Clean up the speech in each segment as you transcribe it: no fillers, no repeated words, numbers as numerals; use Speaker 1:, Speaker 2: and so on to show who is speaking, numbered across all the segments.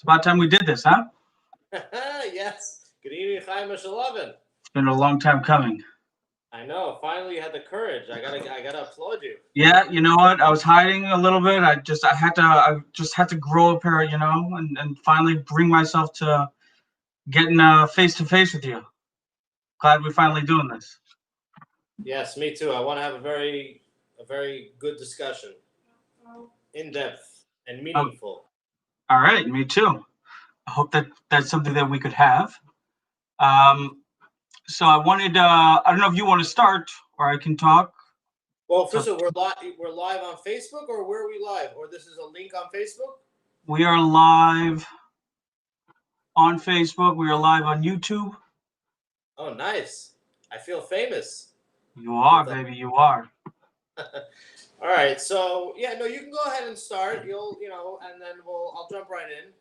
Speaker 1: about time we did this, huh?
Speaker 2: Yes. Good evening, Chaim Shalom.
Speaker 1: It's been a long time coming.
Speaker 2: I know. Finally, you had the courage. I gotta applaud you.
Speaker 1: Yeah, you know what? I was hiding a little bit. I just had to grow up here, and finally bring myself to getting face to face with you. Glad we're finally doing this.
Speaker 2: Yes, me too. I want to have a very good discussion, in depth and meaningful.
Speaker 1: All right, me too. I hope that's something that we could have. So I wanted, I don't know if you want to start or I can talk.
Speaker 2: Well, first of all, we're live on Facebook, or where are we live? Or this is a link on Facebook?
Speaker 1: We are live on Facebook. We are live on YouTube.
Speaker 2: Oh, nice. I feel famous.
Speaker 1: You are, baby, you are.
Speaker 2: All right, so yeah, no, you can go ahead and start. And then I'll jump right in.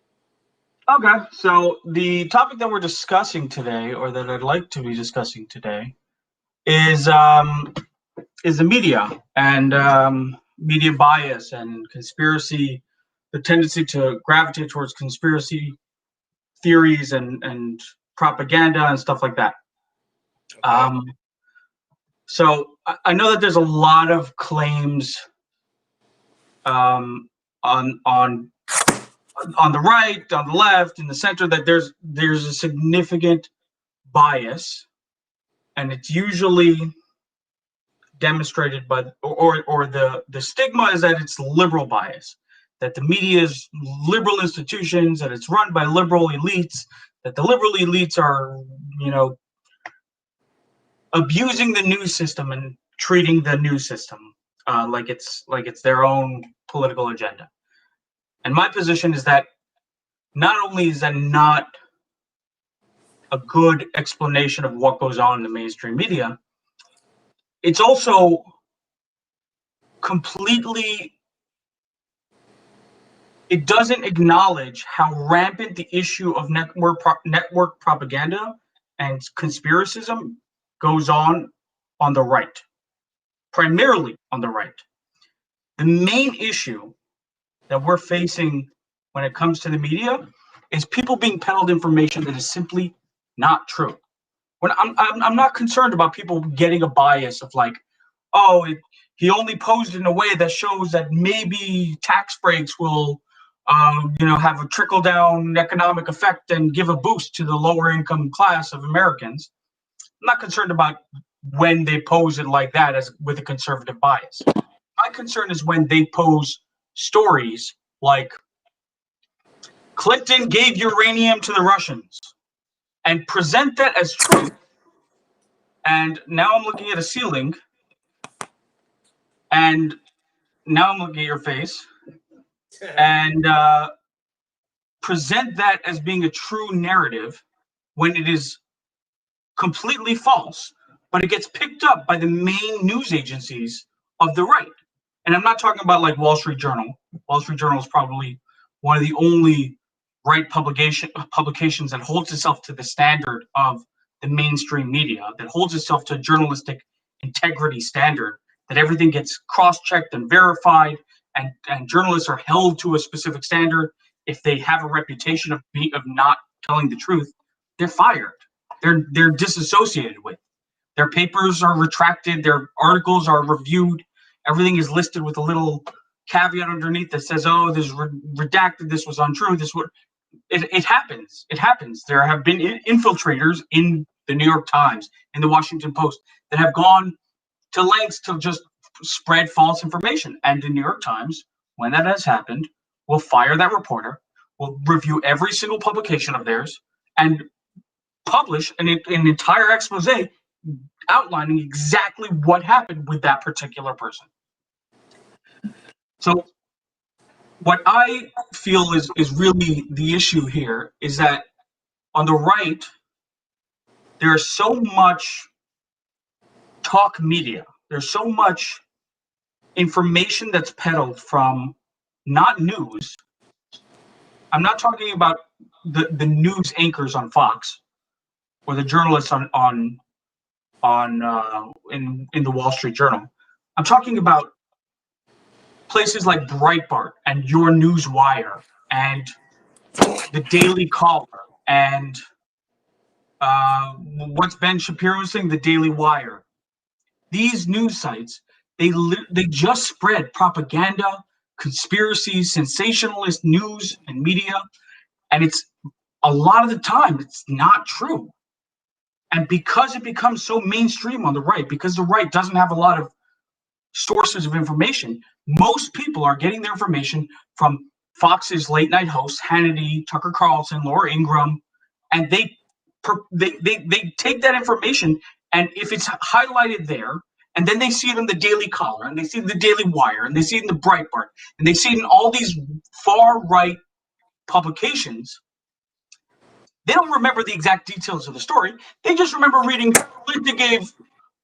Speaker 1: Okay, so the topic that we're discussing today, or that I'd like to be discussing today, is the media and media bias and conspiracy, the tendency to gravitate towards conspiracy theories and propaganda and stuff like that.
Speaker 2: Okay.
Speaker 1: So I know that there's a lot of claims on the right, on the left, in the center, that there's a significant bias, and it's usually demonstrated by, or the stigma is that it's liberal bias, that the media is liberal institutions, that it's run by liberal elites, that the liberal elites are, abusing the news system and treating the news system like it's their own political agenda. And my position is that not only is that not a good explanation of what goes on in the mainstream media, it's also completely, it doesn't acknowledge how rampant the issue of network propaganda and conspiracism goes on the right, primarily on the right. The main issue that we're facing when it comes to the media is people being peddled information that is simply not true. I'm not concerned about people getting a bias of like, oh, he only posed in a way that shows that maybe tax breaks will, have a trickle down economic effect and give a boost to the lower income class of Americans. I'm not concerned about when they pose it like that as with a conservative bias. My concern is when they pose stories like Clinton gave uranium to the Russians and present that as truth. And now I'm looking at a ceiling, and now I'm looking at your face, and present that as being a true narrative when it is completely false, but it gets picked up by the main news agencies of the right. And I'm not talking about like Wall Street Journal. Wall Street Journal is probably one of the only right publications that holds itself to the standard of the mainstream media, that holds itself to a journalistic integrity standard, that everything gets cross-checked and verified, and journalists are held to a specific standard. If they have a reputation of not telling the truth, they're fired. They're disassociated with. Their papers are retracted. Their articles are reviewed. Everything is listed with a little caveat underneath that says, "Oh, this is redacted. This was untrue. This would." It happens. It happens. There have been infiltrators in the New York Times, in the Washington Post, that have gone to lengths to just spread false information. And the New York Times, when that has happened, will fire that reporter, will review every single publication of theirs, and publish an entire expose outlining exactly what happened with that particular person. So what I feel is really the issue here is that on the right, there's so much talk media. There's so much information that's peddled from not news. I'm not talking about the news anchors on Fox or the journalists in the Wall Street Journal. I'm talking about places like Breitbart and Your News Wire and the Daily Caller, and what's Ben Shapiro saying, the Daily Wire. These news sites, they just spread propaganda, conspiracies, sensationalist news and media, and it's a lot of the time it's not true. And because it becomes so mainstream on the right, because the right doesn't have a lot of sources of information, most people are getting their information from Fox's late night hosts, Hannity, Tucker Carlson, Laura Ingraham, and they take that information, and if it's highlighted there, and then they see it in the Daily Caller, and they see it in the Daily Wire, and they see it in the Breitbart, and they see it in all these far right publications, they don't remember the exact details of the story. They just remember reading Linda gave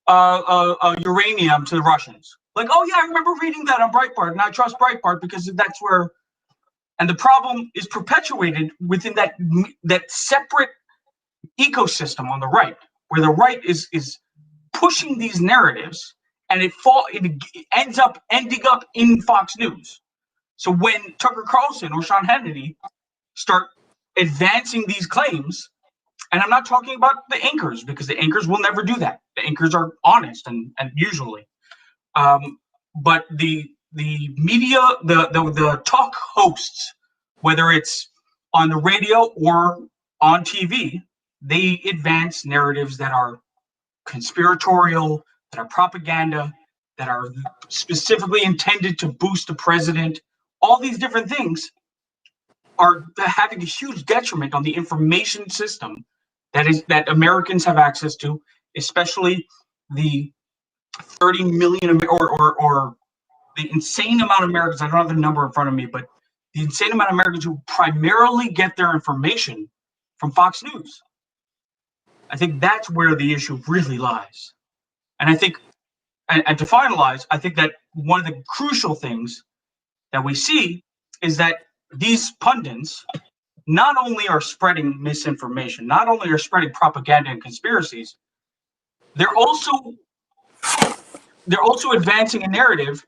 Speaker 1: uranium to the Russians. Like, oh yeah, I remember reading that on Breitbart, and I trust Breitbart because that's where. And the problem is perpetuated within that separate ecosystem on the right, where the right is pushing these narratives, and it ends up ending up in Fox News. So when Tucker Carlson or Sean Hannity start advancing these claims, and I'm not talking about the anchors, because the anchors will never do that. The anchors are honest and usually, but the media, the talk hosts, whether it's on the radio or on TV, they advance narratives that are conspiratorial, that are propaganda, that are specifically intended to boost the president. All these different things are having a huge detriment on the information system that Americans have access to, especially the 30 million or the insane amount of Americans. I don't have the number in front of me, but the insane amount of Americans who primarily get their information from Fox News. I think that's where the issue really lies. And I think, and to finalize, I think that one of the crucial things that we see is that these pundits not only are spreading misinformation, not only are spreading propaganda and conspiracies, they're also advancing a narrative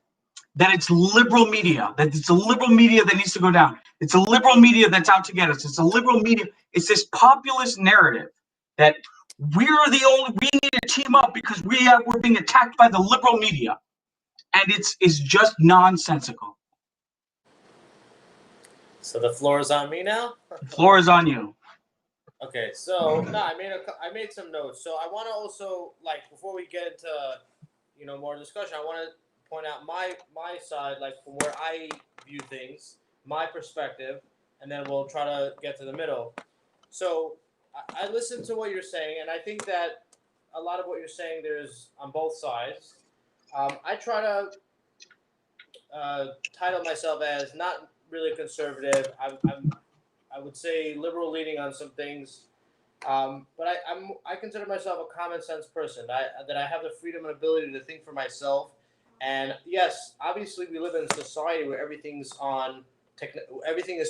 Speaker 1: that it's liberal media, that it's a liberal media that needs to go down. It's a liberal media that's out to get us. It's a liberal media. It's this populist narrative that we need to team up because we're being attacked by the liberal media. And it's just nonsensical.
Speaker 2: So the floor is on me now?
Speaker 1: The floor is on you.
Speaker 2: Okay, so no, I made some notes. So I want to also, like, before we get into more discussion, I want to point out my side, like from where I view things, my perspective, and then we'll try to get to the middle. So I listened to what you're saying, and I think that a lot of what you're saying there's on both sides. I try to title myself as not really conservative. I would say liberal leaning on some things, but I consider myself a common sense person. That I have the freedom and ability to think for myself. And yes, obviously we live in a society where everything is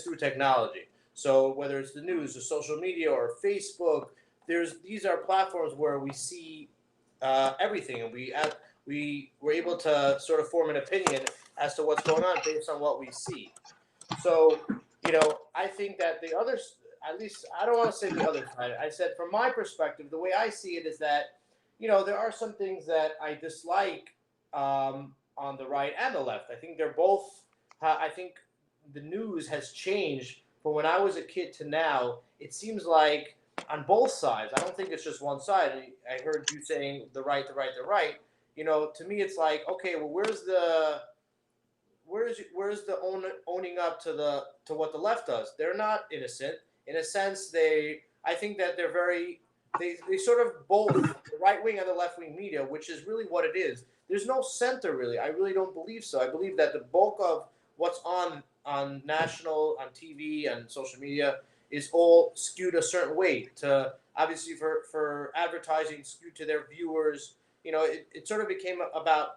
Speaker 2: through technology. So whether it's the news, or social media, or Facebook, these are platforms where we see everything, and we were able to sort of form an opinion as to what's going on based on what we see. So, I think that the others, at least I don't want to say the other side. I said from my perspective, the way I see it is that, there are some things that I dislike on the right and the left. I think they're both. I think the news has changed from when I was a kid to now. It seems like on both sides. I don't think it's just one side. I heard you saying the right, the right, the right. To me, it's like, okay, well, where's the owning up to what the left does? They're not innocent. In a sense, I think that they sort of both the right wing and the left wing media, which is really what it is. There's no center really. I really don't believe so. I believe that the bulk of what's on national, on TV and social media is all skewed a certain way to obviously for advertising, skewed to their viewers. It sort of became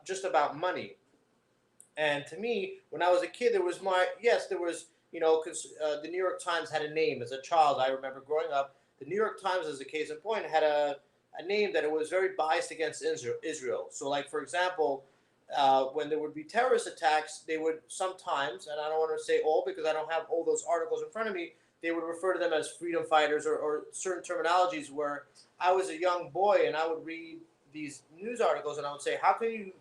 Speaker 2: just about money. And to me, when I was a kid, there was the New York Times had a name. As a child, I remember growing up, the New York Times, as a case in point, had a name that it was very biased against Israel. So, like, for example, when there would be terrorist attacks, they would sometimes, and I don't want to say all because I don't have all those articles in front of me, they would refer to them as freedom fighters or certain terminologies where I was a young boy and I would read these news articles and I would say, how can you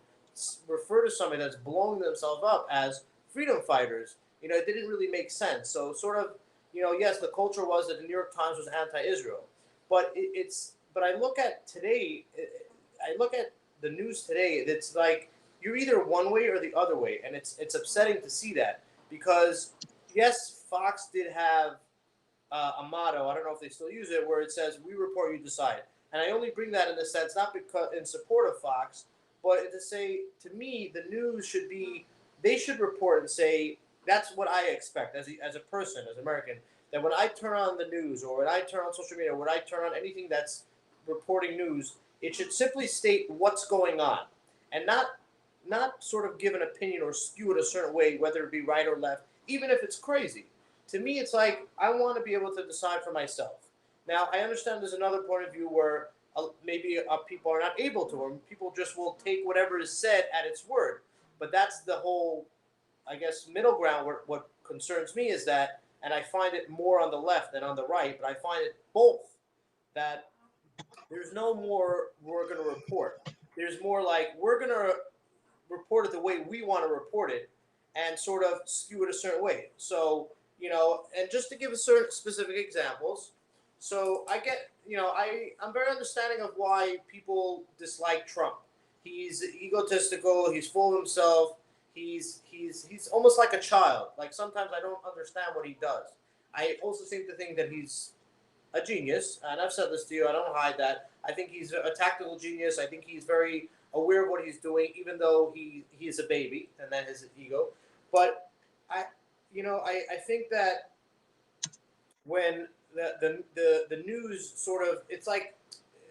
Speaker 2: refer to somebody that's blowing themselves up as freedom fighters? It didn't really make sense. So sort of, yes, the culture was that the New York Times was anti-Israel, but but I look at today, I look at the news today. It's like you're either one way or the other way, and it's upsetting to see that because yes, Fox did have a motto. I don't know if they still use it, where it says "We report, you decide." And I only bring that in the sense not because in support of Fox, but to say to me, the news should be they should report and say that's what I expect as a person, as an American. That when I turn on the news or when I turn on social media, or when I turn on anything that's reporting news, it should simply state what's going on, and not sort of give an opinion or skew it a certain way, whether it be right or left, even if it's crazy. To me, it's like I want to be able to decide for myself. Now, I understand there's another point of view where maybe people are not able to, or people just will take whatever is said at its word. But that's the whole, I guess, middle ground. Where what concerns me is that, and I find it more on the left than on the right, but I find it both that there's no more we're going to report. There's more like we're going to report it the way we want to report it and sort of skew it a certain way. So, and just to give a certain specific examples, so I get, I'm very understanding of why people dislike Trump. He's egotistical, he's full of himself, he's almost like a child. Like sometimes I don't understand what he does. I also seem to think that he's a genius, and I've said this to you. I don't hide that. I think he's a tactical genius. I think he's very aware of what he's doing, even though he is a baby, and that is an ego. But I think that when the news sort of, it's like,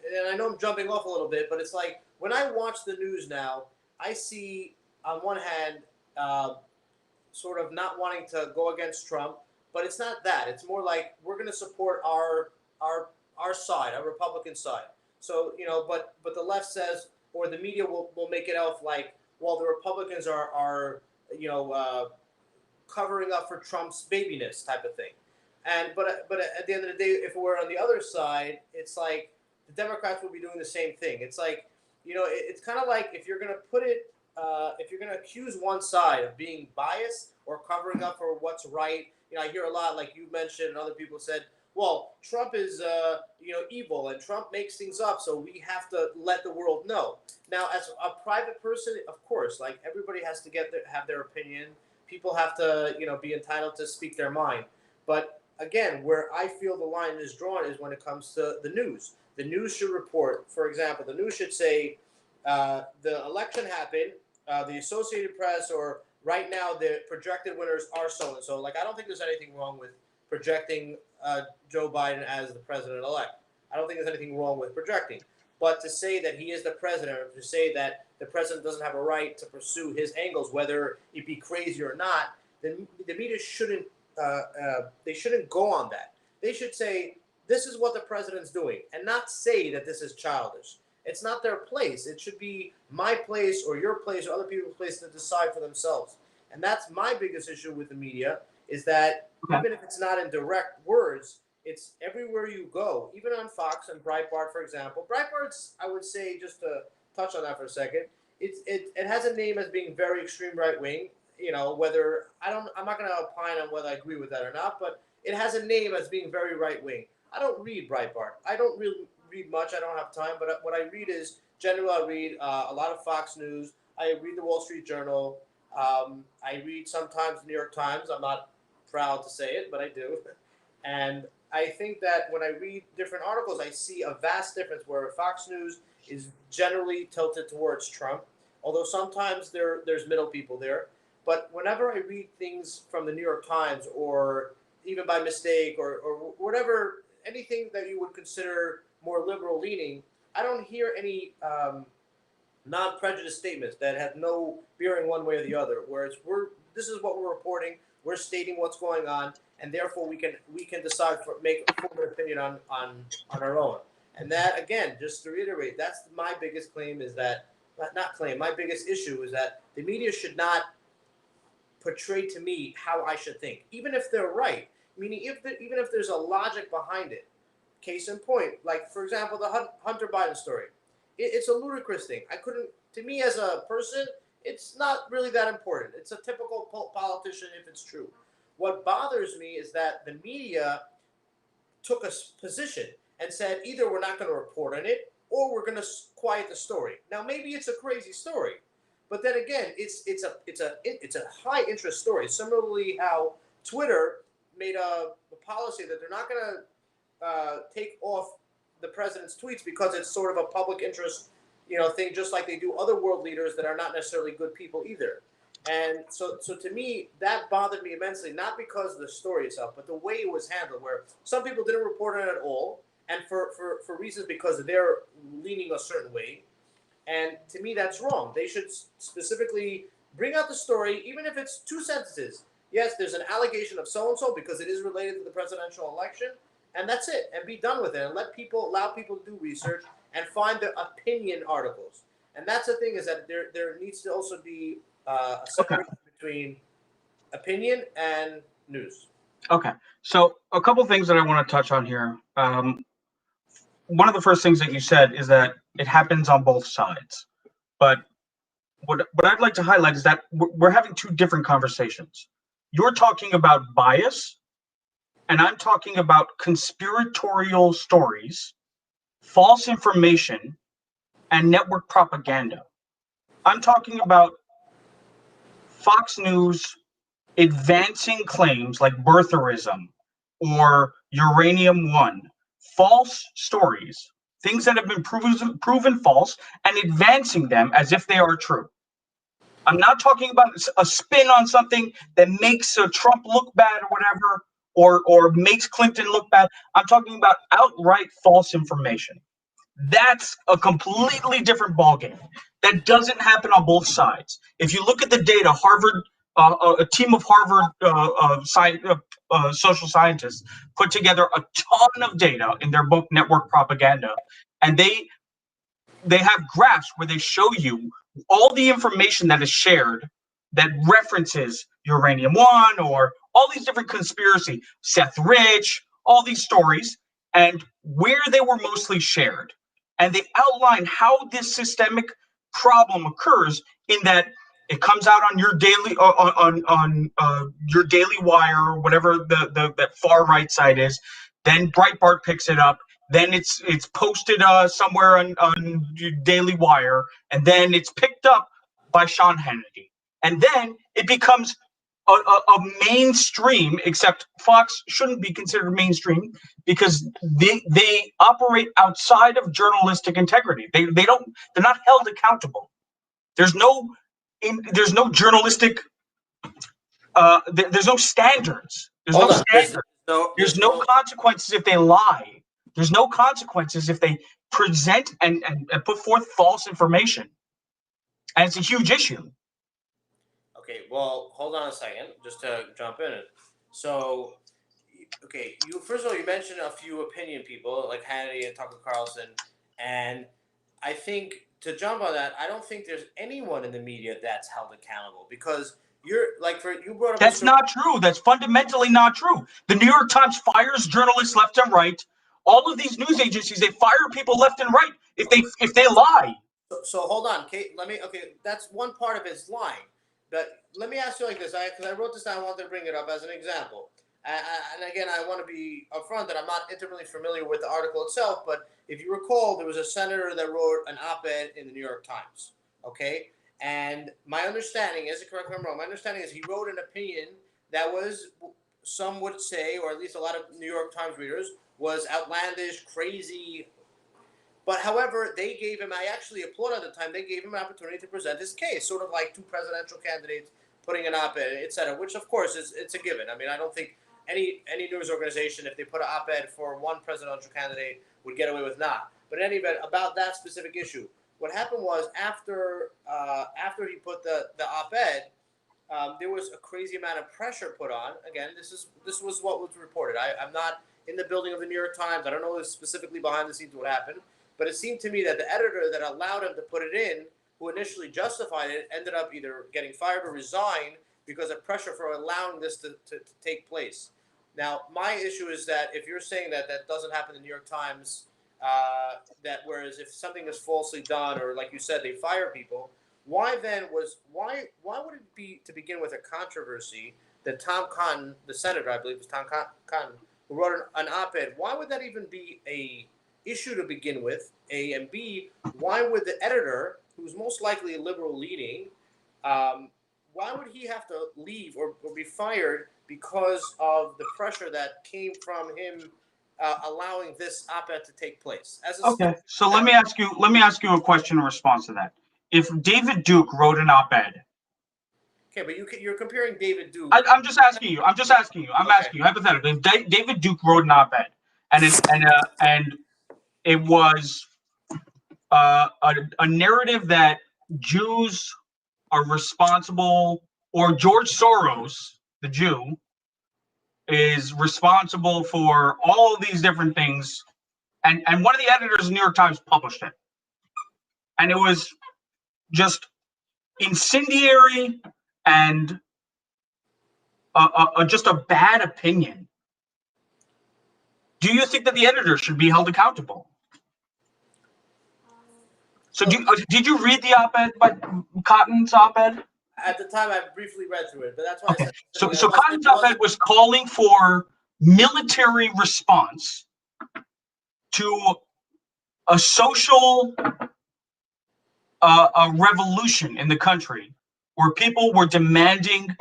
Speaker 2: and I know I'm jumping off a little bit, but it's like when I watch the news now, I see on one hand sort of not wanting to go against Trump, but it's not that. It's more like we're going to support our side, our Republican side. So but the left says, or the media will make it out like, well, the Republicans are covering up for Trump's babiness type of thing. And but at the end of the day, if we're on the other side, it's like the Democrats will be doing the same thing. It's like it's kind of like if you're going to put it. If you're going to accuse one side of being biased or covering up for what's right, I hear a lot, like you mentioned, and other people said, "Well, Trump is, evil, and Trump makes things up, so we have to let the world know." Now, as a private person, of course, like everybody has to have their opinion. People have to, be entitled to speak their mind. But again, where I feel the line is drawn is when it comes to the news. The news should report. For example, the news should say the election happened. The Associated Press, or right now the projected winners are so and so. Like I don't think there's anything wrong with projecting Joe Biden as the president-elect. I don't think there's anything wrong with projecting. But to say that he is the president, or to say that the president doesn't have a right to pursue his angles, whether it be crazy or not, then the media shouldn't. They shouldn't go on that. They should say this is what the president's doing, and not say that this is childish. It's not their place. It should be my place or your place or other people's place to decide for themselves. And that's my biggest issue with the media is that even if it's not in direct words, it's everywhere you go, even on Fox and Breitbart, for example. Breitbart's, I would say, just to touch on that for a second, it has a name as being very extreme right wing. Whether I'm not going to opine on whether I agree with that or not, but it has a name as being very right wing. I don't read Breitbart. I don't really read much. I don't have time, but what I read is generally I read a lot of Fox News. I read the Wall Street Journal. I read sometimes the New York Times. I'm not proud to say it, but I do. And I think that when I read different articles, I see a vast difference where Fox News is generally tilted towards Trump, although sometimes there's middle people there. But whenever I read things from the New York Times, or even by mistake, or whatever, anything that you would consider more liberal leaning, I don't hear any non-prejudiced statements that have no bearing one way or the other. Whereas this is what we're reporting, we're stating what's going on, and therefore we can decide make a full opinion on our own. And that, again, just to reiterate, that's my biggest claim, is that not claim. My biggest issue is that the media should not portray to me how I should think, even if they're right. Meaning, even if there's a logic behind it. Case in point, like for example, the Hunter Biden story. It's a ludicrous thing. I couldn't, to me as a person, it's not really that important. It's a typical politician if it's true. What bothers me is that the media took a position and said either we're not going to report on it or we're going to quiet the story. Now maybe it's a crazy story, but then again, it's a high interest story. Similarly, how Twitter made a policy that they're not going to take off the president's tweets because it's sort of a public interest, thing, just like they do other world leaders that are not necessarily good people either. And so to me, that bothered me immensely, not because of the story itself, but the way it was handled, where some people didn't report on it at all, and for reasons because they're leaning a certain way. And to me, that's wrong. They should specifically bring out the story, even if it's 2 sentences. Yes, there's an allegation of so-and-so because it is related to the presidential election, and that's it, and be done with it, and allow people to do research and find the opinion articles. And that's the thing, is that there needs to also be a separation between opinion and news.
Speaker 1: Okay. So a couple things that I want to touch on here. One of the first things that you said is that it happens on both sides. But what I'd like to highlight is that we're having 2 different conversations. You're talking about bias, and I'm talking about conspiratorial stories, false information, and network propaganda. I'm talking about Fox News advancing claims like birtherism or uranium one, false stories, things that have been proven false, and advancing them as if they are true. I'm not talking about a spin on something that makes Trump look bad or whatever, or makes Clinton look bad. I'm talking about outright false information. That's a completely different ballgame. That doesn't happen on both sides. If you look at the data, Harvard, a team of Harvard social scientists put together a ton of data in their book Network Propaganda, and they have graphs where they show you all the information that is shared that references uranium one or all these different conspiracy, Seth Rich, all these stories, and where they were mostly shared. And they outline how this systemic problem occurs, in that it comes out on your daily on your Daily Wire or whatever that far right site is. Then Breitbart picks it up. Then it's posted somewhere on Daily Wire, and then it's picked up by Sean Hannity, and then it becomes a mainstream. Except Fox shouldn't be considered mainstream because they operate outside of journalistic integrity. They're not held accountable. There's no journalistic. There's no standards. There's no consequences if they lie. There's no consequences if they present and put forth false information. And it's a huge issue.
Speaker 2: Okay, well, hold on a second, just to jump in. So, okay, first of all, you mentioned a few opinion people like Hannity and Tucker Carlson, and I think to jump on that, I don't think there's anyone in the media that's held accountable, because you brought up.
Speaker 1: That's not true. That's fundamentally not true. The New York Times fires journalists left and right. All of these news agencies, they fire people left and right if they lie.
Speaker 2: So hold on, Kate. That's one part of his lying. But let me ask you like this, because I wrote this down. I wanted to bring it up as an example. And again, I want to be upfront that I'm not intimately familiar with the article itself. But if you recall, there was a senator that wrote an op-ed in the New York Times. Okay. And my understanding is, correct me if I'm wrong, my understanding is he wrote an opinion that was, some would say, or at least a lot of New York Times readers, was outlandish, crazy. But however, they gave him, I actually applaud at the time, they gave him an opportunity to present his case, sort of like 2 presidential candidates putting an op-ed, et cetera, which of course it's a given. I mean, I don't think any news organization, if they put an op-ed for one presidential candidate, would get away with not. But in any event, about that specific issue, what happened was after he put the op-ed, there was a crazy amount of pressure put on. Again, this was what was reported. I'm not in the building of the New York Times. I don't know specifically behind the scenes what happened, but it seemed to me that the editor that allowed him to put it in, who initially justified it, ended up either getting fired or resigned because of pressure for allowing this to take place. Now, my issue is that if you're saying that that doesn't happen in the New York Times, that whereas if something is falsely done, or like you said, they fire people, why then why would it be to begin with a controversy that Tom Cotton, the senator, I believe it was Tom Cotton, who wrote an op-ed, why would that even be a issue to begin with? A, and B, why would the editor, who's most likely a liberal leaning, why would he have to leave or be fired because of the pressure that came from him allowing this op-ed to take place?
Speaker 1: Okay, so let me ask you a question in response to that. If David Duke wrote an op-ed,
Speaker 2: okay, but you're comparing David Duke.
Speaker 1: I'm just asking you. I'm asking you hypothetically. If David Duke wrote an op-ed, and it was a narrative that Jews are responsible, or George Soros, the Jew, is responsible for all of these different things, and one of the editors of the New York Times published it, and it was just incendiary and just a bad opinion. Do you think that the editor should be held accountable? So did you read the op-ed, by Cotton's op-ed?
Speaker 2: At the time, I briefly read through it, but that's why.
Speaker 1: Okay. So Cotton's op-ed was calling for military response to a social a revolution in the country, where people were demanding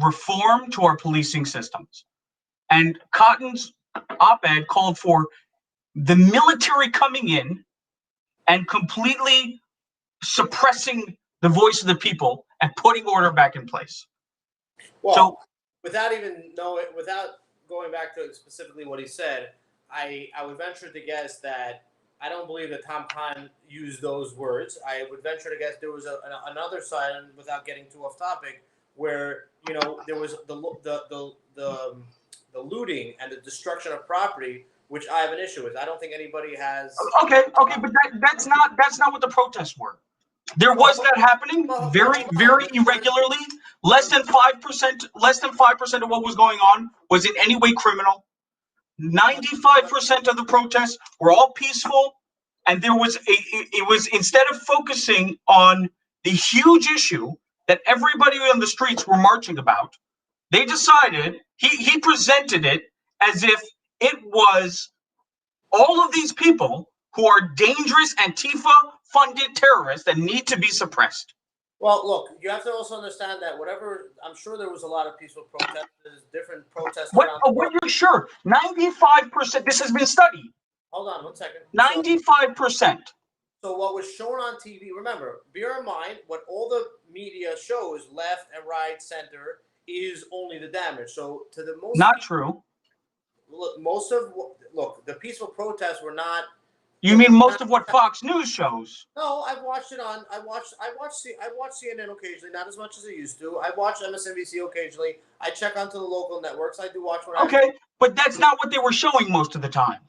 Speaker 1: reform to our policing systems. And Cotton's op-ed called for the military coming in and completely suppressing the voice of the people and putting order back in place.
Speaker 2: Well,
Speaker 1: so,
Speaker 2: without going back to specifically what he said, I would venture to guess that I don't believe that Tom Cotton used those words. I would venture to guess there was another side, and without getting too off topic, where there was the looting and the destruction of property, which I have an issue with. I don't think anybody has.
Speaker 1: Okay, but that's not what the protests were. There was that happening very irregularly. Less than 5% of what was going on was in any way criminal. 95% of the protests were all peaceful, and it was instead of focusing on the huge issue that everybody on the streets were marching about, they decided he presented it as if it was all of these people who are dangerous Antifa-funded terrorists that need to be suppressed.
Speaker 2: Well, look, you have to also understand that I'm sure there was a lot of peaceful protests, different protests.
Speaker 1: What you're sure? 95%. This has been studied.
Speaker 2: Hold on 1 second.
Speaker 1: 95%.
Speaker 2: So what was shown on TV, remember, bear in mind, what all the media shows, left and right, center, is only the damage. So to the most...
Speaker 1: Not true.
Speaker 2: Look, the peaceful protests were not...
Speaker 1: You mean most of what Fox News shows?
Speaker 2: No, I've watched it on... I watch CNN occasionally, not as much as I used to. I watch MSNBC occasionally. I check onto the local networks. I do watch what
Speaker 1: Okay, but that's not what they were showing most of the time.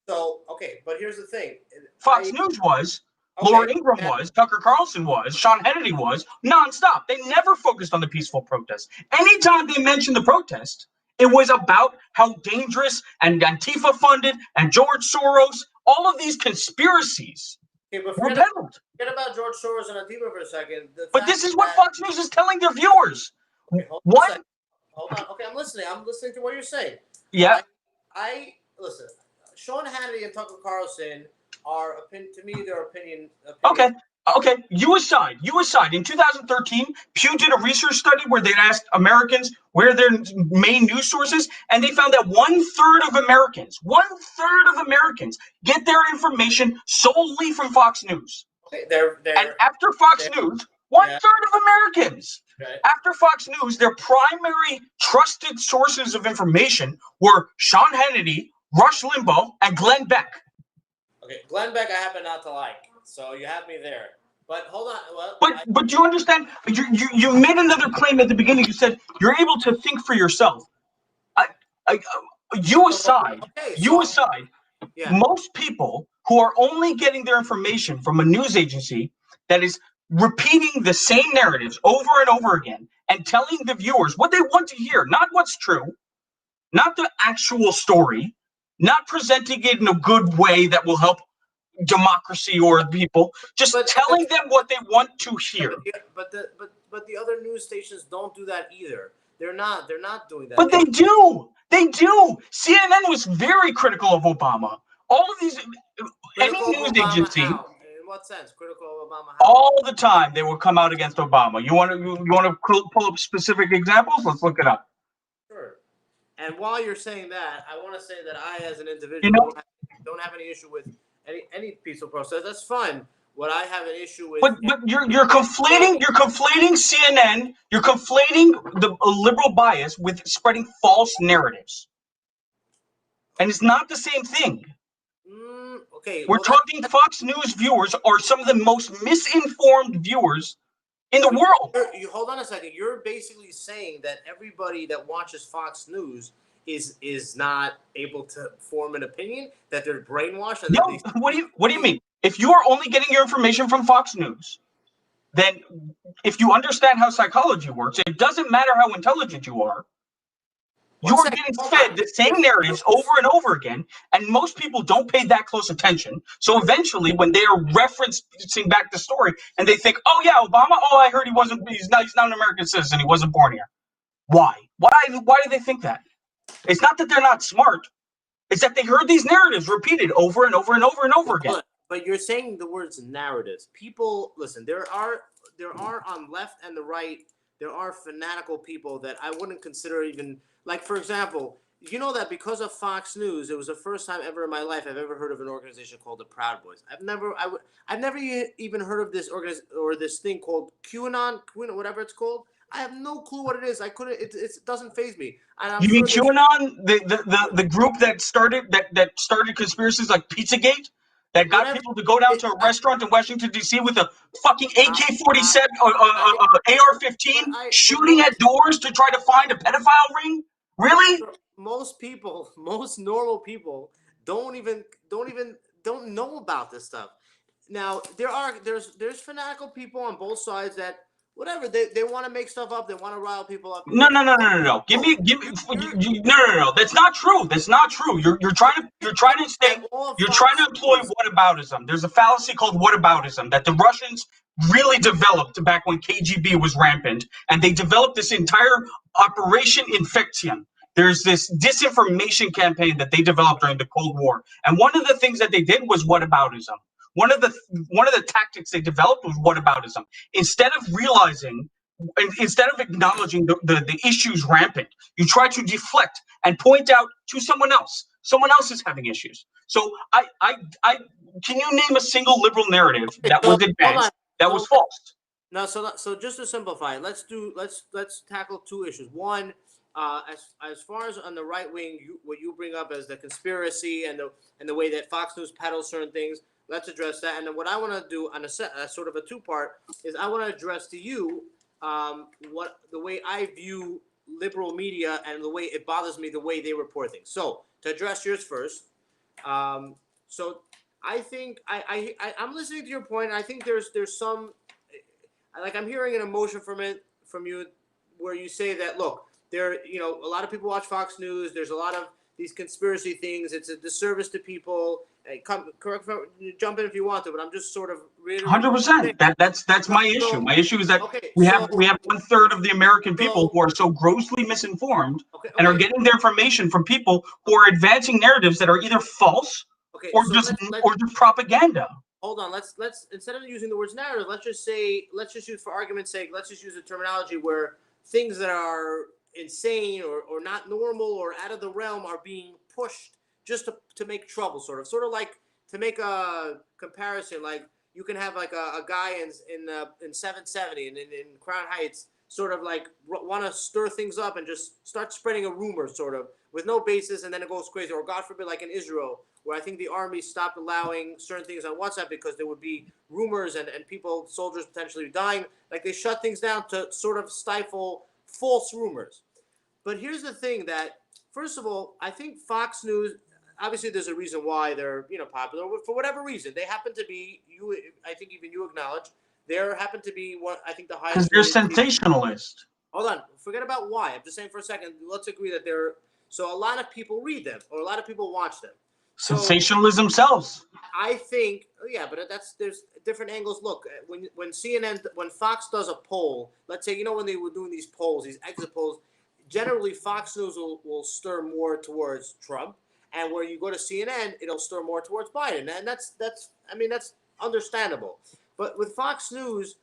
Speaker 2: So, okay, but here's the thing.
Speaker 1: Fox News was, Laura Ingraham was, Tucker Carlson was, Sean Hannity was, nonstop. They never focused on the peaceful protests. Anytime they mentioned the protest, it was about how dangerous and Antifa-funded and George Soros, all of these conspiracies were peddled.
Speaker 2: Forget about George Soros and Antifa for a second.
Speaker 1: But this is what Fox News is telling their viewers.
Speaker 2: Okay,
Speaker 1: what?
Speaker 2: Hold on. Okay, I'm listening. I'm listening to what you're saying.
Speaker 1: Yeah.
Speaker 2: I listen. Sean Hannity and Tucker Carlson are, to me, their opinion.
Speaker 1: Okay. You aside. In 2013, Pew did a research study where they'd asked Americans where their main news sources, and they found that 1/3 of Americans get their information solely from Fox News.
Speaker 2: Okay,
Speaker 1: and after Fox News, 1/3 of Americans.
Speaker 2: Okay.
Speaker 1: After Fox News, their primary trusted sources of information were Sean Hannity, Rush Limbaugh, and Glenn Beck.
Speaker 2: Okay, Glenn Beck I happen not to like, so you have me there. But hold on. Well,
Speaker 1: but do you understand? You made another claim at the beginning. You said you're able to think for yourself. You aside, most people who are only getting their information from a news agency that is repeating the same narratives over and over again and telling the viewers what they want to hear, not what's true, not the actual story, not presenting it in a good way that will help democracy or people, just telling them what they want to hear.
Speaker 2: But the other news stations don't do that either. They're not doing that.
Speaker 1: But they do. They do. CNN was very critical of Obama. All of these, any news agency.
Speaker 2: How? In what sense? Critical of Obama? How?
Speaker 1: All the time they will come out against Obama. You want to pull up specific examples? Let's look it up.
Speaker 2: Sure. And while you're saying that, I want to say that I, as an individual, don't have any issue with any peaceful process. That's fine. What I have an issue with,
Speaker 1: but you're conflating CNN. You're conflating the liberal bias with spreading false narratives, and it's not the same thing.
Speaker 2: Okay,
Speaker 1: we're talking Fox News viewers are some of the most misinformed viewers in the world.
Speaker 2: You hold on a second. You're basically saying that everybody that watches Fox News is not able to form an opinion, that they're brainwashed. And
Speaker 1: no, what do you mean? If you are only getting your information from Fox News, then if you understand how psychology works, it doesn't matter how intelligent you are. You're getting fed the same narratives over and over again, and most people don't pay that close attention. So eventually, when they are referencing back the story, and they think, "Oh yeah, Obama. Oh, I heard he's not an American citizen. He wasn't born here." Why? Why do they think that? It's not that they're not smart. It's that they heard these narratives repeated over and over and over and over again.
Speaker 2: But you're saying the words narratives. People, listen, there are on left and the right, there are fanatical people that I wouldn't consider even, like, for example, you know that because of Fox News, it was the first time ever in my life I've ever heard of an organization called the Proud Boys. I've never even heard of this this thing called QAnon, whatever it's called. I have no clue what it is. I couldn't. It doesn't faze me. And
Speaker 1: you mean QAnon, the group that started conspiracies like Pizzagate, that got people to go down to a restaurant in Washington D.C. with a fucking AK-47 or AR-15, shooting at doors to try to find a pedophile ring? Really?
Speaker 2: Most normal people don't know about this stuff. Now there's fanatical people on both sides that. Whatever they want to make stuff up, they want to rile people up.
Speaker 1: No. Give me. No. That's not true. That's not true. You're trying to employ whataboutism. There's a fallacy called whataboutism that the Russians really developed back when KGB was rampant, and they developed this entire Operation Infection. There's this disinformation campaign that they developed during the Cold War, and one of the things that they did was whataboutism. One of the tactics they developed was whataboutism. Instead of acknowledging the issues rampant, you try to deflect and point out to someone else. Someone else is having issues. So I can you name a single liberal narrative that was advanced that was false?
Speaker 2: No, so just to simplify, let's tackle two issues. One, as far as on the right wing, what you bring up as the conspiracy and the way that Fox News peddles certain things. Let's address that. And then what I want to do on a sort of a two-part is I want to address to you what the way I view liberal media and the way it bothers me the way they report things. So to address yours first. So I think I'm listening to your point. And I think there's some, like, I'm hearing an emotion from you where you say that, look, a lot of people watch Fox News. There's a lot of these conspiracy things. It's a disservice to people. Hey, jump in if you want to, but I'm just sort of
Speaker 1: 100%. That's my issue. My issue is that we have 1/3 of the American people who are so grossly misinformed and are getting their information from people who are advancing narratives that are either false or just propaganda.
Speaker 2: Hold on. Let's instead of using the words narrative, let's just use, for argument's sake, let's just use a terminology where things that are insane or not normal or out of the realm are being pushed just to make trouble, sort of like, to make a comparison, like you can have like a guy in 770 and in Crown Heights sort of like want to stir things up and just start spreading a rumor sort of with no basis, and then it goes crazy. Or God forbid, like in Israel, where I think the army stopped allowing certain things on WhatsApp because there would be rumors and soldiers potentially dying. Like they shut things down to sort of stifle false rumors. But here's the thing that, first of all, I think Fox News, obviously there's a reason why they're popular. For whatever reason, they happen to be, I think even you acknowledge, there happen to be what I think the highest.
Speaker 1: Because they're sensationalist.
Speaker 2: Hold on. Forget about why. I'm just saying for a second. Let's agree that so a lot of people read them or a lot of people watch them. So
Speaker 1: Sensationalism sells.
Speaker 2: I think, yeah, but there's different angles. Look, when CNN, when Fox does a poll, let's say, when they were doing these polls, these exit polls, generally Fox News will stir more towards Trump, and where you go to CNN, it'll stir more towards Biden, and that's understandable. But with Fox News,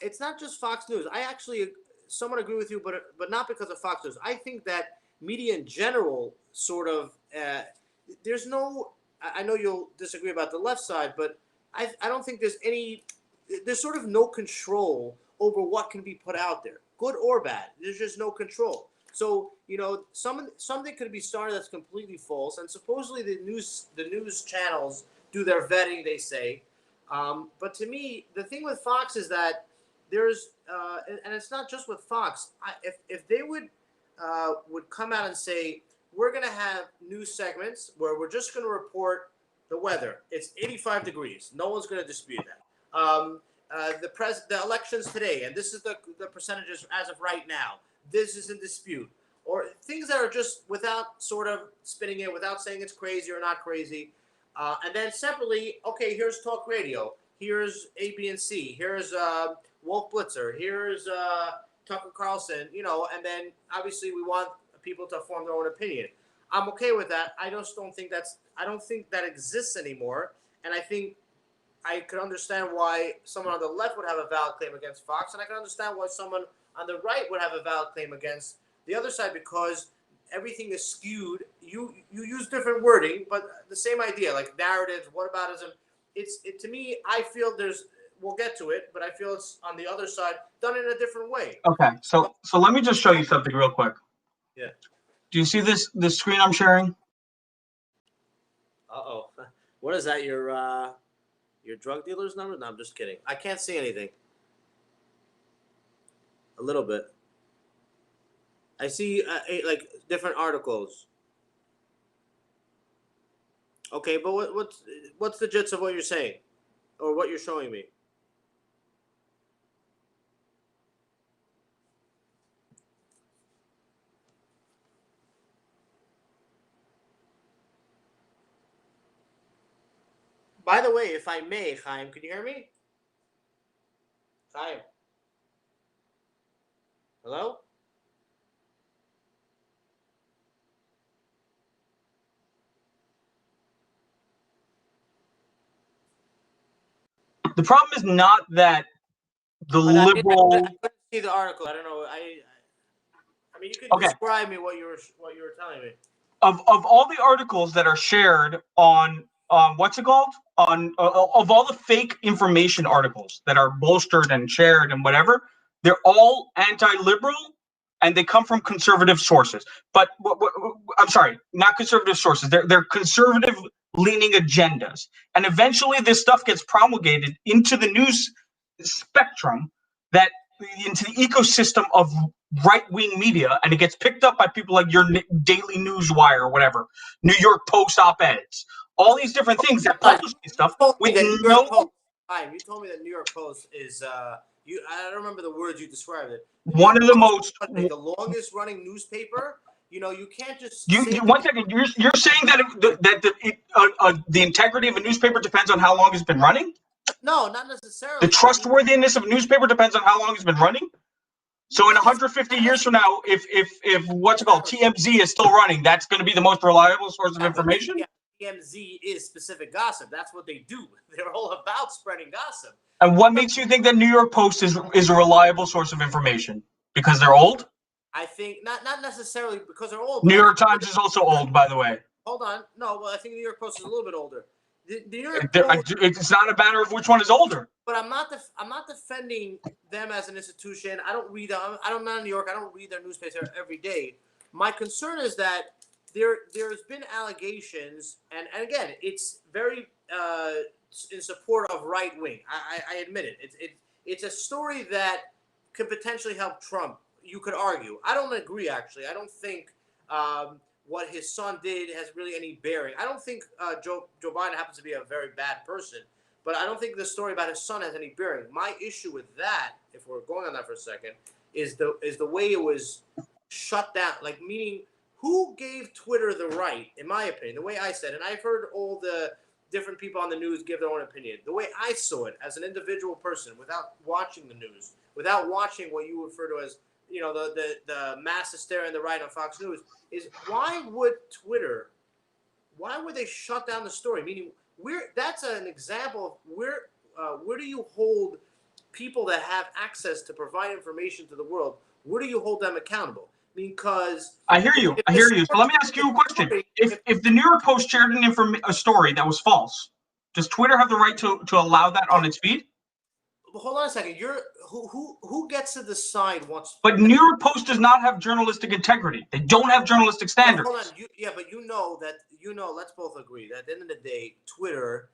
Speaker 2: it's not just Fox News. I actually somewhat agree with you, but not because of Fox News. I think that media in general sort of there's no. I know you'll disagree about the left side, but I don't think there's sort of no control over what can be put out there, good or bad. There's just no control. So something could be started that's completely false, and supposedly the news channels do their vetting. They say, but to me, the thing with Fox is that there's and it's not just with Fox. If they would come out and say, we're going to have news segments where we're just going to report the weather. It's 85 degrees. No one's going to dispute that. The elections today, and this is the percentages as of right now. This is in dispute. Or things that are just without sort of spinning it, without saying it's crazy or not crazy. And then separately, okay, here's talk radio. Here's A, B, and C. Here's Wolf Blitzer. Here's Tucker Carlson. And then obviously we want people to form their own opinion. I'm okay with that. I don't think that exists anymore. And I think I could understand why someone on the left would have a valid claim against Fox, and I can understand why someone on the right would have a valid claim against the other side, because everything is skewed. You use different wording, but the same idea, like narratives, whataboutism. To me, I feel we'll get to it, but I feel it's on the other side done in a different way.
Speaker 1: Okay, so let me just show you something real quick.
Speaker 2: Yeah.
Speaker 1: Do you see this screen I'm sharing?
Speaker 2: Uh-oh. What is that, your drug dealer's number? No, I'm just kidding. I can't see anything. A little bit. I see like different articles. Okay, but what's the gist of what you're saying, or what you're showing me? By the way, if I may, Chaim, can you hear me? Chaim. Hello?
Speaker 1: The problem is not that the liberal.
Speaker 2: I couldn't see the article. I don't know. I mean, you could describe me what you were telling me.
Speaker 1: Of all the articles that are shared on what's it called, on of all the fake information articles that are bolstered and shared and whatever, they're all anti-liberal and they come from conservative sources. But I'm sorry, not conservative sources. They're conservative leaning agendas, and eventually this stuff gets promulgated into the news spectrum, into the ecosystem of right-wing media, and it gets picked up by people like your Daily News Wire or whatever, New York Post op-eds, all these different things that publish these stuff with
Speaker 2: you told me that New York Post is I don't remember the words you described it.
Speaker 1: One of the most,
Speaker 2: the longest running newspaper. You can't just.
Speaker 1: One second. You're saying that the integrity of a newspaper depends on how long it's been running?
Speaker 2: No, not necessarily.
Speaker 1: The trustworthiness of a newspaper depends on how long it's been running? So in 150 years from now, if what's it called, TMZ is still running, that's going to be the most reliable source of information?
Speaker 2: Yeah, TMZ is specific gossip. That's what they do. They're all about spreading gossip.
Speaker 1: And what makes you think that New York Post is a reliable source of information? Because they're old?
Speaker 2: I think not necessarily because they're old.
Speaker 1: New York Times is also old, by the way.
Speaker 2: Hold on. No, well, I think New York Post is a little bit older. The New York Post,
Speaker 1: it's not a matter of which one is older.
Speaker 2: But I'm not defending them as an institution. I don't read them. I'm not in New York. I don't read their newspaper every day. My concern is that there's been allegations, and again, it's very in support of right wing. I admit it. It's a story that could potentially help Trump. You could argue. I don't agree. Actually, I don't think what his son did has really any bearing. I don't think Joe Biden happens to be a very bad person, but I don't think the story about his son has any bearing. My issue with that, if we're going on that for a second, is the way it was shut down. Like, meaning, who gave Twitter the right, in my opinion, the way I said, and I've heard all the different people on the news give their own opinion. The way I saw it as an individual person, without watching the news, without watching what you refer to as, the mass hysteria on the right on Fox News, is why would they shut down the story? Meaning, that's an example of where do you hold people that have access to provide information to the world? Where do you hold them accountable? Because
Speaker 1: I hear you. So let me ask you a question. If the New York Post shared a story that was false, does Twitter have the right to allow that on its feed?
Speaker 2: Hold on a second. Who gets to decide what's?
Speaker 1: But New York Post does not have journalistic integrity. They don't have journalistic standards.
Speaker 2: Hold on. But let's both agree that at the end of the day, Twitter,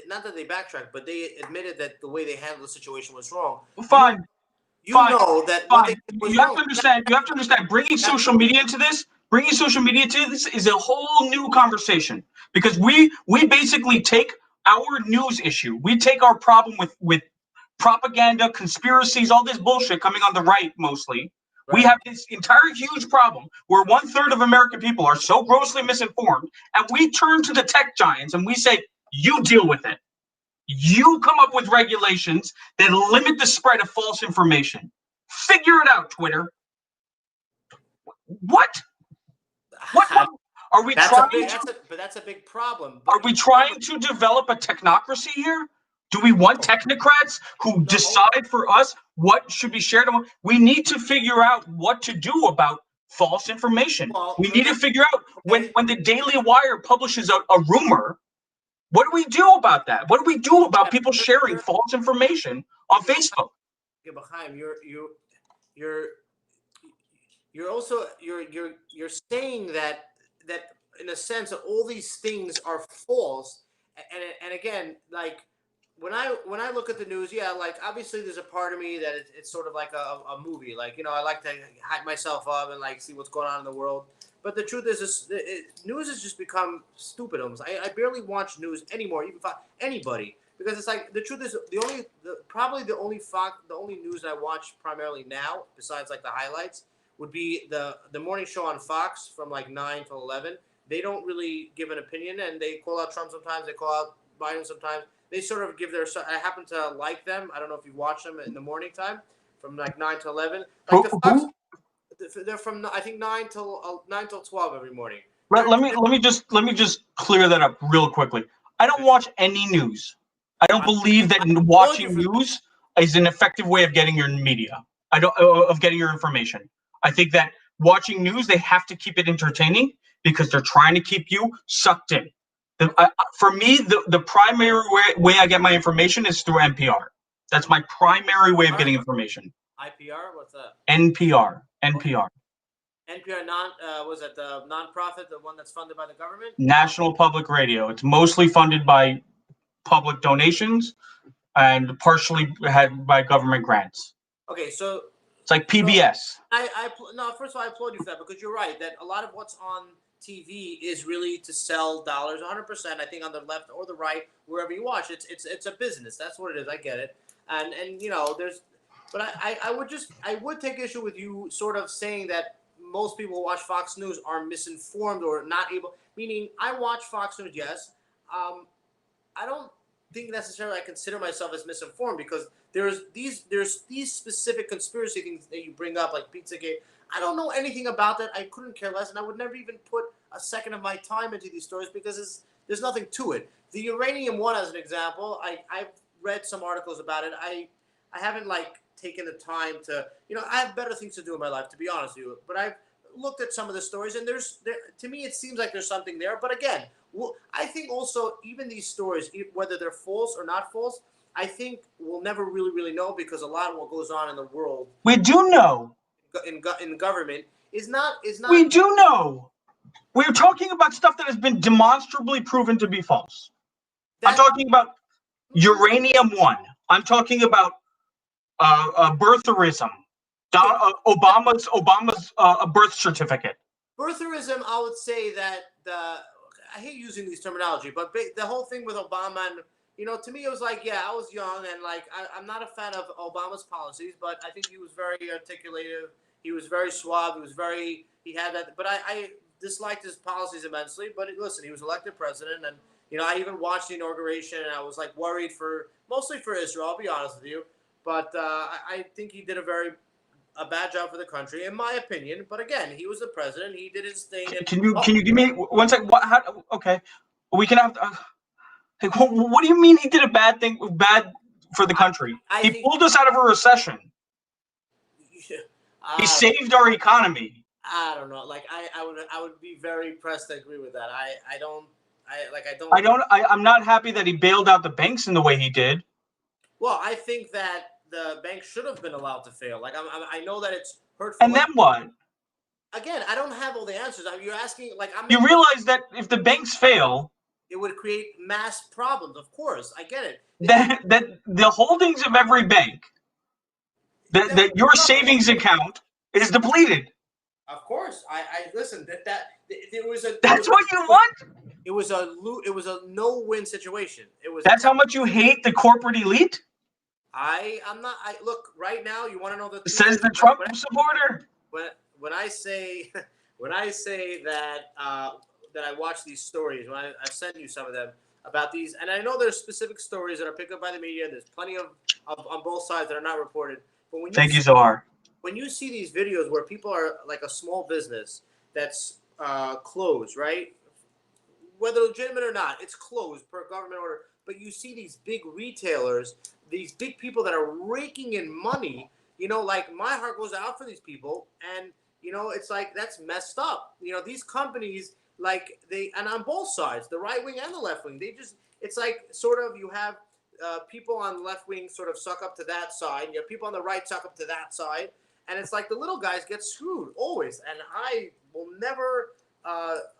Speaker 2: not that they backtracked, but they admitted that the way they handled the situation was wrong.
Speaker 1: Fine.
Speaker 2: You know that what they did was
Speaker 1: you have to understand. You have to understand. Bringing social media into this is a whole new conversation, because we basically take our news issue, we take our problem with propaganda, conspiracies, all this bullshit coming on the right mostly. Right. We have this entire huge problem where 1/3 of American people are so grossly misinformed, and we turn to the tech giants and we say, "You deal with it. You come up with regulations that limit the spread of false information. Figure it out, Twitter." What are we trying to?
Speaker 2: But that's a big problem.
Speaker 1: Are we trying to develop a technocracy here? Do we want technocrats who decide for us what should be shared? We need to figure out what to do about false information. We need to figure out when the Daily Wire publishes a rumor. What do we do about that? What do we do about people sharing false information on Facebook?
Speaker 2: Yeah, but Chaim, you're also saying that in a sense that all these things are false, and again, like when I look at the news, yeah, like obviously there's a part of me that it's sort of like a movie, like I like to hype myself up and like see what's going on in the world. But the truth is, news has just become stupid almost. I barely watch news anymore, even for anybody, because it's like the truth is the only news I watch primarily now, besides like the highlights, would be the morning show on Fox from like 9 to 11. They don't really give an opinion, and they call out Trump sometimes. They call out Biden sometimes. They sort of give their. I happen to like them. I don't know if you watch them in the morning time from like 9 to 11. Like the Fox. They're from I think 9 till 12 every morning.
Speaker 1: Let me just clear that up real quickly. I don't watch any news. I don't believe that watching news is an effective way of getting your media. Of getting your information. I think that watching news, they have to keep it entertaining because they're trying to keep you sucked in. For me, the primary way I get my information is through NPR. That's my primary way of getting information.
Speaker 2: IPR? What's that?
Speaker 1: NPR.
Speaker 2: NPR was that the nonprofit, the one that's funded by the government?
Speaker 1: National Public Radio. It's mostly funded by public donations and partially had by government grants.
Speaker 2: Okay, so
Speaker 1: it's like PBS.
Speaker 2: First of all, I applaud you for that, because you're right that a lot of what's on TV is really to sell dollars. 100%. I think on the left or the right, wherever you watch, it's a business. That's what it is. I get it. And there's. But I would take issue with you sort of saying that most people who watch Fox News are misinformed or not able. Meaning, I watch Fox News, yes. I don't think necessarily I consider myself as misinformed, because there's these specific conspiracy things that you bring up, like Pizzagate. I don't know anything about that. I couldn't care less, and I would never even put a second of my time into these stories because there's nothing to it. The uranium one, as an example, I've read some articles about it. I haven't taken the time to, I have better things to do in my life, to be honest with you. But I've looked at some of the stories, and to me, it seems like there's something there. But again, I think also even these stories, whether they're false or not false, I think we'll never really know, because a lot of what goes on in the world,
Speaker 1: we do know,
Speaker 2: in government is not.
Speaker 1: We do know. We're talking about stuff that has been demonstrably proven to be false. I'm talking about uranium one. I'm talking about birtherism, Obama's birth certificate.
Speaker 2: Birtherism, I would say that I hate using these terminology, but the whole thing with Obama to me, it was like, yeah, I was young, and like, I'm not a fan of Obama's policies, but I think he was very articulative. He was very suave. He had that, but I disliked his policies immensely. But listen, he was elected president, and I even watched the inauguration, and I was like worried mostly for Israel. I'll be honest with you, but I think he did a bad job for the country, in my opinion. But again, he was the president. He did his thing. And,
Speaker 1: Can you give me one second? Okay, we can have. Like, what do you mean he did a bad for the country?
Speaker 2: I
Speaker 1: He
Speaker 2: think,
Speaker 1: pulled us out of a recession. He saved our economy.
Speaker 2: I don't know. Like I would be very pressed to agree with that.
Speaker 1: I'm not happy that he bailed out the banks in the way he did.
Speaker 2: Well, I think that the bank should have been allowed to fail. Like I know that it's hurtful.
Speaker 1: And then what?
Speaker 2: Again, I don't have all the answers. You're asking like
Speaker 1: You realize that if the banks fail,
Speaker 2: it would create mass problems. Of course, I get it.
Speaker 1: That the holdings of every bank, that your savings account is depleted.
Speaker 2: Of course, I listen. There was a.
Speaker 1: That's what you want.
Speaker 2: It was a no-win situation.
Speaker 1: That's how much you hate the corporate elite.
Speaker 2: I'm not. Look right now. You want to know the truth?
Speaker 1: Says the Trump supporter.
Speaker 2: When I say that that I watch these stories, when I've sent you some of them about these, and I know there's specific stories that are picked up by the media. There's plenty of on both sides that are not reported. But when
Speaker 1: Thank you, Zohar.
Speaker 2: When you see these videos where people are like a small business that's closed, right? Whether legitimate or not, it's closed per government order. But you see these big retailers, these big people that are raking in money. Like my heart goes out for these people, and it's like that's messed up. These companies, like and on both sides, the right wing and the left wing, it's like sort of you have people on the left wing sort of suck up to that side, and you have people on the right suck up to that side, and it's like the little guys get screwed always. And I will never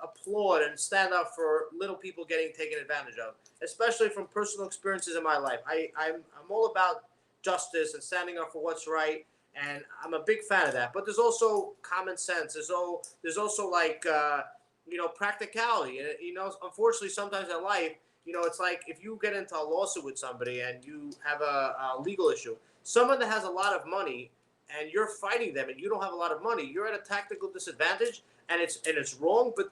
Speaker 2: applaud and stand up for little people getting taken advantage of, especially from personal experiences in my life. I'm all about justice and standing up for what's right, and I'm a big fan of that. But there's also common sense. There's also like practicality. And unfortunately, sometimes in life, it's like if you get into a lawsuit with somebody and you have a legal issue, someone that has a lot of money and you're fighting them and you don't have a lot of money, you're at a tactical disadvantage, and it's wrong. But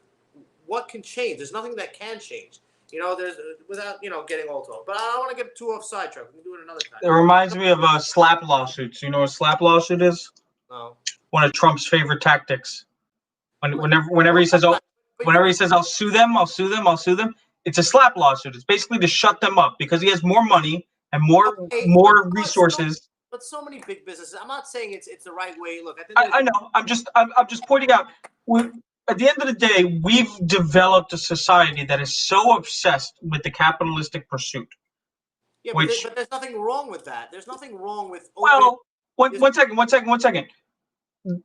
Speaker 2: what can change? There's nothing that can change. There's without getting all talk. But I don't want to get too off sidetrack. We can do it another time.
Speaker 1: It reminds me of slap lawsuits. You know what a slap lawsuit is?
Speaker 2: No.
Speaker 1: One of Trump's favorite tactics. Whenever he says, I'll sue them, it's a slap lawsuit. It's basically to shut them up because he has more money and more resources.
Speaker 2: But so many big businesses. I'm not saying it's the right way. Look,
Speaker 1: I know. I'm just pointing out. At the end of the day, we've developed a society that is so obsessed with the capitalistic pursuit.
Speaker 2: Yeah, but there's nothing wrong with that. There's nothing wrong with.
Speaker 1: Well, one second.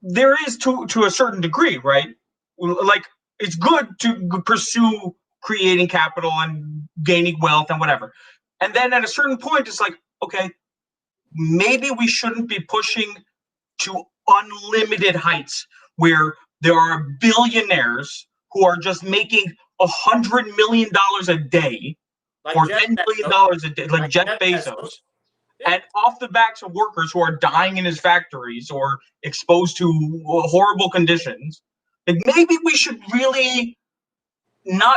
Speaker 1: There is to a certain degree, right? Like it's good to pursue creating capital and gaining wealth and whatever. And then at a certain point, it's like, okay, maybe we shouldn't be pushing to unlimited heights where there are billionaires who are just making $100 million a day,
Speaker 2: like
Speaker 1: or $10 million a day, like Jeff Bezos, and off the backs of workers who are dying in his factories or exposed to horrible conditions. Like maybe we should really not.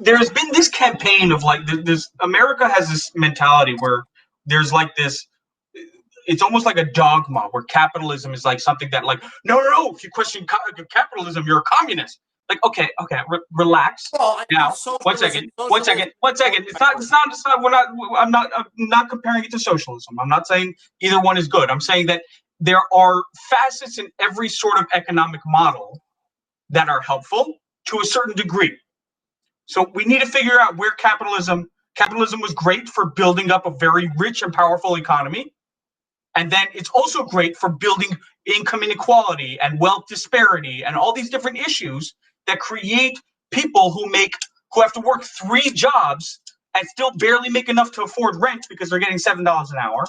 Speaker 1: There's been this campaign of like this. America has this mentality where there's like this. It's almost like a dogma where capitalism is like something that like no. If you question capitalism, you're a communist. Like okay, relax.
Speaker 2: Well,
Speaker 1: now, one second. It's not. I'm not comparing it to socialism. I'm not saying either one is good. I'm saying that there are facets in every sort of economic model that are helpful to a certain degree. So we need to figure out where capitalism was great for building up a very rich and powerful economy. And then it's also great for building income inequality and wealth disparity and all these different issues that create people who have to work 3 jobs and still barely make enough to afford rent because they're getting $7 an hour.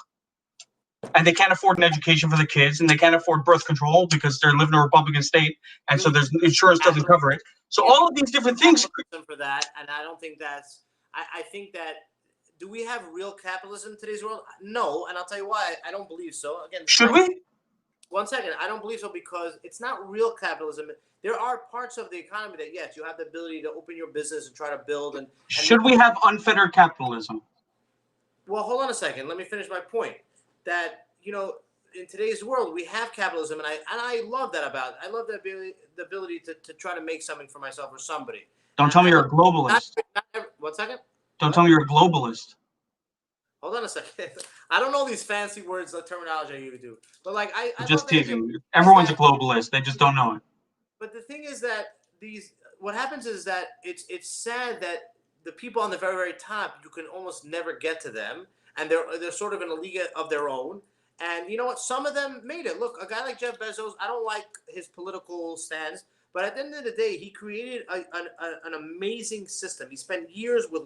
Speaker 1: And they can't afford an education for the kids, and they can't afford birth control because they're living in a Republican state, and so there's insurance doesn't cover it. So all of these different things
Speaker 2: for that, and I don't think that's. I think that, do we have real capitalism in today's world? No, and I'll tell you why. I don't believe so. Again,
Speaker 1: Should we?
Speaker 2: 1 second. I don't believe so because it's not real capitalism. There are parts of the economy that, yes, you have the ability to open your business and try to build. And
Speaker 1: should we have unfettered capitalism?
Speaker 2: Well, hold on a second. Let me finish my point. That, in today's world, we have capitalism, and I love that about it. I love the ability to try to make something for myself or somebody.
Speaker 1: Don't tell me you're a globalist.
Speaker 2: 1 second.
Speaker 1: Don't tell me you're a globalist.
Speaker 2: Hold on a second. I don't know these fancy words, the terminology you do, but like I
Speaker 1: just teasing. Everyone's a globalist. They just don't know it.
Speaker 2: But the thing is that what happens is that it's sad that the people on the very, very top, you can almost never get to them, and they're sort of in a league of their own. And you know what? Some of them made it. Look, a guy like Jeff Bezos, I don't like his political stance, but at the end of the day, he created an amazing system. He spent years with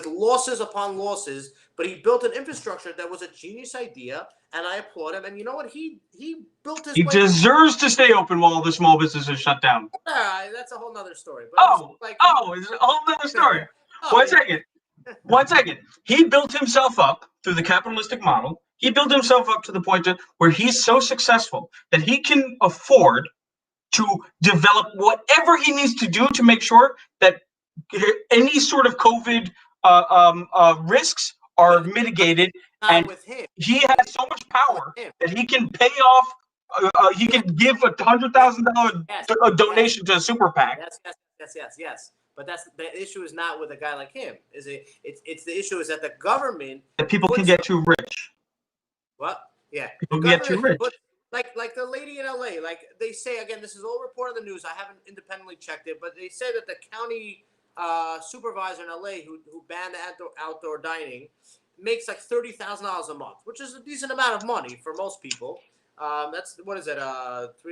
Speaker 2: losses upon losses, but he built an infrastructure that was a genius idea, and I applaud him. And you know what? He built his.
Speaker 1: He deserves to stay open while the small businesses shut down.
Speaker 2: That's a whole nother story. But
Speaker 1: it's a whole nother story. One second. He built himself up through the capitalistic model. He built himself up to the point where he's so successful that he can afford to develop whatever he needs to do to make sure that any sort of COVID risks are mitigated. And
Speaker 2: with him.
Speaker 1: He has so much power that he can pay off. He can give a $100,000 donation to a super PAC.
Speaker 2: Yes. But the issue is not with a guy like him. It's the issue is that the government,
Speaker 1: that people can get too rich.
Speaker 2: What? Yeah.
Speaker 1: People can get too rich.
Speaker 2: Like the lady in LA, like they say, again, this is all reported in the news. I haven't independently checked it, but they say that the county supervisor in LA who banned outdoor dining makes like $30,000 a month, which is a decent amount of money for most people. That's what is it? Almost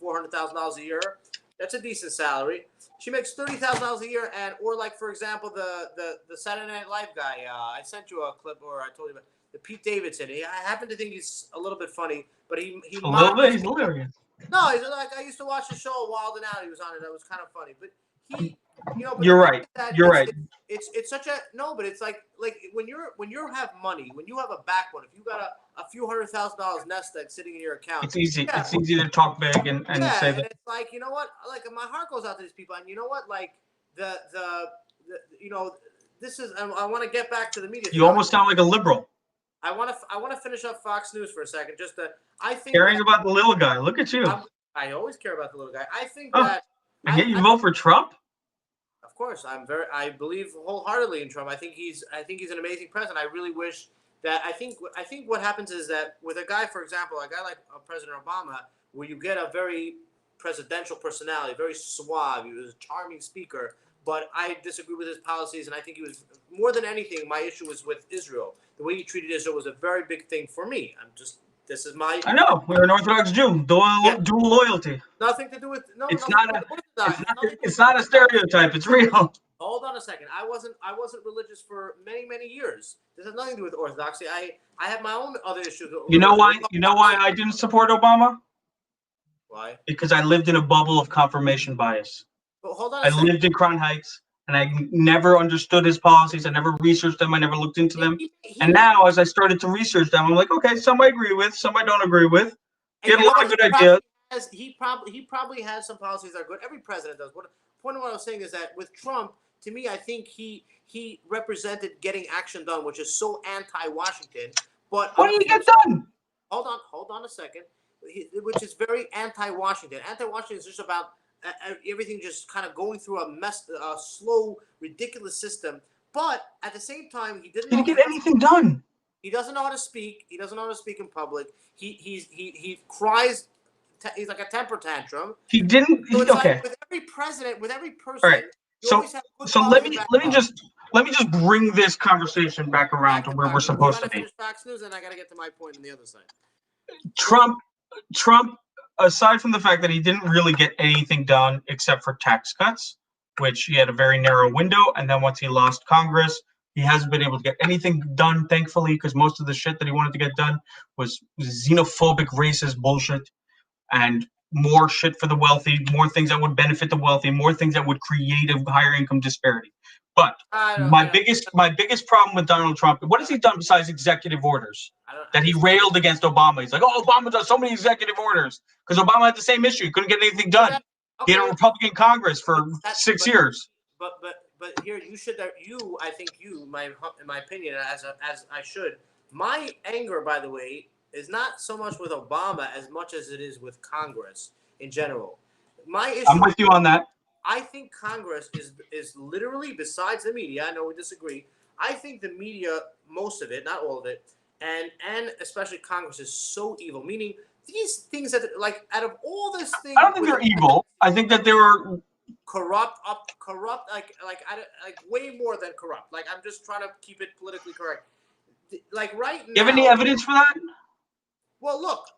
Speaker 2: $400,000 a year. That's a decent salary. She makes $30,000 a year, or like for example, the Saturday Night Live guy. I sent you a clip, or I told you about the Pete Davidson. I happen to think he's a little bit funny, but he's hilarious. No, he's like I used to watch the show Wild and Out. He was on it. That was kind of funny, but he. But
Speaker 1: you're right. You're right.
Speaker 2: It's such a but it's like when you have money, when you have a backbone, if you got a few $100,000 nest egg sitting in your account,
Speaker 1: it's easy. Yeah, it's easy to talk big and say that.
Speaker 2: And it's like, you know what? Like my heart goes out to these people, and you know what? Like the this is. I want to get back to the media.
Speaker 1: You almost sound like a liberal.
Speaker 2: I want to finish up Fox News for a second. I think
Speaker 1: caring about the little guy. Look at you.
Speaker 2: I always care about the little guy. I think that.
Speaker 1: And yet you vote for Trump?
Speaker 2: Of course, I believe wholeheartedly in Trump. I think he's an amazing president. I really wish that. I think what happens is that with a guy, for example, a guy like President Obama, where you get a very presidential personality, very suave. He was a charming speaker, but I disagree with his policies, and I think he was more than anything. My issue was with Israel. The way he treated Israel was a very big thing for me. This is my.
Speaker 1: I know we're an Orthodox Jew. Dual loyalty.
Speaker 2: Nothing to do with no.
Speaker 1: It's not a stereotype. It's real.
Speaker 2: Hold on a second. I wasn't religious for many years. This has nothing to do with Orthodoxy. I have my own other issues.
Speaker 1: You know why? You know why I didn't support Obama?
Speaker 2: Why?
Speaker 1: Because I lived in a bubble of confirmation bias.
Speaker 2: But hold on.
Speaker 1: I lived in Crown Heights. And I never understood his policies. I never researched them. I never looked into them. And now, as I started to research them, I'm like, okay, some I agree with, some I don't agree with. Get a lot of good ideas.
Speaker 2: He probably has some policies that are good. Every president does. What I was saying is that with Trump, to me, I think he represented getting action done, which is so anti-Washington. But
Speaker 1: what did he get done?
Speaker 2: Hold on a second. Which is very anti-Washington. Anti-Washington is just about everything just kind of going through a slow, ridiculous system. But at the same time, he didn't
Speaker 1: get anything done.
Speaker 2: He doesn't know how to speak. He doesn't know how to speak in public. He cries. He's like a temper tantrum.
Speaker 1: He didn't.
Speaker 2: So
Speaker 1: okay.
Speaker 2: Like with every president, with every person.
Speaker 1: All right. So let me just bring this conversation back around to where we're supposed to be.
Speaker 2: Fox News, and I got to get to my point on the other side.
Speaker 1: Trump, aside from the fact that he didn't really get anything done except for tax cuts, which he had a very narrow window, and then once he lost Congress, he hasn't been able to get anything done, thankfully, because most of the shit that he wanted to get done was xenophobic, racist bullshit. And more shit for the wealthy, more things that would benefit the wealthy, more things that would create a higher income disparity. But my biggest problem with Donald Trump, what has he done besides executive orders? That he railed against Obama. He's like, oh, Obama does so many executive orders because Obama had the same issue. He couldn't get anything done. He had a Republican Congress for 6 years.
Speaker 2: But here I think in my opinion, as I should. My anger, by the way, is not so much with Obama as much as it is with Congress in general. My issue.
Speaker 1: I'm with you on that.
Speaker 2: I think Congress is literally, besides the media, I know we disagree, I think the media, most of it, not all of it, and especially Congress is so evil. Meaning these things that, like, out of all this thing,
Speaker 1: I don't think they're evil. I think that they were
Speaker 2: corrupt, like way more than corrupt. Like, I'm just trying to keep it politically correct. Like right now.
Speaker 1: You have any evidence for that?
Speaker 2: Well, look,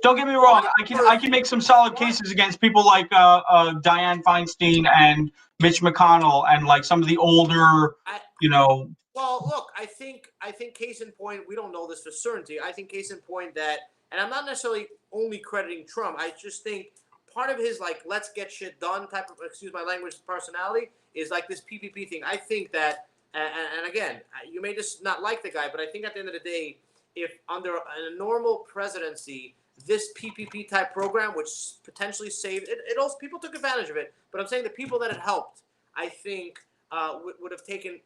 Speaker 1: don't get me wrong. I can make some solid cases against people like Dianne Feinstein and Mitch McConnell and like some of the older,
Speaker 2: Well, look, I think case in point, we don't know this for certainty. I think case in point that, and I'm not necessarily only crediting Trump. I just think part of his like let's get shit done type of, excuse my language, personality is like this PPP thing. I think that, and again, you may just not like the guy, but I think at the end of the day, if under a normal presidency, this PPP type program, which potentially saved it, also people took advantage of it. But I'm saying the people that it helped, I think, would have taken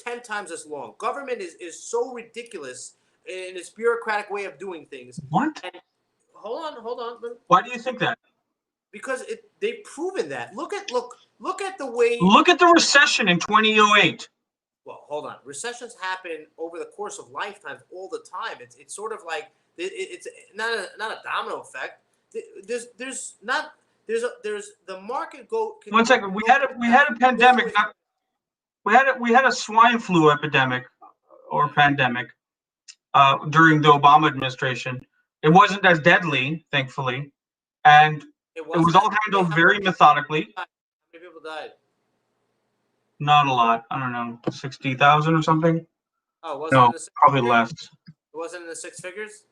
Speaker 2: 10 times as long. Government is so ridiculous in its bureaucratic way of doing things.
Speaker 1: What?
Speaker 2: And hold on.
Speaker 1: Why do you think that?
Speaker 2: Because they've proven that. Look at the way.
Speaker 1: Look at the recession in 2008.
Speaker 2: Well, hold on. Recessions happen over the course of lifetimes all the time. It's sort of like it's not a domino effect. There's the market go.
Speaker 1: 1 second. We had a pandemic. We had a swine flu epidemic or pandemic during the Obama administration. It wasn't as deadly, thankfully, and it was all handled very methodically.
Speaker 2: How many people died?
Speaker 1: Not a lot. I don't know, 60,000 or something.
Speaker 2: Oh, wasn't
Speaker 1: no,
Speaker 2: it the
Speaker 1: probably less.
Speaker 2: It wasn't in the six figures.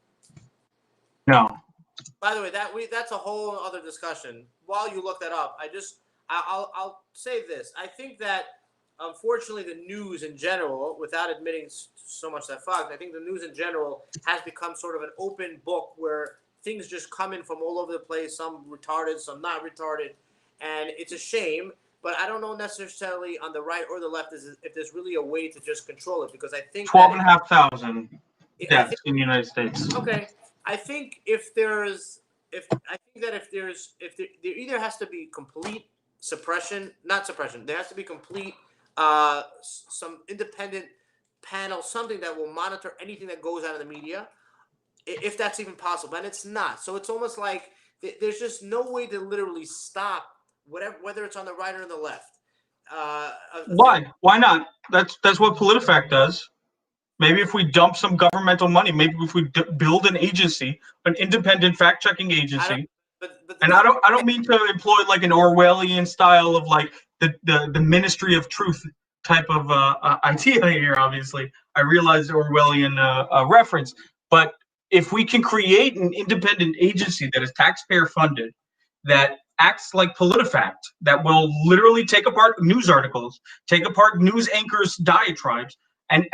Speaker 1: No.
Speaker 2: By the way, that's a whole other discussion. While you look that up, I'll say this. I think that unfortunately the news in general, without admitting so much that fact, I think the news in general has become sort of an open book where things just come in from all over the place. Some retarded, some not retarded, and it's a shame. But I don't know necessarily on the right or the left if there's really a way to just control it, because I think
Speaker 1: 12,500 deaths in the United States.
Speaker 2: Okay, I think there either has to be complete suppression, not suppression. There has to be complete some independent panel, something that will monitor anything that goes out of the media, if that's even possible, and it's not. So it's almost like there's just no way to literally stop. Whether it's on the right or on the left.
Speaker 1: Why? Why not? That's what PolitiFact does. Maybe if we dump some governmental money, maybe if we build an agency, an independent fact-checking agency. I don't mean to employ like an Orwellian style of like the Ministry of Truth type of idea here. Obviously, I realize Orwellian reference, but if we can create an independent agency that is taxpayer funded, that acts like PolitiFact, that will literally take apart news articles, take apart news anchors' diatribes, and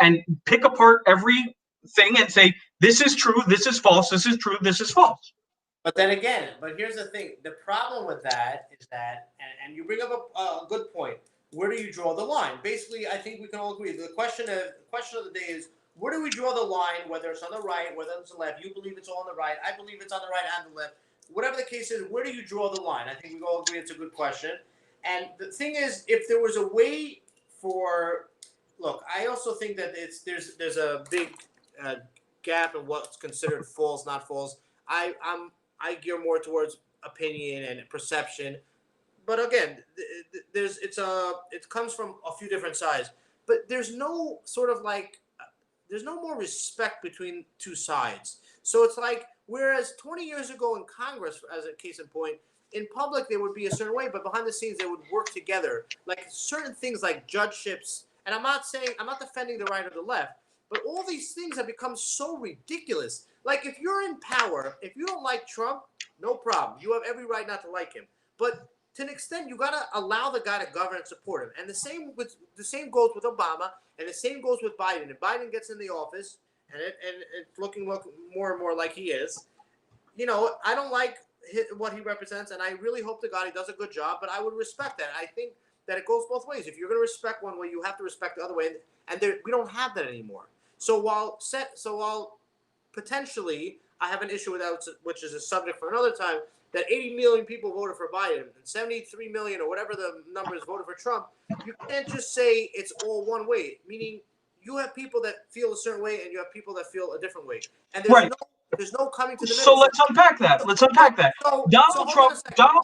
Speaker 1: pick apart everything and say, this is true, this is false, this is true, this is false.
Speaker 2: But then again, here's the thing. The problem with that is that, and you bring up a good point, where do you draw the line? Basically, I think we can all agree. The question of the day is, where do we draw the line, whether it's on the right, whether it's on the left? You believe it's all on the right. I believe it's on the right and the left. Whatever the case is, where do you draw the line? I think we all agree it's a good question. And the thing is, if there was a way look, I also think that there's a big gap in what's considered false, not false. I gear more towards opinion and perception, but again, it comes from a few different sides. But there's no sort of like there's no more respect between two sides. So it's like, whereas 20 years ago in Congress, as a case in point, in public they would be a certain way, but behind the scenes they would work together. Like certain things like judgeships, and I'm not defending the right or the left, but all these things have become so ridiculous. Like if you're in power, if you don't like Trump, No problem. You have every right not to like him. But to an extent, you gotta allow the guy to govern and support him. And the same goes with Obama, and the same goes with Biden. If Biden gets in the office and it's looking more and more like he is, I don't like what he represents, and I really hope to God he does a good job. But I would respect that. I think that it goes both ways. If you're going to respect one way, you have to respect the other way, and we don't have that anymore. So while potentially I have an issue with that, which is a subject for another time, that 80 million people voted for Biden and 73 million or whatever the numbers voted for Trump, you can't just say it's all one way, meaning you have people that feel a certain way and you have people that feel a different way. And there's no coming to the middle.
Speaker 1: So let's unpack that. Donald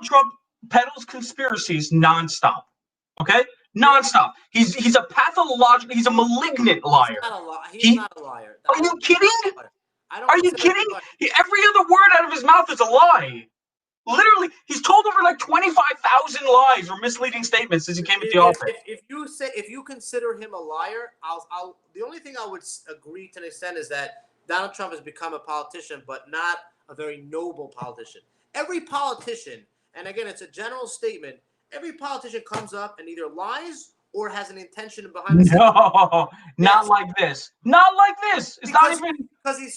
Speaker 1: Trump peddles conspiracies nonstop. Okay? Nonstop. He's a pathological, he's a malignant liar.
Speaker 2: He's not a liar.
Speaker 1: Are you kidding? Are you kidding? Every other word out of his mouth is a lie. Literally, he's told over like 25,000 lies or misleading statements since he came into office.
Speaker 2: If you consider him a liar, the only thing I would agree to an extent is that Donald Trump has become a politician, but not a very noble politician. Every politician, and again, it's a general statement, every politician comes up and either lies or has an intention behind the scenes.
Speaker 1: No, not like this. Not like this. It's not even
Speaker 2: because he's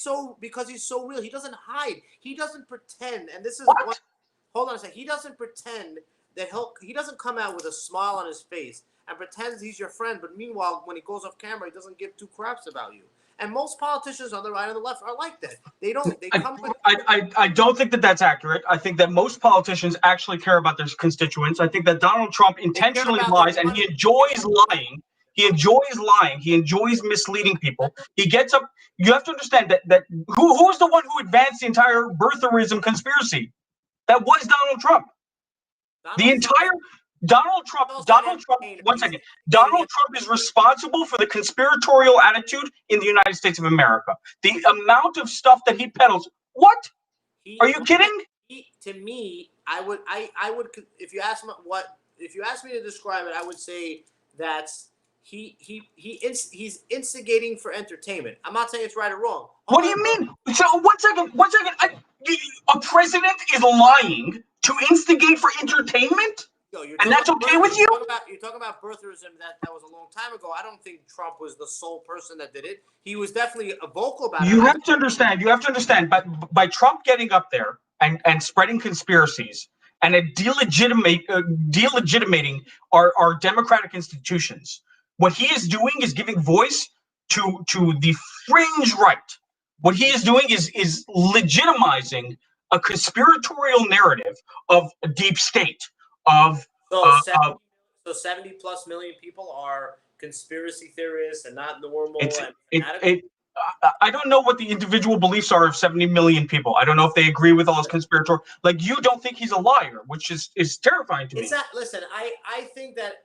Speaker 2: so real. He doesn't hide. He doesn't pretend. And this is
Speaker 1: what?
Speaker 2: Hold on a second. He doesn't pretend that he doesn't come out with a smile on his face and pretends he's your friend. But meanwhile, when he goes off camera, he doesn't give two craps about you. And most politicians on the right and the left are like that. They don't. They come with.
Speaker 1: I don't think that that's accurate. I think that most politicians actually care about their constituents. I think that Donald Trump intentionally lies, and he enjoys lying. He enjoys lying. He enjoys misleading people. He gets up. You have to understand that who is the one who advanced the entire birtherism conspiracy? That was Donald Trump. Donald Trump, one second. Donald Trump is responsible for the conspiratorial attitude in the United States of America. The amount of stuff that he peddles. What? Are you kidding?
Speaker 2: To me, I would, if you ask me to describe it, I would say that he's instigating for entertainment. I'm not saying it's right or wrong.
Speaker 1: What do you mean? So one second. A president is lying to instigate for entertainment? And that's okay with you?
Speaker 2: You're talking about birtherism. That was a long time ago. I don't think Trump was the sole person that did it. He was definitely vocal about it.
Speaker 1: You have to understand. By Trump getting up there and spreading conspiracies and delegitimating our democratic institutions, what he is doing is giving voice to the fringe right. What he is doing is legitimizing a conspiratorial narrative of a deep state. So
Speaker 2: 70 plus million people are conspiracy theorists and not normal.
Speaker 1: I don't know what the individual beliefs are of 70 million people. I don't know if they agree with all his conspiratorial. Like, you don't think he's a liar, which is terrifying to me.
Speaker 2: Listen, I think that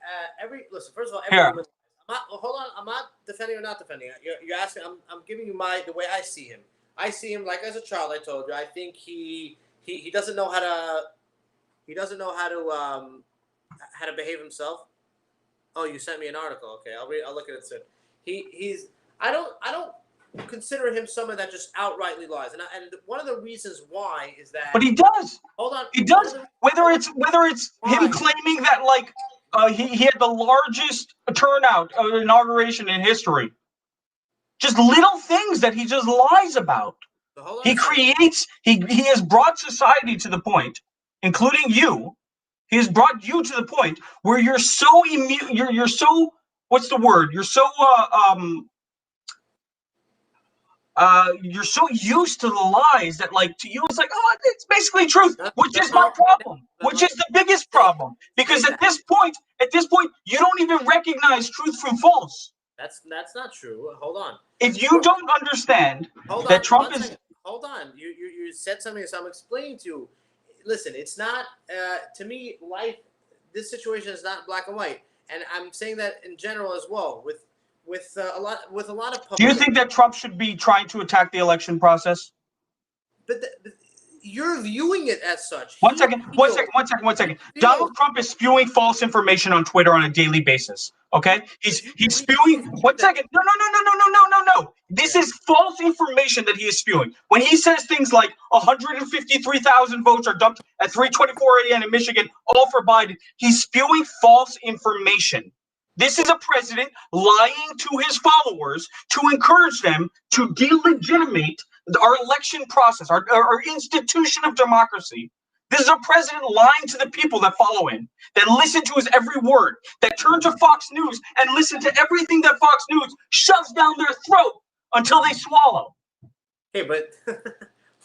Speaker 2: first of all, everyone. Hold on. I'm not defending or not defending. You're asking. I'm giving you the way I see him. I see him like as a child. I told you. I think he doesn't know how to. He doesn't know how to behave himself. Oh, you sent me an article. Okay, I'll look at it soon. I don't consider him someone that just outrightly lies, and one of the reasons why is that.
Speaker 1: But he does.
Speaker 2: Hold on.
Speaker 1: He does. Whether it's him claiming that he had the largest turnout of an inauguration in history. Just little things that he just lies about.
Speaker 2: So
Speaker 1: he has brought society to the point, including you. He has brought you to the point where you're so you're so, what's the word? You're so used to the lies that, like, to you it's like, oh, it's basically truth, which is my problem, which is the biggest problem, because at this point you don't even recognize truth from false.
Speaker 2: That's not true. Hold on.
Speaker 1: If you don't understand that Trump is,
Speaker 2: hold on. You said something, so I'm explaining to you. Listen, it's not to me. Life, this situation is not black and white, and I'm saying that in general as well. With a lot of public.
Speaker 1: Do you think that Trump should be trying to attack the election process?
Speaker 2: But you're viewing it as such.
Speaker 1: One second. Donald Trump is spewing false information on Twitter on a daily basis. Okay, he's spewing. 1 second. No. This is false information that he is spewing. When he says things like 153,000 votes are dumped at 3:24 a.m. in Michigan, all for Biden, he's spewing false information. This is a president lying to his followers to encourage them to delegitimate our election process, our institution of democracy. This is a president lying to the people that follow him, that listen to his every word, that turn to Fox News and listen to everything that Fox News shoves down their throat until they swallow.
Speaker 2: Hey, but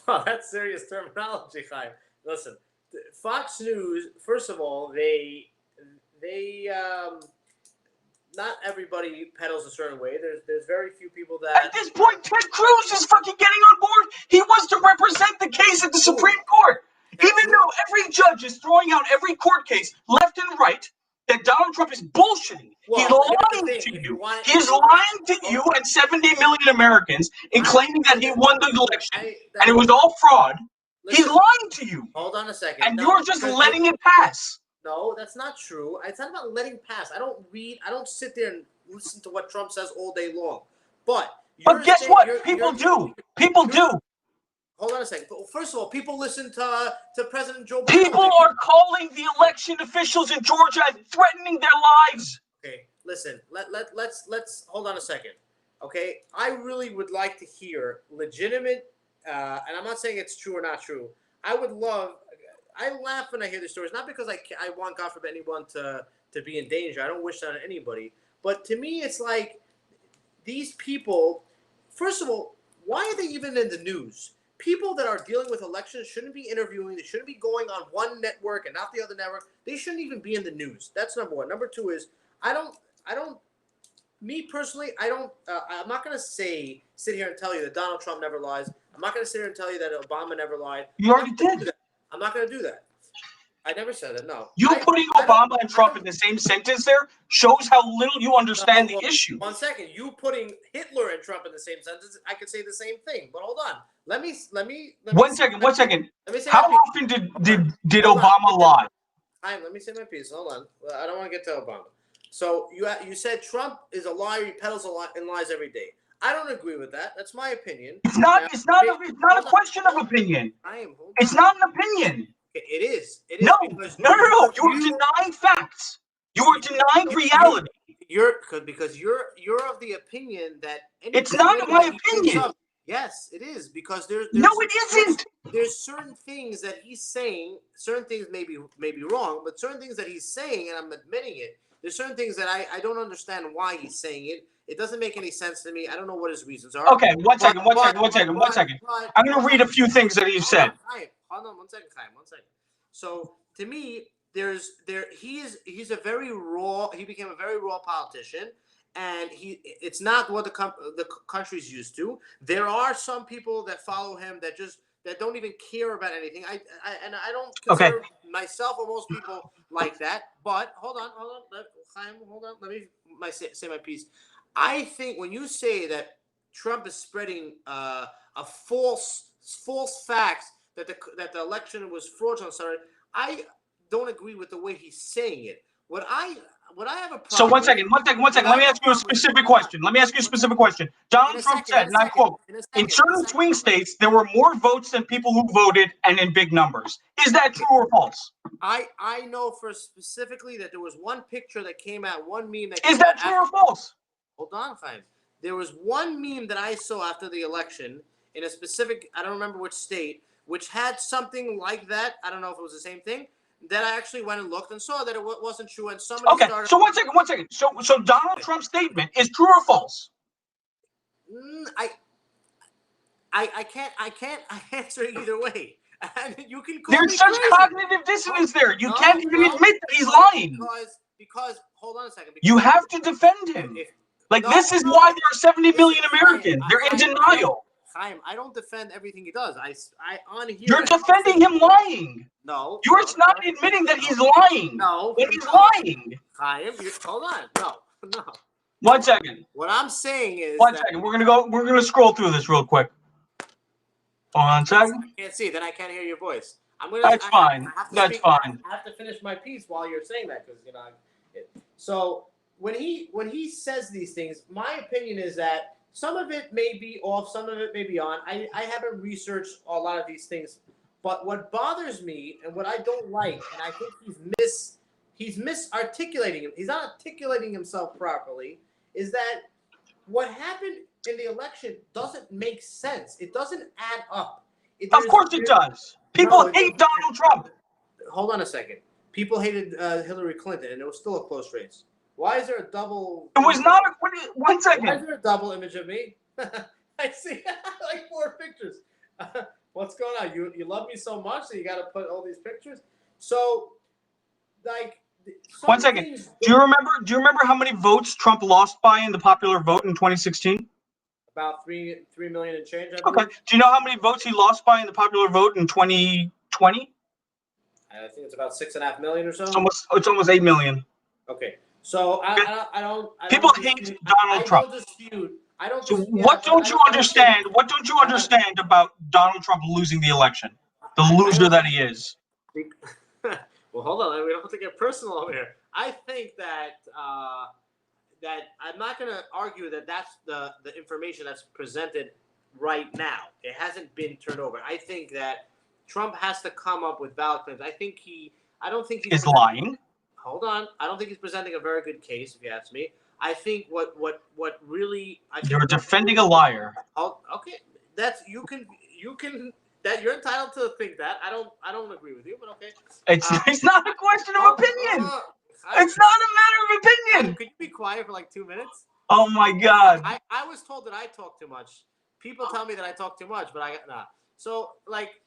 Speaker 2: wow, that's serious terminology, Chaim. Listen, Fox News, first of all, they not everybody peddles a certain way. There's very few people that.
Speaker 1: At this point, Ted Cruz is fucking getting on board. He wants to represent the case at the Supreme Court. Even though every judge is throwing out every court case, left and right, that Donald Trump is bullshitting.
Speaker 2: Well,
Speaker 1: He's lying to you. He's lying to you and 70 million Americans in claiming that he won the election. And it was all fraud. He's lying to you.
Speaker 2: Hold on a second.
Speaker 1: And you're just letting it pass.
Speaker 2: No, that's not true. It's not about letting pass. I don't sit there and listen to what Trump says all day long. But
Speaker 1: guess what? People do. People do.
Speaker 2: Hold on a second. First of all, people listen to President Joe Biden.
Speaker 1: People are calling the election officials in Georgia and threatening their lives.
Speaker 2: Okay, listen. Let's hold on a second. Okay, I really would like to hear legitimate, and I'm not saying it's true or not true. I laugh when I hear these stories, not because I want, God forbid, anyone to be in danger. I don't wish that on anybody. But to me, it's like these people, first of all, why are they even in the news? People that are dealing with elections shouldn't be interviewing. They shouldn't be going on one network and not the other network. They shouldn't even be in the news. That's number one. Number two is me personally, I'm not going to sit here and tell you that Donald Trump never lies. I'm not going to sit here and tell you that Obama never lied.
Speaker 1: You already did.
Speaker 2: I'm not going to do that. I never said that, no.
Speaker 1: You putting Obama and Trump in the same sentence there shows how little you understand the issue.
Speaker 2: 1 second. You putting Hitler and Trump in the same sentence, I could say the same thing. But hold on. Let me.
Speaker 1: One second. How often did Obama lie?
Speaker 2: Let me say my piece. Hold on. I don't want to get to Obama. So you said Trump is a liar. He peddles and lies every day. I don't agree with that. That's my opinion.
Speaker 1: It's not a question of opinion. It's not an opinion.
Speaker 2: It is.
Speaker 1: No. You are denying facts. You are denying reality.
Speaker 2: Because you're of the opinion that
Speaker 1: it's not my opinion.
Speaker 2: Yes, it is, because there's
Speaker 1: no, it isn't.
Speaker 2: There's certain things that he's saying. Certain things may be wrong, but certain things that he's saying, and I'm admitting it. There's certain things that I don't understand why he's saying it. It doesn't make any sense to me. I don't know what his reasons are.
Speaker 1: Okay, one second. I'm going to read a few things that he said.
Speaker 2: Hold on, 1 second, Chaim. 1 second. So to me, he's a very raw. He became a very raw politician, and it's not what the country's used to. There are some people that follow him that don't even care about anything. I don't consider myself or most people like that. But hold on, Chaim, hold on. Let me say my piece. I think when you say that Trump is spreading a false facts that the election was fraudulent, I don't agree with the way he's saying it. What I have a problem.
Speaker 1: So one second. Let me ask you a specific question. Donald Trump said, and I quote, "In certain swing states, there were more votes than people who voted, and in big numbers." Is that true or false?
Speaker 2: I know for specifically that there was one picture that came out, one meme that came out.
Speaker 1: Is that true or false?
Speaker 2: Hold on, Chaim. There was one meme that I saw after the election in a specific, I don't remember which state, which had something like that. I don't know if it was the same thing. That I actually went and looked and saw that it wasn't true. And somebody started.
Speaker 1: So one second. So Donald Trump's statement is true or false?
Speaker 2: I can't answer either way. You can call
Speaker 1: There's
Speaker 2: me
Speaker 1: such
Speaker 2: crazy.
Speaker 1: Cognitive dissonance there. You can't even admit that he's lying.
Speaker 2: Because hold on a second.
Speaker 1: You have to defend him. This is why there are 70 million Americans. They're in denial.
Speaker 2: Chaim, I don't defend everything he does. I on here.
Speaker 1: You're defending him lying.
Speaker 2: No.
Speaker 1: You're not admitting that he's lying.
Speaker 2: No.
Speaker 1: When he's lying.
Speaker 2: Chaim, hold on. No.
Speaker 1: 1 second.
Speaker 2: What I'm saying is.
Speaker 1: 1 second. We're gonna scroll through this real quick. On second.
Speaker 2: I can't see. Then I can't hear your voice.
Speaker 1: That's fine. That's fine.
Speaker 2: I have to finish my piece while you're saying that because So when he says these things, my opinion is that some of it may be off, some of it may be on. I haven't researched a lot of these things, but what bothers me and what I don't like, and I think he's misarticulating him. He's not articulating himself properly. Is that what happened in the election doesn't make sense. It doesn't add up.
Speaker 1: Of course it does. People hate Donald Trump.
Speaker 2: Hold on a second. People hated Hillary Clinton, and it was still a close race. Why is there a double?
Speaker 1: It was not a. One second.
Speaker 2: Why is there a double image of me? I see like 4 pictures. What's going on? You love me so much that you got to put all these pictures? So, like.
Speaker 1: 1 second. Do you remember how many votes Trump lost by in the popular vote in 2016?
Speaker 2: About 3 million and change.
Speaker 1: Okay. Do you know how many votes he lost by in the popular vote in 2020?
Speaker 2: I think it's about 6.5 million or so.
Speaker 1: It's almost 8 million.
Speaker 2: Okay. So I don't.
Speaker 1: People hate Donald Trump.
Speaker 2: I don't.
Speaker 1: So what don't you understand? What don't you understand about Donald Trump losing the election? The loser that he is.
Speaker 2: Well, hold on. We don't have to get personal over here. I think that that I'm not going to argue that that's the information that's presented right now. It hasn't been turned over. I think that Trump has to come up with valid claims. I don't think he's
Speaker 1: lying.
Speaker 2: Hold on. I don't think he's presenting a very good case, if you ask me. I think what really
Speaker 1: you're defending a liar.
Speaker 2: Okay, that's you can that you're entitled to think that. I don't agree with you, but okay.
Speaker 1: It's not a question of opinion. It's not a matter of opinion.
Speaker 2: Could you be quiet for like 2 minutes?
Speaker 1: Oh my God.
Speaker 2: I was told that I talk too much. People tell me that I talk too much, but I nah. So like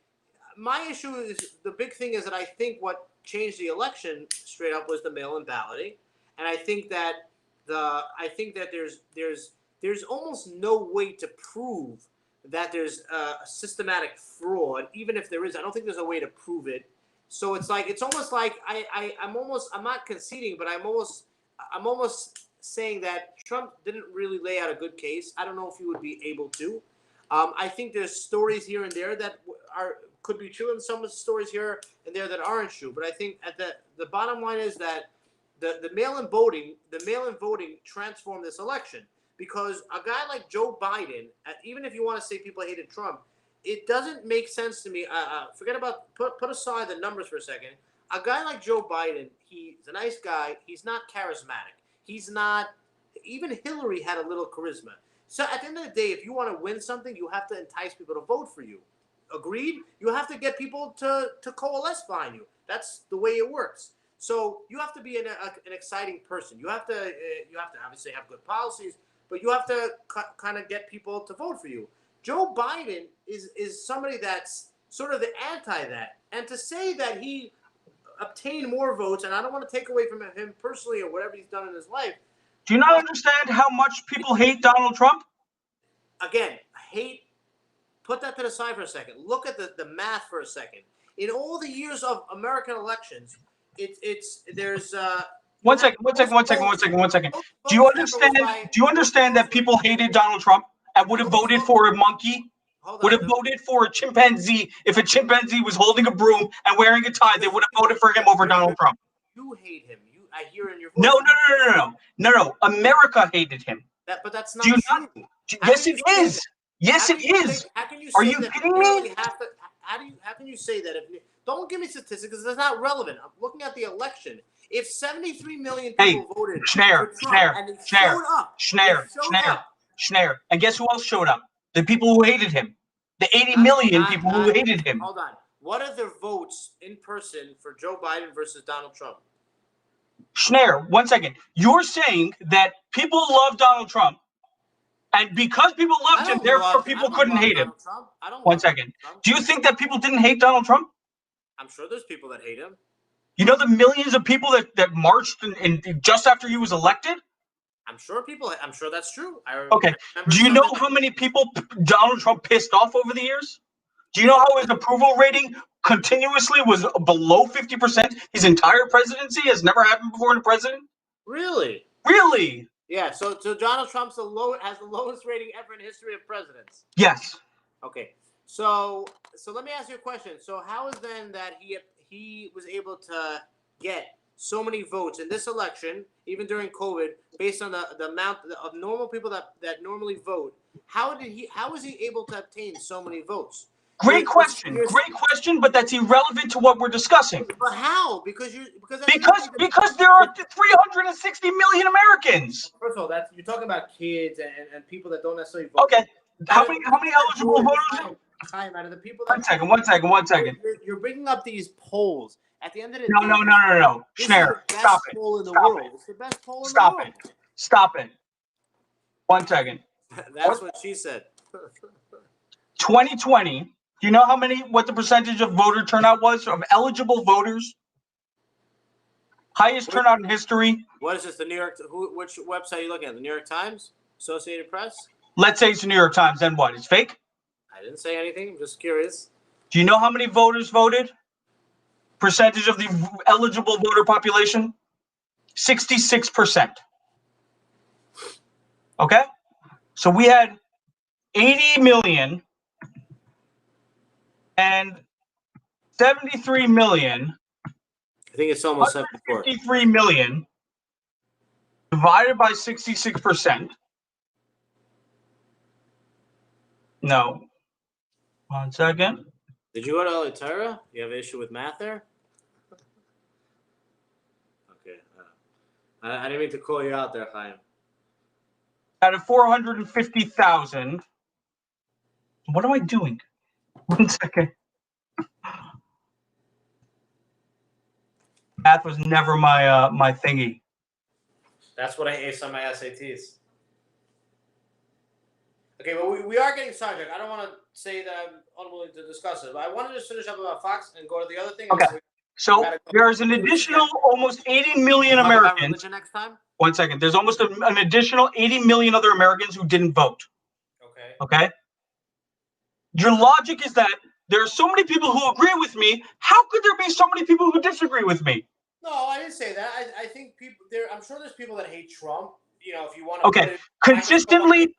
Speaker 2: my issue is the big thing is that I think what changed the election straight up was the mail-in balloting, and I think that there's almost no way to prove that there's a systematic fraud. Even if there is, I don't think there's a way to prove it. So it's almost like I'm not conceding, but I'm almost saying that Trump didn't really lay out a good case. I don't know if he would be able to. I think there's stories here and there that could be true, and some stories here and there that aren't true. But I think at the bottom line is that the mail-in voting transformed this election, because a guy like Joe Biden, even if you want to say people hated Trump, it doesn't make sense to me. Forget about put aside the numbers for a second. A guy like Joe Biden, he's a nice guy. He's not charismatic. He's not. Even Hillary had a little charisma. So at the end of the day, if you want to win something, you have to entice people to vote for you. Agreed? You have to get people to coalesce behind you. That's the way it works. So you have to be an exciting person. You have to obviously have good policies, but you have to kind of get people to vote for you. Joe Biden is somebody that's sort of the anti that. And to say that he obtained more votes, and I don't want to take away from him personally or whatever he's done in his life.
Speaker 1: Do you not understand how much people hate Donald Trump?
Speaker 2: Again, hate, put that to the side for a second. Look at the math for a second. In all the years of American elections, there's
Speaker 1: One second. Do you understand that people hated Donald Trump and would have voted for a monkey? Would have voted for a chimpanzee if a chimpanzee was holding a broom and wearing a tie. They would have voted for him over Donald Trump.
Speaker 2: You hate him. I hear in your voice.
Speaker 1: No. America hated him.
Speaker 2: But that's not true.
Speaker 1: Yes, it is. Yes, it is. Are you kidding me?
Speaker 2: How can you say that? Don't give me statistics because it's not relevant. I'm looking at the election. If 73 million people voted for Trump and they showed up.
Speaker 1: Schneur. And guess who else showed up? The people who hated him. The 80 million people who hated him.
Speaker 2: Hold on. What are the votes in person for Joe Biden versus Donald Trump?
Speaker 1: Schneur, 1 second. You're saying that people love Donald Trump, and because people loved him, therefore people couldn't hate him. 1 second. Do you think that people didn't hate Donald Trump?
Speaker 2: I'm sure there's people that hate him.
Speaker 1: You know the millions of people that marched in just after he was elected?
Speaker 2: I'm sure that's true.
Speaker 1: Okay. Do you know how many people Donald Trump pissed off over the years? Do you know how his approval rating continuously was below 50%? His entire presidency has never happened before in a president?
Speaker 2: Really?
Speaker 1: Really?
Speaker 2: Yeah, so Donald Trump's has the lowest rating ever in the history of presidents.
Speaker 1: Yes.
Speaker 2: Okay. So let me ask you a question. So how is then that he was able to get so many votes in this election, even during COVID, based on the amount of normal people that normally vote? How was he able to obtain so many votes?
Speaker 1: Great question, but that's irrelevant to what we're discussing.
Speaker 2: But how? Because
Speaker 1: there are 360 million Americans.
Speaker 2: First of all, you're talking about kids and people that don't necessarily vote.
Speaker 1: Okay, how many eligible voters?
Speaker 2: Time out of the people.
Speaker 1: One second.
Speaker 2: You're bringing up these polls. At the end of the day,
Speaker 1: no. Schneur, stop it.
Speaker 2: It's the best poll in the world.
Speaker 1: Stop it. 1 second.
Speaker 2: That's what she said.
Speaker 1: 2020. Do you know what the percentage of voter turnout was of eligible voters? Highest turnout in history.
Speaker 2: What is this? The New York? Which website are you looking at? The New York Times? Associated Press?
Speaker 1: Let's say it's the New York Times. Then what? It's fake?
Speaker 2: I didn't say anything. I'm just curious.
Speaker 1: Do you know how many voters voted? Percentage of the eligible voter population? 66%. Okay? So we had 80 million and 73 million.
Speaker 2: I think it's almost
Speaker 1: 53 million divided by 66%. No. 1 second.
Speaker 2: Did you go to Litera? You have an issue with math there? Okay. I didn't mean to call you out there, Chaim.
Speaker 1: Out of 450,000. What am I doing? 1 second. Math was never my thingy.
Speaker 2: That's what I aced on my SATs. Okay, but we are getting sidetracked. I don't want to say that I'm unwilling to discuss it, but I wanted to just finish up about Fox and go to the other thing.
Speaker 1: Okay. So there's an additional almost 80 million Americans.
Speaker 2: Next time?
Speaker 1: 1 second. There's almost an additional 80 million other Americans who didn't vote.
Speaker 2: Okay.
Speaker 1: Okay. Your logic is that there are so many people who agree with me. How could there be so many people who disagree with me?
Speaker 2: No, I didn't say that. I think people there. I'm sure there's people that hate Trump. You know, if you want to.
Speaker 1: Okay. Consistently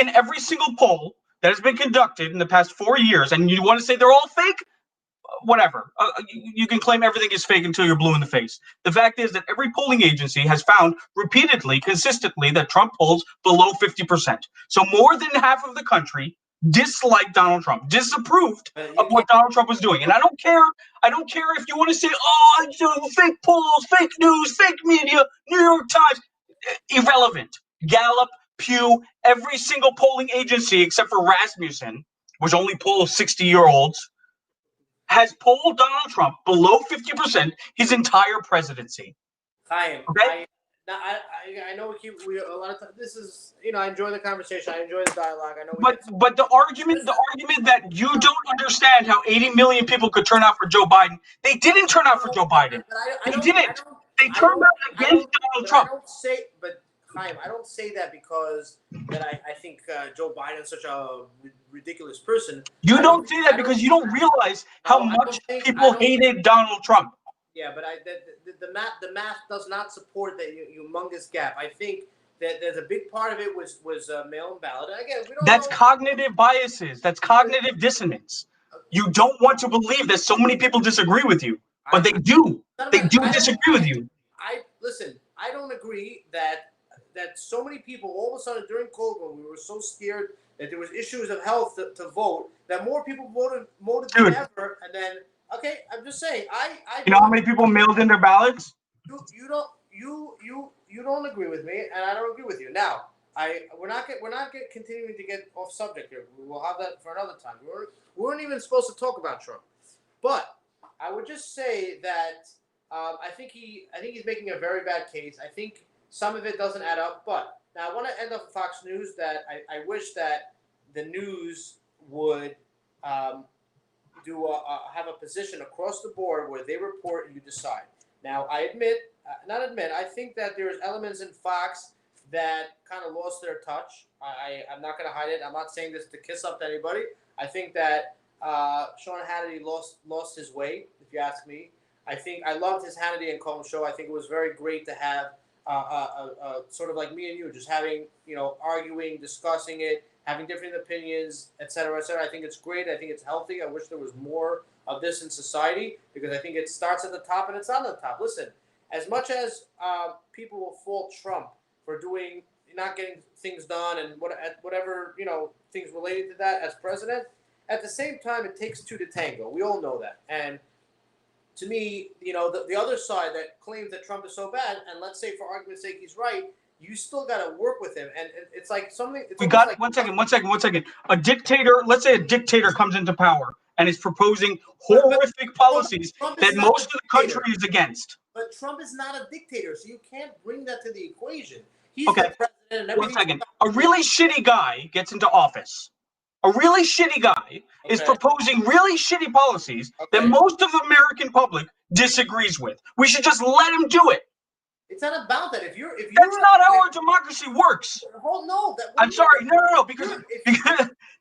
Speaker 1: in every single poll that has been conducted in the past 4 years, and you want to say they're all fake? Whatever. You can claim everything is fake until you're blue in the face. The fact is that every polling agency has found repeatedly, consistently, that Trump polls below 50%. So more than half of the country disliked Donald Trump, disapproved of what Donald Trump was doing. And I don't care if you want to say, fake polls, fake news, fake media, New York Times. Irrelevant. Gallup, Pew, every single polling agency except for Rasmussen, which only polls 60-year-olds, has polled Donald Trump below 50% his entire presidency.
Speaker 2: Chaim,
Speaker 1: okay?
Speaker 2: I know we a lot of times. This is, I enjoy the conversation. I enjoy the dialogue. I know.
Speaker 1: But the argument that you don't understand how 80 million people could turn out for Joe Biden, they didn't turn out for Joe Biden. They didn't. They turned out against Donald Trump.
Speaker 2: Chaim, I don't say that because I think Joe Biden is such a ridiculous person.
Speaker 1: You don't say that because you don't realize how much people hated Donald Trump.
Speaker 2: Yeah, but the math does not support that humongous gap. I think that there's a big part of it was mail-in ballot. And again, we don't.
Speaker 1: That's cognitive biases. That's cognitive dissonance. You don't want to believe that so many people disagree with you, but they do. They do disagree with you.
Speaker 2: Listen. I don't agree that so many people all of a sudden during COVID, when we were so scared that there was issues of health to vote, that more people voted than ever. And then, okay, I'm just saying,
Speaker 1: you know how many people mailed in their ballots?
Speaker 2: You don't agree with me, and I don't agree with you. Now, we're not continuing to get off subject here. We will have that for another time. We weren't even supposed to talk about Trump, but I would just say that I think he's making a very bad case. I think some of it doesn't add up, but now I want to end up with Fox News that I wish that the news would have a position across the board where they report and you decide. Now, I think that there's elements in Fox that kind of lost their touch. I'm not going to hide it. I'm not saying this to kiss up to anybody. I think that Sean Hannity lost his way, if you ask me. I think I loved his Hannity and Cohen show. I think it was very great to have sort of like me and you, just having, arguing, discussing it, having different opinions, et cetera, et cetera. I think it's great. I think it's healthy. I wish there was more of this in society because I think it starts at the top and it's not at the top. Listen, as much as people will fault Trump for not getting things done and whatever, things related to that as president, at the same time, it takes two to tango. We all know that. And to me, the other side that claims that Trump is so bad, and let's say for argument's sake he's right, you still got to work with him. And it's like something. It's
Speaker 1: We got
Speaker 2: like,
Speaker 1: 1 second, 1 second, 1 second. A dictator, let's say a dictator comes into power and is proposing horrific policies that most of the country is against.
Speaker 2: But Trump is not a dictator, so you can't bring that to the equation. He's
Speaker 1: Okay.
Speaker 2: the president and
Speaker 1: 1
Speaker 2: everything.
Speaker 1: second. A really shitty guy gets into office. A really shitty guy is proposing really shitty policies that most of the American public disagrees with. We should just let him do it.
Speaker 2: It's not about that. If you're
Speaker 1: That's not how our democracy works.
Speaker 2: No,
Speaker 1: I'm sorry. No. Because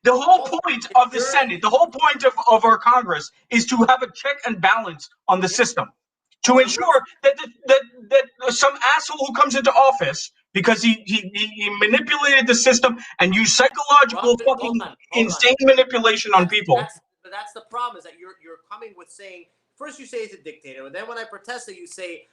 Speaker 1: the whole point of the Senate, the whole point of our Congress is to have a check and balance on the system, to ensure that some asshole who comes into office because he manipulated the system and used psychological insane manipulation on people.
Speaker 2: But that's the problem, is that you're coming with saying, first you say he's a dictator, and then when I protested, you say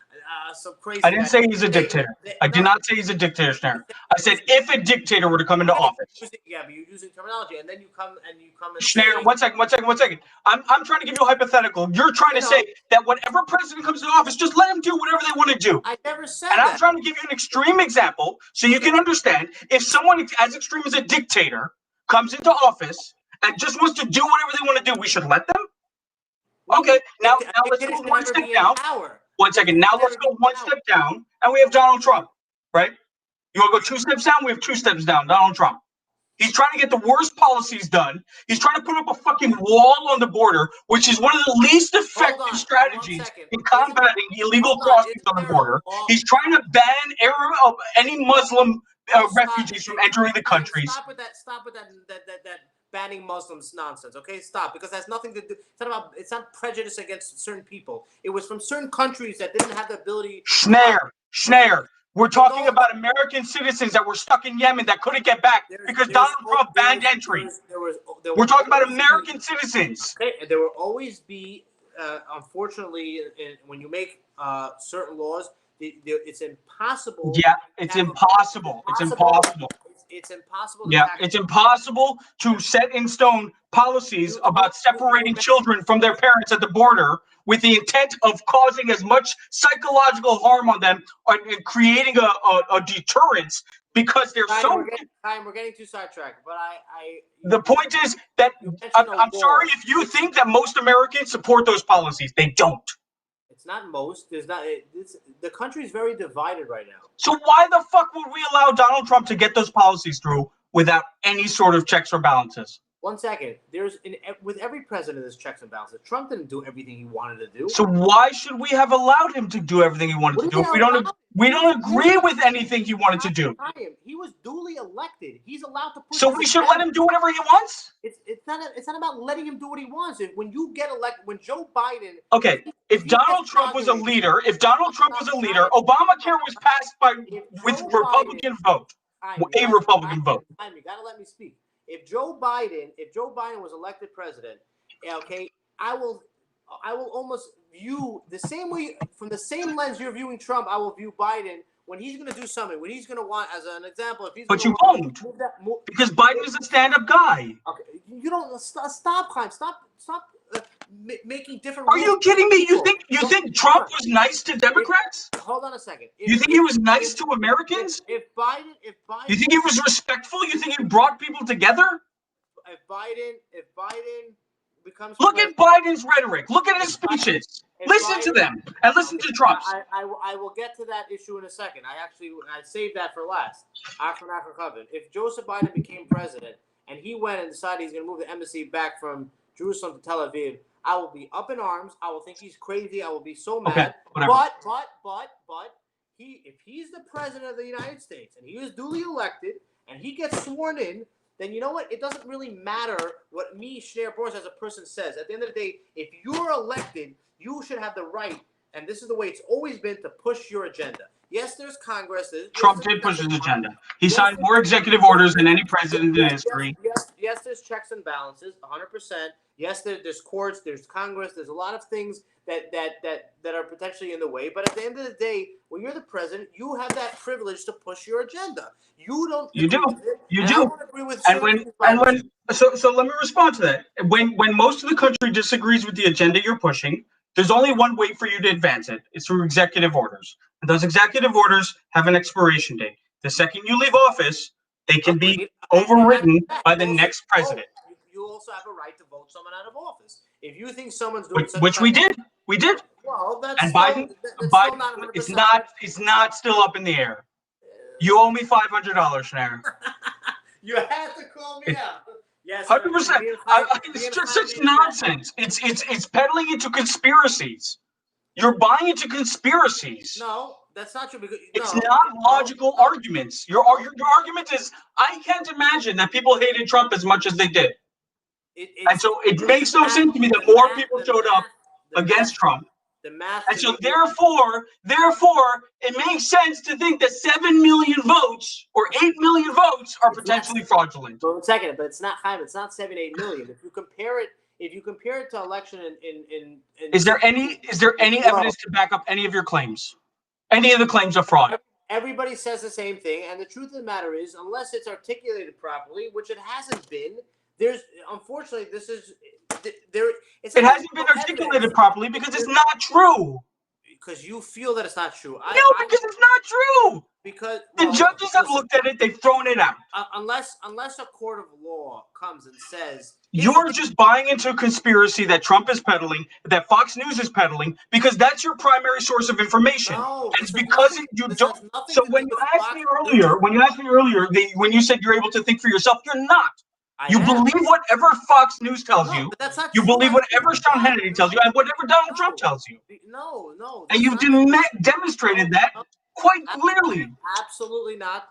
Speaker 2: some crazy.
Speaker 1: I didn't say he's a dictator. I did not say he's a dictator, Schneur. I said if a dictator were to come into office.
Speaker 2: Yeah, but you're using terminology, and then you come and
Speaker 1: Schneur, 1 second. I'm trying to give you a hypothetical. You're trying to say that whatever president comes into office, just let them do whatever they want to do.
Speaker 2: I never said
Speaker 1: that. And I'm trying to give you an extreme example so you can understand if someone as extreme as a dictator comes into office and just wants to do whatever they want to do, we should let them? Okay, now let's go one step down. 1 second. Now let's go one step down, and we have Donald Trump, right? You want to go 2 steps down? We have 2 steps down. Donald Trump. He's trying to get the worst policies done. He's trying to put up a fucking wall on the border, which is one of the least effective strategies in combating illegal crossings on the border. He's trying to ban any Muslim refugees from entering the country.
Speaker 2: Stop with that banning Muslims nonsense. Okay, stop, because it has nothing to do. It's not prejudice against certain people. It was from certain countries that didn't have the ability.
Speaker 1: Schneur. We're talking about American citizens that were stuck in Yemen that couldn't get back because Donald Trump banned entry. We're talking about American citizens.
Speaker 2: Okay, and there will always be, unfortunately, when you make certain laws, it's impossible.
Speaker 1: Yeah, it's impossible. It's impossible.
Speaker 2: It's impossible.
Speaker 1: Yeah, it's impossible to set in stone policies about separating children from their parents at the border with the intent of causing as much psychological harm on them and creating a deterrence because they're
Speaker 2: we're getting too sidetracked, but
Speaker 1: the point is that I'm sorry if you think that most Americans support those policies. They don't.
Speaker 2: It's not most. There's not. The country is very divided right now.
Speaker 1: So why the fuck would we allow Donald Trump to get those policies through without any sort of checks or balances?
Speaker 2: 1 second. With every president, there's checks and balances. Trump didn't do everything he wanted to do.
Speaker 1: So why should we have allowed him to do everything he wanted to do if we don't agree with anything he wanted to do?
Speaker 2: He was duly elected. He's allowed to.
Speaker 1: So we should let him do whatever he wants?
Speaker 2: It's not about letting him do what he wants. When you get elected, when Joe Biden.
Speaker 1: Okay, if Donald Trump was a leader, Obamacare was passed with Republican vote. A Republican vote.
Speaker 2: You gotta let me speak. If Joe Biden was elected president, okay, I will almost view the same way, from the same lens you're viewing Trump. I will view Biden when he's going to do something, when he's going to want, as an example, if he's.
Speaker 1: But you won't, because Biden is a stand-up guy.
Speaker 2: Okay, you don't stop, Klein. Stop. Making different.
Speaker 1: Are you kidding me? You think Trump was nice to Democrats?
Speaker 2: Hold on a second.
Speaker 1: You think he was nice to Americans?
Speaker 2: If Biden,
Speaker 1: you think he was respectful? You think he brought people together?
Speaker 2: If Biden becomes.
Speaker 1: Look at Biden's rhetoric. Look at his speeches. Listen to them and listen to Trump's.
Speaker 2: I will get to that issue in a second. I saved that for last. After Coven. If Joseph Biden became president and he went and decided he's going to move the embassy back from Jerusalem to Tel Aviv, I will be up in arms. I will think he's crazy. I will be so mad.
Speaker 1: Okay,
Speaker 2: but if he's the president of the United States and he is duly elected and he gets sworn in, then you know what? It doesn't really matter what me, Schneur Borenstein, as a person says. At the end of the day, if you're elected, you should have the right and this is the way it's always been to push your agenda. Yes, there's Congress.
Speaker 1: Trump did push his agenda. He signed more executive orders than any president in history.
Speaker 2: Yes, there's checks and balances, 100%. Yes, there's courts, there's Congress, there's a lot of things that are potentially in the way. But at the end of the day, when you're the president, you have that privilege to push your agenda. You don't.
Speaker 1: You do. You do.
Speaker 2: I don't agree with
Speaker 1: so let me respond to that. When most of the country disagrees with the agenda you're pushing, there's only one way for you to advance it. It's through executive orders. And those executive orders have an expiration date. The second you leave office, they can be overridden by the next president.
Speaker 2: You also have a right to vote someone out of office. If you think someone's doing
Speaker 1: which we did.
Speaker 2: Well, that's
Speaker 1: and
Speaker 2: still,
Speaker 1: Biden,
Speaker 2: that's
Speaker 1: Biden
Speaker 2: still not 100%.
Speaker 1: it's not still up in the air. You owe me $500, Schneur.
Speaker 2: You had to call me out. Yes,
Speaker 1: 100%. It's just such nonsense. It's peddling into conspiracies. You're buying into conspiracies.
Speaker 2: No, that's not true. Because,
Speaker 1: it's not logical arguments. Your argument is, I can't imagine that people hated Trump as much as they did. And so it makes no sense to me that more people showed up against Trump. And so therefore, it makes sense to think that 7 million votes or 8 million votes are potentially fraudulent.
Speaker 2: Well, one second, but it's not 7, 8 million. If you compare it to election in
Speaker 1: is there any evidence to back up any of your claims? Any of the claims of fraud?
Speaker 2: Everybody says the same thing, and the truth of the matter is, unless it's articulated properly, which it hasn't been, unfortunately
Speaker 1: it hasn't been articulated properly because it's not true.
Speaker 2: Because you feel that it's not true.
Speaker 1: Because it's not true.
Speaker 2: Because
Speaker 1: the judges have looked at it, they've thrown it out.
Speaker 2: Unless a court of law comes and says
Speaker 1: you're just buying into a conspiracy that Trump is peddling, that Fox News is peddling, because that's your primary source of information.
Speaker 2: No,
Speaker 1: and because you don't. So when you asked me earlier, when you said you're able to think for yourself, you're not. You believe whatever Fox News tells you. You believe whatever Sean Hannity tells you, and whatever Donald Trump tells you.
Speaker 2: No.
Speaker 1: And you've demonstrated that quite clearly.
Speaker 2: Absolutely not.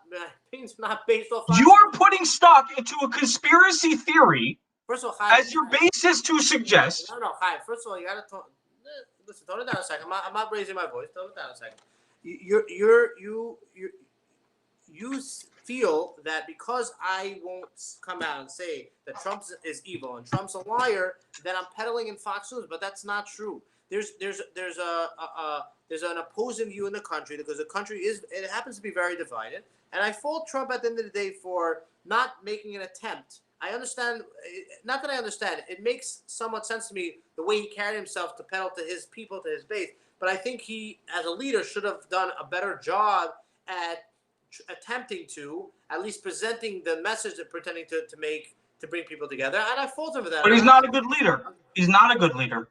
Speaker 2: Things not based off.
Speaker 1: You are putting stock into a conspiracy theory.
Speaker 2: First of all,
Speaker 1: as your basis to suggest.
Speaker 2: No, Chaim. First of all, you gotta listen. Tone it down a second. I'm not raising my voice. Tone it down a second. You feel that because I won't come out and say that Trump is evil and Trump's a liar, that I'm peddling in Fox News, but that's not true. There's an opposing view in the country because the country happens to be very divided, and I fault Trump at the end of the day for not making an attempt. I understand, not that I understand, it makes somewhat sense to me the way he carried himself to peddle to his people, to his base, but I think he, as a leader, should have done a better job at attempting to, at least presenting the message that pretending to bring people together, and I fault him for that.
Speaker 1: But he's not a good leader. He's not a good leader.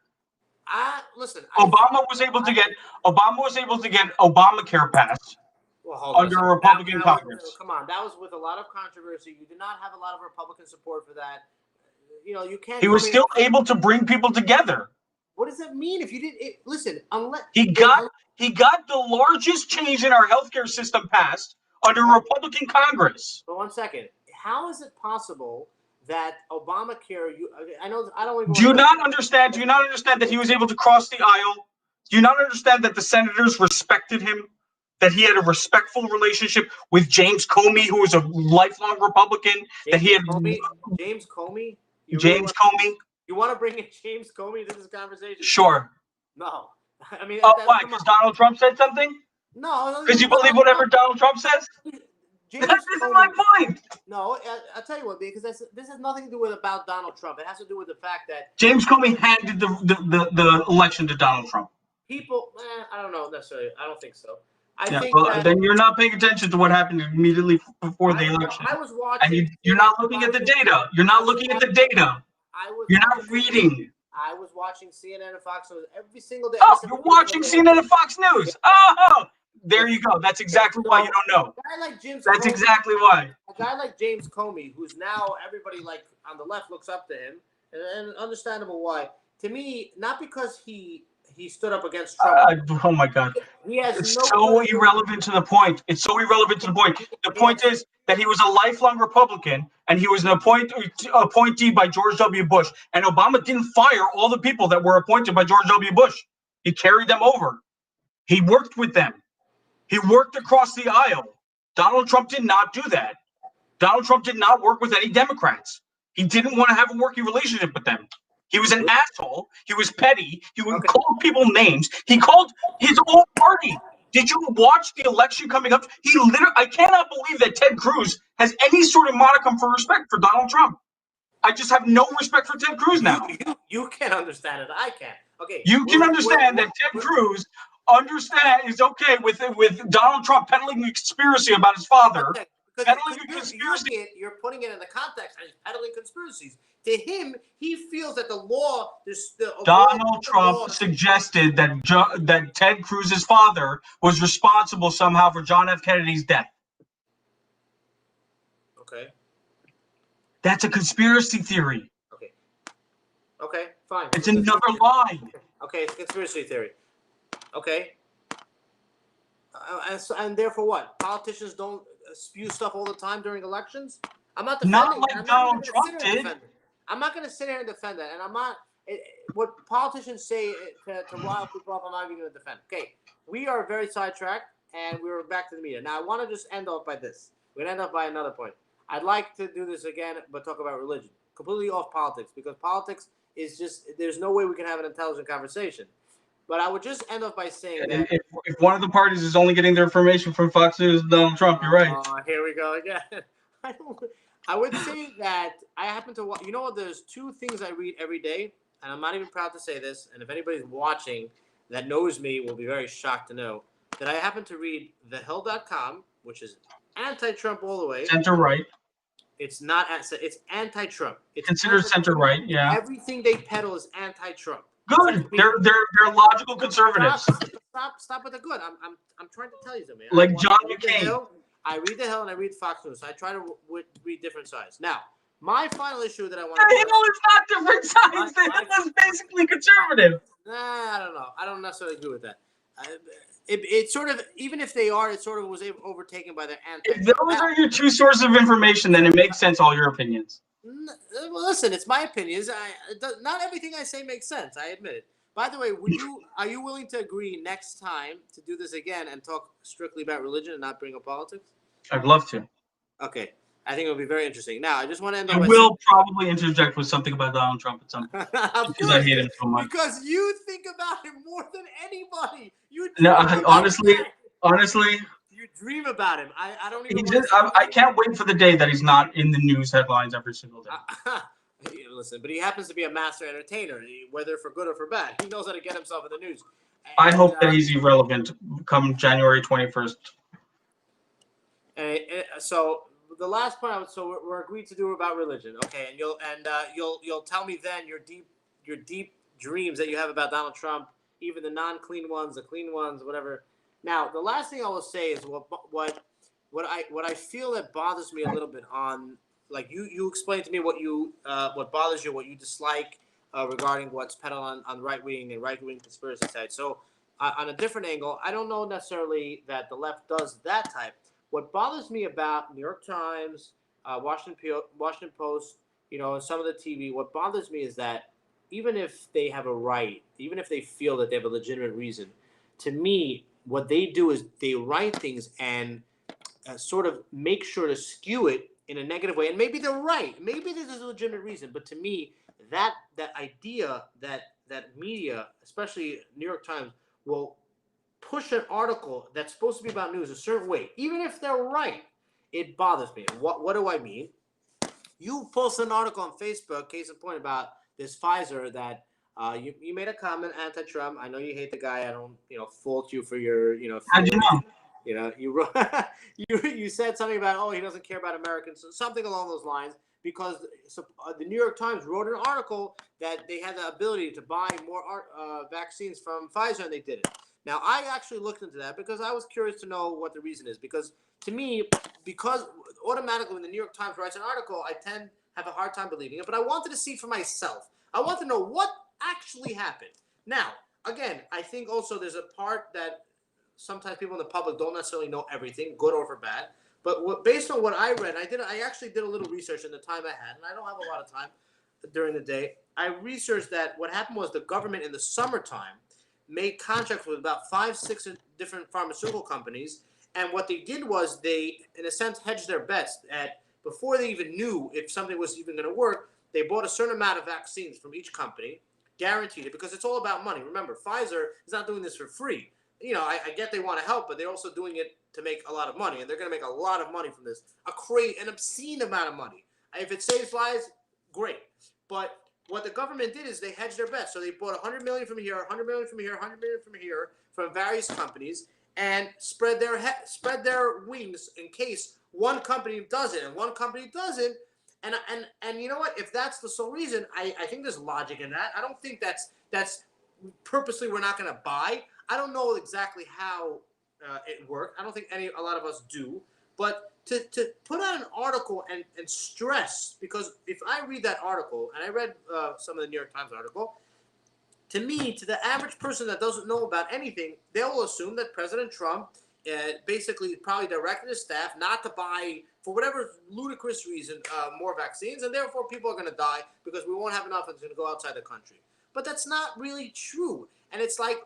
Speaker 2: Listen.
Speaker 1: Obama was able to get Obamacare passed under a Republican Congress.
Speaker 2: Come on, that was with a lot of controversy. You did not have a lot of Republican support for that. You can't.
Speaker 1: He was still able to bring people together.
Speaker 2: What does that mean? If you didn't listen, unless
Speaker 1: he got the largest change in our healthcare system passed under a Republican Congress.
Speaker 2: But 1 second, how is it possible that Obamacare? I don't even.
Speaker 1: Do you not understand that he was able to cross the aisle? Do you not understand that the senators respected him? That he had a respectful relationship with James Comey, who was a lifelong Republican.
Speaker 2: James Comey.
Speaker 1: James Comey.
Speaker 2: You want to bring in James Comey into this conversation?
Speaker 1: Sure.
Speaker 2: No. I mean.
Speaker 1: Oh, why? Because Donald Trump said something?
Speaker 2: No.
Speaker 1: Because you believe whatever Donald Trump says? This is my point.
Speaker 2: No, I'll tell you what, because this has nothing to do about Donald Trump. It has to do with the fact that
Speaker 1: James Comey handed the election to Donald Trump.
Speaker 2: People, I don't know necessarily. I don't think so.
Speaker 1: Then you're not paying attention to what happened immediately before the election.
Speaker 2: I was watching.
Speaker 1: And you're not looking at the data. You're not looking at the data. You're not reading.
Speaker 2: I was watching CNN and Fox News every single day.
Speaker 1: Oh, you're watching CNN and Fox News. Oh, there you go. That's exactly why you don't know.
Speaker 2: A guy like James
Speaker 1: That's
Speaker 2: Comey,
Speaker 1: exactly why.
Speaker 2: A guy like James Comey, who's now everybody like on the left looks up to him, and understandable why. To me, not because he stood up against Trump.
Speaker 1: Oh my God! It's so irrelevant to the point. It's so irrelevant to the point. The point is that he was a lifelong Republican, and he was an appointee by George W. Bush. And Obama didn't fire all the people that were appointed by George W. Bush. He carried them over. He worked with them. He worked across the aisle. Donald Trump did not do that. Donald Trump did not work with any Democrats. He didn't want to have a working relationship with them. He was an asshole. He was petty. He would call people names. He called his own party. Did you watch the election coming up? I cannot believe that Ted Cruz has any sort of modicum for respect for Donald Trump. I just have no respect for Ted Cruz now.
Speaker 2: You can't understand it. I can't. Okay.
Speaker 1: You can understand that Ted Cruz is okay with Donald Trump peddling a conspiracy about his father.
Speaker 2: You're putting it in the context and he's peddling conspiracies. To him, he feels that the law.
Speaker 1: Donald Trump suggested that Ted Cruz's father was responsible somehow for John F. Kennedy's death.
Speaker 2: Okay.
Speaker 1: That's a conspiracy theory.
Speaker 2: Okay, fine.
Speaker 1: It's another lie.
Speaker 2: Okay, it's a conspiracy theory. Okay. And therefore what? Politicians don't spew stuff all the time during elections? I'm not defending
Speaker 1: Not like Donald Trump did.
Speaker 2: I'm not going to sit here and defend that. And I'm not what politicians say to rile people up, I'm not even going to defend. Okay, we are very sidetracked, and we're back to the media. Now, I want to just end off by this. We're going to end up by another point. I'd like to do this again, but talk about religion. Completely off politics, because politics is just, there's no way we can have an intelligent conversation. But I would just end off by saying that
Speaker 1: if one of the parties is only getting their information from Fox News and Donald Trump, you're right.
Speaker 2: Here we go again. I would say that I happen to watch, there's two things I read every day, and I'm not even proud to say this, and if anybody's watching that knows me will be very shocked to know that I happen to read thehill.com, which is anti-Trump all the way.
Speaker 1: Center-right.
Speaker 2: It's not, it's anti-Trump. It's
Speaker 1: considered center-right, yeah.
Speaker 2: Everything they peddle is anti-Trump.
Speaker 1: Good. They're logical conservatives.
Speaker 2: Stop with the good. I'm trying to tell you something.
Speaker 1: Like John McCain.
Speaker 2: I read the Hill and I read Fox News. So I try to read different sides. Now, my final issue that I want to.
Speaker 1: The Hill is not different sides. The Hill is basically conservative.
Speaker 2: I don't know. I don't necessarily agree with that. It sort of, even if they are, it sort of was overtaken by their anti.
Speaker 1: If those are your two sources of information, then it makes sense. All your opinions.
Speaker 2: Well, listen, it's my opinions. Not everything I say makes sense. I admit it. By the way, are you willing to agree next time to do this again and talk strictly about religion and not bring up politics?
Speaker 1: I'd love to.
Speaker 2: Okay. I think it'll be very interesting. Now, I just want to end
Speaker 1: up. I will probably interject with something about Donald Trump at some point because I hate him so much.
Speaker 2: Because you think about him more than anybody.
Speaker 1: Honestly.
Speaker 2: You dream about him. I don't even.
Speaker 1: I can't wait for the day that he's not in the news headlines every single day.
Speaker 2: Listen, but he happens to be a master entertainer, whether for good or for bad. He knows how to get himself in the news.
Speaker 1: I hope that he's irrelevant come January 21st.
Speaker 2: So the last point, we're agreed to do about religion, okay? And you'll tell me then your deep dreams that you have about Donald Trump, even the non-clean ones, the clean ones, whatever. Now, the last thing I will say is what I feel that bothers me a little bit on. Like you explained to me what bothers you, what you dislike regarding what's peddled on right-wing and right-wing conspiracy sites. So on a different angle, I don't know necessarily that the left does that type. What bothers me about New York Times, Washington Post, and some of the TV, what bothers me is that even if they have a right, even if they feel that they have a legitimate reason, to me, what they do is they write things and sort of make sure to skew it in a negative way. And maybe they're right. Maybe there's a legitimate reason. But to me, that idea that media, especially New York Times, will push an article that's supposed to be about news a certain way, even if they're right, it bothers me. What do I mean? You post an article on Facebook, case in point, about this Pfizer that you made a comment anti-Trump. I know you hate the guy. I don't fault you for your
Speaker 1: How'd you know?
Speaker 2: You wrote, you said something about, he doesn't care about Americans, something along those lines, because the New York Times wrote an article that they had the ability to buy more vaccines from Pfizer, and they did it. Now, I actually looked into that because I was curious to know what the reason is. Because to me, because automatically when the New York Times writes an article, I tend to have a hard time believing it. But I wanted to see for myself. I want to know what actually happened. Now, again, I think also there's a part that sometimes people in the public don't necessarily know everything, good or for bad. But based on what I read, I actually did a little research in the time I had, and I don't have a lot of time during the day. I researched that what happened was the government in the summertime made contracts with about 5, 6 different pharmaceutical companies. And what they did was they, in a sense, hedged their bets. At before they even knew if something was even going to work, they bought a certain amount of vaccines from each company, guaranteed it, because it's all about money. Remember, Pfizer is not doing this for free. You know, I get they want to help, but they're also doing it to make a lot of money, and they're going to make a lot of money from this, an obscene amount of money. If it saves lives, great. But what the government did is they hedged their bets. So they bought 100 million from here, 100 million from here, 100 million from here, from various companies, and spread their wings in case one company does it and one company doesn't. And you know what? If that's the sole reason, I think there's logic in that. I don't think that's purposely we're not going to buy. I don't know exactly how it worked. I don't think a lot of us do. But to put out an article and stress, because if I read that article, and I read some of the New York Times article, to me, to the average person that doesn't know about anything, they'll assume that President Trump basically probably directed his staff not to buy, for whatever ludicrous reason, more vaccines, and therefore people are going to die because we won't have enough and it's going to go outside the country. But that's not really true. And it's like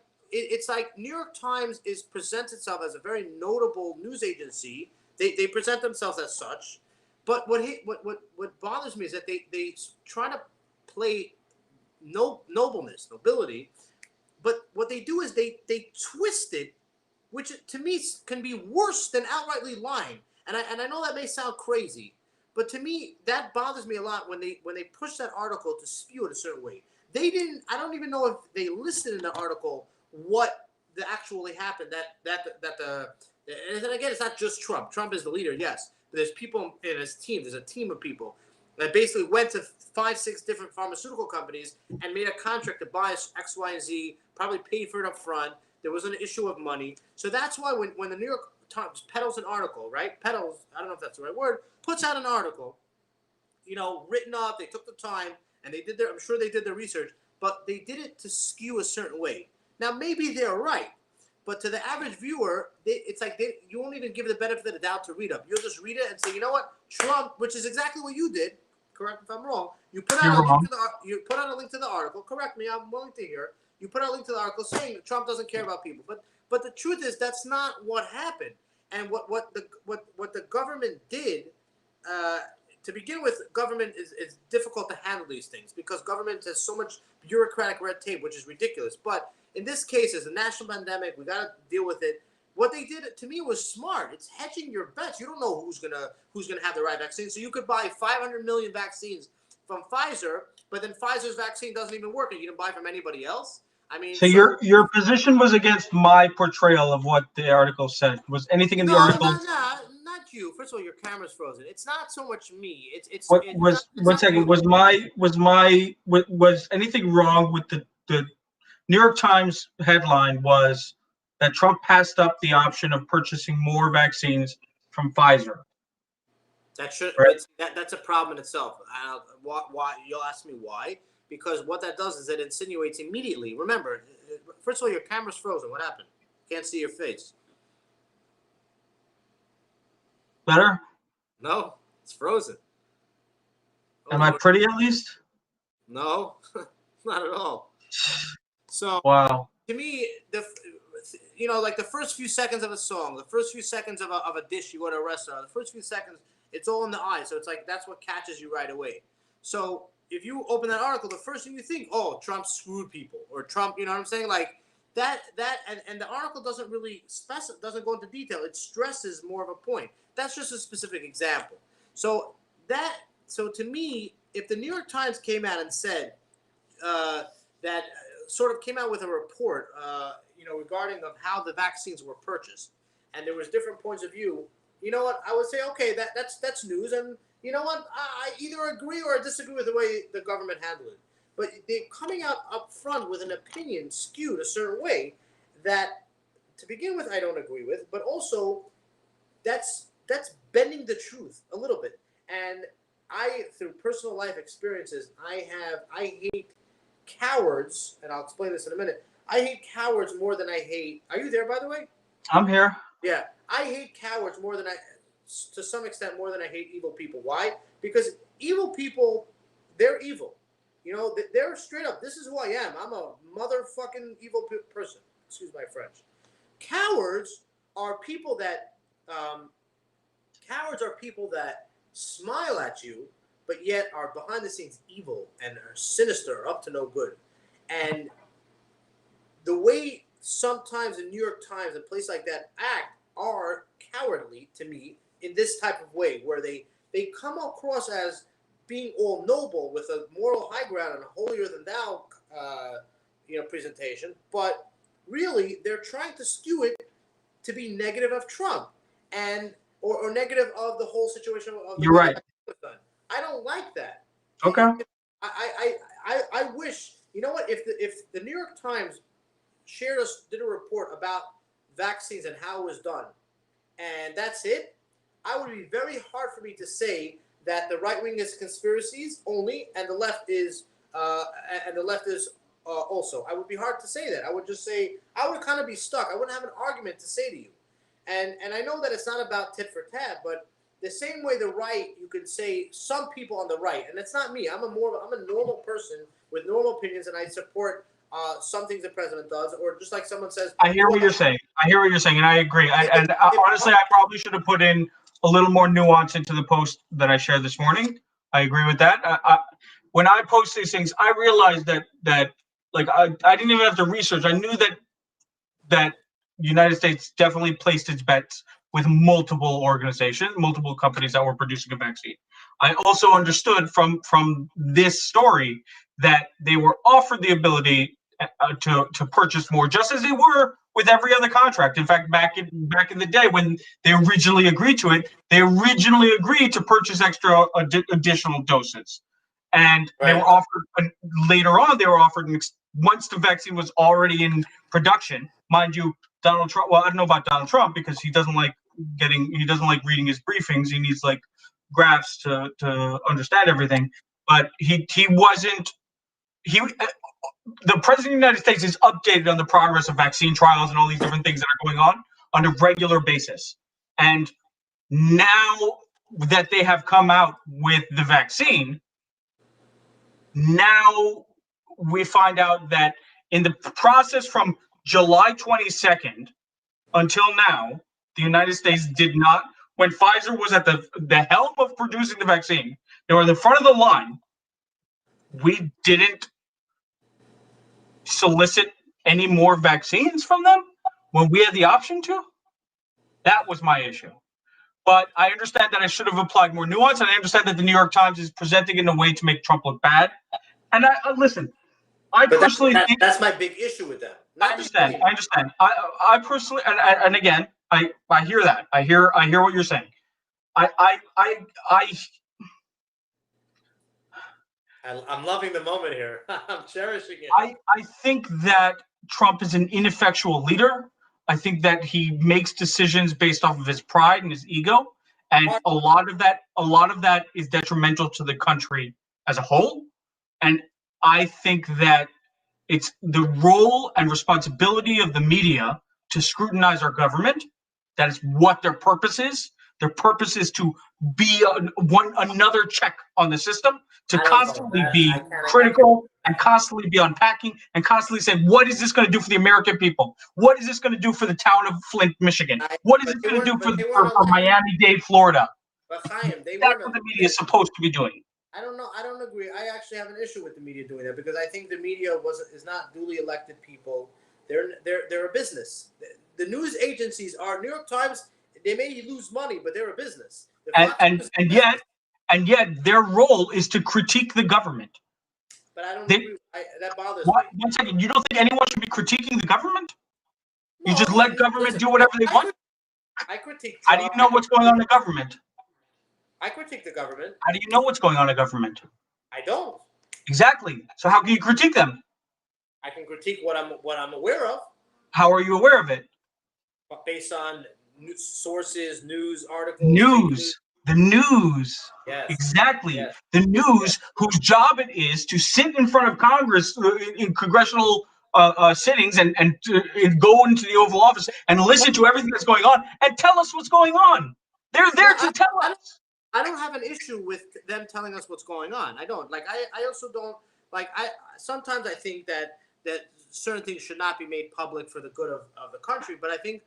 Speaker 2: New York Times presents itself as a very notable news agency. They present themselves as such. But what bothers me is that they try to play nobility, but what they do is they twist it, which to me can be worse than outrightly lying. And I know that may sound crazy, but to me that bothers me a lot when they push that article to spew it a certain way. They didn't. I don't even know if they listed in the article what actually happened. And then again, it's not just Trump. Trump is the leader, yes, but there's people in his team. There's a team of people that basically went to 5, 6 different pharmaceutical companies and made a contract to buy X, Y, and Z, probably paid for it up front. There was an issue of money. So that's why when the New York Times peddles an article, right? Peddles, I don't know if that's the right word, puts out an article, written up, they took the time, and I'm sure they did their research, but they did it to skew a certain way. Now, maybe they're right, but to the average viewer, it's like you won't even give the benefit of the doubt to read up. You'll just read it and say, you know what, Trump, which is exactly what you did. Correct me if I'm wrong. You put out a link to the article. Correct me. I'm willing to hear. You put out a link to the article saying that Trump doesn't care about people. But the truth is that's not what happened. And what the government did to begin with, government is difficult to handle these things because government has so much bureaucratic red tape, which is ridiculous. But in this case, as a national pandemic, we got to deal with it. What they did to me was smart. It's hedging your bets. You don't know who's gonna have the right vaccine. So you could buy 500 million vaccines from Pfizer, but then Pfizer's vaccine doesn't even work, and you can buy from anybody else. I mean,
Speaker 1: so your position was against my portrayal of what the article said. Was anything in the article?
Speaker 2: No, not you. First of all, your camera's frozen. It's not so much me.
Speaker 1: Was anything wrong with the New York Times headline was that Trump passed up the option of purchasing more vaccines from Pfizer.
Speaker 2: That's a problem in itself. Why you'll ask me why? Because what that does is it insinuates immediately. Remember, first of all, your camera's frozen. What happened? Can't see your face.
Speaker 1: Better?
Speaker 2: No, it's frozen.
Speaker 1: Am I pretty at least?
Speaker 2: No, not at all. So
Speaker 1: wow.
Speaker 2: To me, like the first few seconds of a song, the first few seconds of a dish you go to a restaurant, the first few seconds, it's all in the eye. So it's like that's what catches you right away. So if you open that article, the first thing you think, oh, Trump screwed people, or Trump, you know what I'm saying? Like that, and the article doesn't really doesn't go into detail. It stresses more of a point. That's just a specific example. So to me, if the New York Times came out and said that sort of came out with a report, regarding of how the vaccines were purchased, and there was different points of view. You know what? I would say, okay, that's news, and you know what? I either agree or disagree with the way the government handled it. But they're coming out up front with an opinion skewed a certain way that, to begin with, I don't agree with, but also that's bending the truth a little bit. And through personal life experiences, I hate cowards, and I'll explain this in a minute. I hate cowards more than I hate. Are you there, by the way?
Speaker 1: I'm here.
Speaker 2: Yeah, I hate cowards to some extent, more than I hate evil people. Why? Because evil people, they're evil. You know, they're straight up. This is who I am. I'm a motherfucking evil person. Excuse my French. Cowards are people that smile at you, but yet are behind the scenes evil and are sinister, up to no good. And the way sometimes the New York Times and places like that act are cowardly to me in this type of way, where they come across as being all noble with a moral high ground and a holier than thou, presentation, but really they're trying to skew it to be negative of Trump and or negative of the whole situation of the
Speaker 1: You're right.
Speaker 2: I don't like that.
Speaker 1: Okay.
Speaker 2: I wish, you know what, if the New York Times did a report about vaccines and how it was done, and that's it, I would be very hard for me to say that the right wing is conspiracies only, and the left is also. I would be hard to say that. I would just say I would kind of be stuck. I wouldn't have an argument to say to you, and I know that it's not about tit for tat, but the same way the right, you could say some people on the right, and it's not me. I'm a normal person with normal opinions, and I support some things the president does, or just like someone says.
Speaker 1: I hear what you're saying. And I agree. Honestly, I probably should have put in a little more nuance into the post that I shared this morning. I agree with that. When I post these things, I realized that like I didn't even have to research. I knew that the United States definitely placed its bets with multiple organizations, multiple companies that were producing a vaccine. I also understood from this story that they were offered the ability to purchase more, just as they were with every other contract. In fact, back in the day when they originally agreed to it, they originally agreed to purchase extra additional doses, and they were offered later on. They were offered once the vaccine was already in production, mind you. Donald Trump. Well, I don't know about Donald Trump because he doesn't like reading his briefings. He needs like graphs to understand everything. But he wasn't. The president of the United States is updated on the progress of vaccine trials and all these different things that are going on a regular basis. And now that they have come out with the vaccine, now we find out that in the process from July 22nd until now, the United States did not, when Pfizer was at the helm of producing the vaccine, they were in the front of the line. We didn't solicit any more vaccines from them when we had the option to. That was my issue. But I understand that I should have applied more nuance, and I understand that the New York Times is presenting it in a way to make Trump look bad. And I listen. I personally think
Speaker 2: that's my big issue with that.
Speaker 1: I understand. I personally, and again, I hear that. I hear what you're saying.
Speaker 2: I'm loving the moment here. I'm cherishing it.
Speaker 1: I think that Trump is an ineffectual leader. I think that he makes decisions based off of his pride and his ego, and a lot of that is detrimental to the country as a whole. And I think that it's the role and responsibility of the media to scrutinize our government. That is what their purpose is. Their purpose is to be another check on the system, to constantly be critical and constantly be unpacking and constantly saying, what is this going to do for the American people? What is this going to do for the town of Flint, Michigan? What is this going to do for Miami-Dade, Florida?
Speaker 2: But Chaim,
Speaker 1: that's what the media is supposed to be doing.
Speaker 2: I don't know. I don't agree. I actually have an issue with the media doing that because I think the media is not duly elected people. They're a business. The news agencies are New York Times. They may lose money, but they're a business.
Speaker 1: And yet their role is to critique the government.
Speaker 2: But I don't agree. That bothers me.
Speaker 1: One second. You don't think anyone should be critiquing the government? No, you just let government do whatever they want?
Speaker 2: I critique.
Speaker 1: How do you know what's going on in the government?
Speaker 2: I critique the government.
Speaker 1: How do you know what's going on in government?
Speaker 2: I don't.
Speaker 1: Exactly. So how can you critique them?
Speaker 2: I can critique what I'm aware of.
Speaker 1: How are you aware of it?
Speaker 2: But based on sources, news articles.
Speaker 1: The news.
Speaker 2: Yes.
Speaker 1: Exactly. Yes. The news, whose job it is to sit in front of Congress in congressional sittings and go into the Oval Office and listen to everything that's going on and tell us what's going on. They're there to tell us.
Speaker 2: I don't have an issue with them telling us what's going on. I don't. Like, I also don't like sometimes I think that certain things should not be made public for the good of the country. But I think,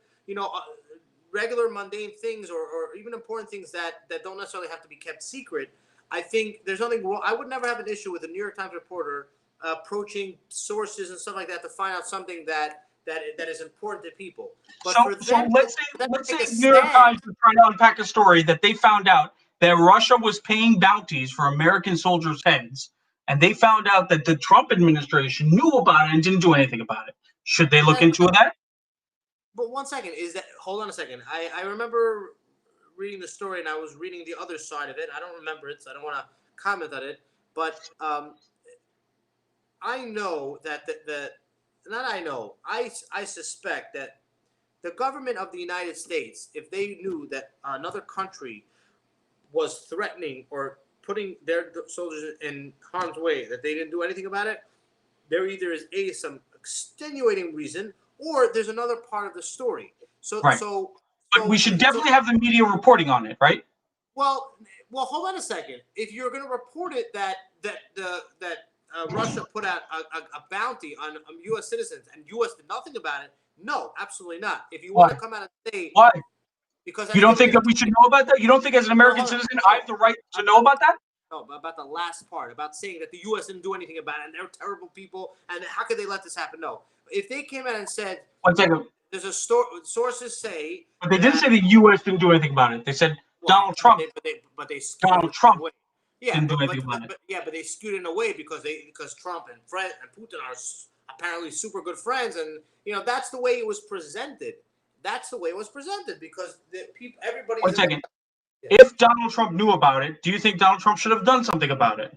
Speaker 2: regular mundane things or even important things that don't necessarily have to be kept secret. I think there's nothing wrong. I would never have an issue with a New York Times reporter approaching sources and stuff like that to find out something that is important to people. But
Speaker 1: so let's say New York
Speaker 2: stand,
Speaker 1: Times was trying to unpack a story that they found out that Russia was paying bounties for American soldiers' heads, and they found out that the Trump administration knew about it and didn't do anything about it. Should they look into that?
Speaker 2: But 1 second, hold on a second. I remember reading the story, and I was reading the other side of it. I don't remember it, so I don't want to comment on it. But I know I suspect that the government of the United States, if they knew that another country was threatening or putting their soldiers in harm's way, that they didn't do anything about it, there either is some extenuating reason, or there's another part of the story.
Speaker 1: But we should definitely have the media reporting on it, right?
Speaker 2: Well, hold on a second. If you're going to report it that Russia put out a bounty on U.S. citizens and U.S. did nothing about it, no, absolutely not. If you want to come out and say
Speaker 1: why,
Speaker 2: because
Speaker 1: you don't think that we should know about that? You don't think as an American citizen I have the right to know about that?
Speaker 2: No, about the last part, about saying that the U.S. didn't do anything about it and they're terrible people and how could they let this happen? No. If they came out and said,
Speaker 1: 1 second.
Speaker 2: There's a sources say,
Speaker 1: but they didn't say the U.S. didn't do anything about it. They said Donald Trump.
Speaker 2: But they
Speaker 1: Donald Trump
Speaker 2: didn't
Speaker 1: do anything about it.
Speaker 2: But they skewed it in a way because Trump and Putin are apparently super good friends, and that's the way it was presented. That's the way it was presented because everybody.
Speaker 1: 1 second. If Donald Trump knew about it, do you think Donald Trump should have done something about it?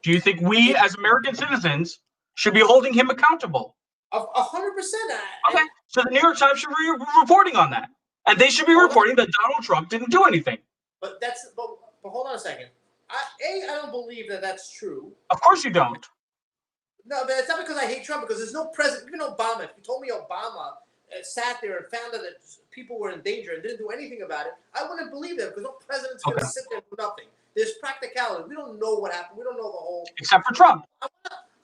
Speaker 1: Do you think we, as American citizens, should be holding him accountable?
Speaker 2: 100%.
Speaker 1: Okay, so the New York Times should be reporting on that, and they should be reporting that Donald Trump didn't do anything.
Speaker 2: But hold on a second. I don't believe that that's true.
Speaker 1: Of course you don't.
Speaker 2: No, but it's not because I hate Trump. Because there's no president. Even Obama. If you told me Obama sat there and found out that people were in danger and didn't do anything about it, I wouldn't believe that because no president's going to sit there and do nothing. There's practicality. We don't know what happened. We don't know the whole.
Speaker 1: Except for Trump.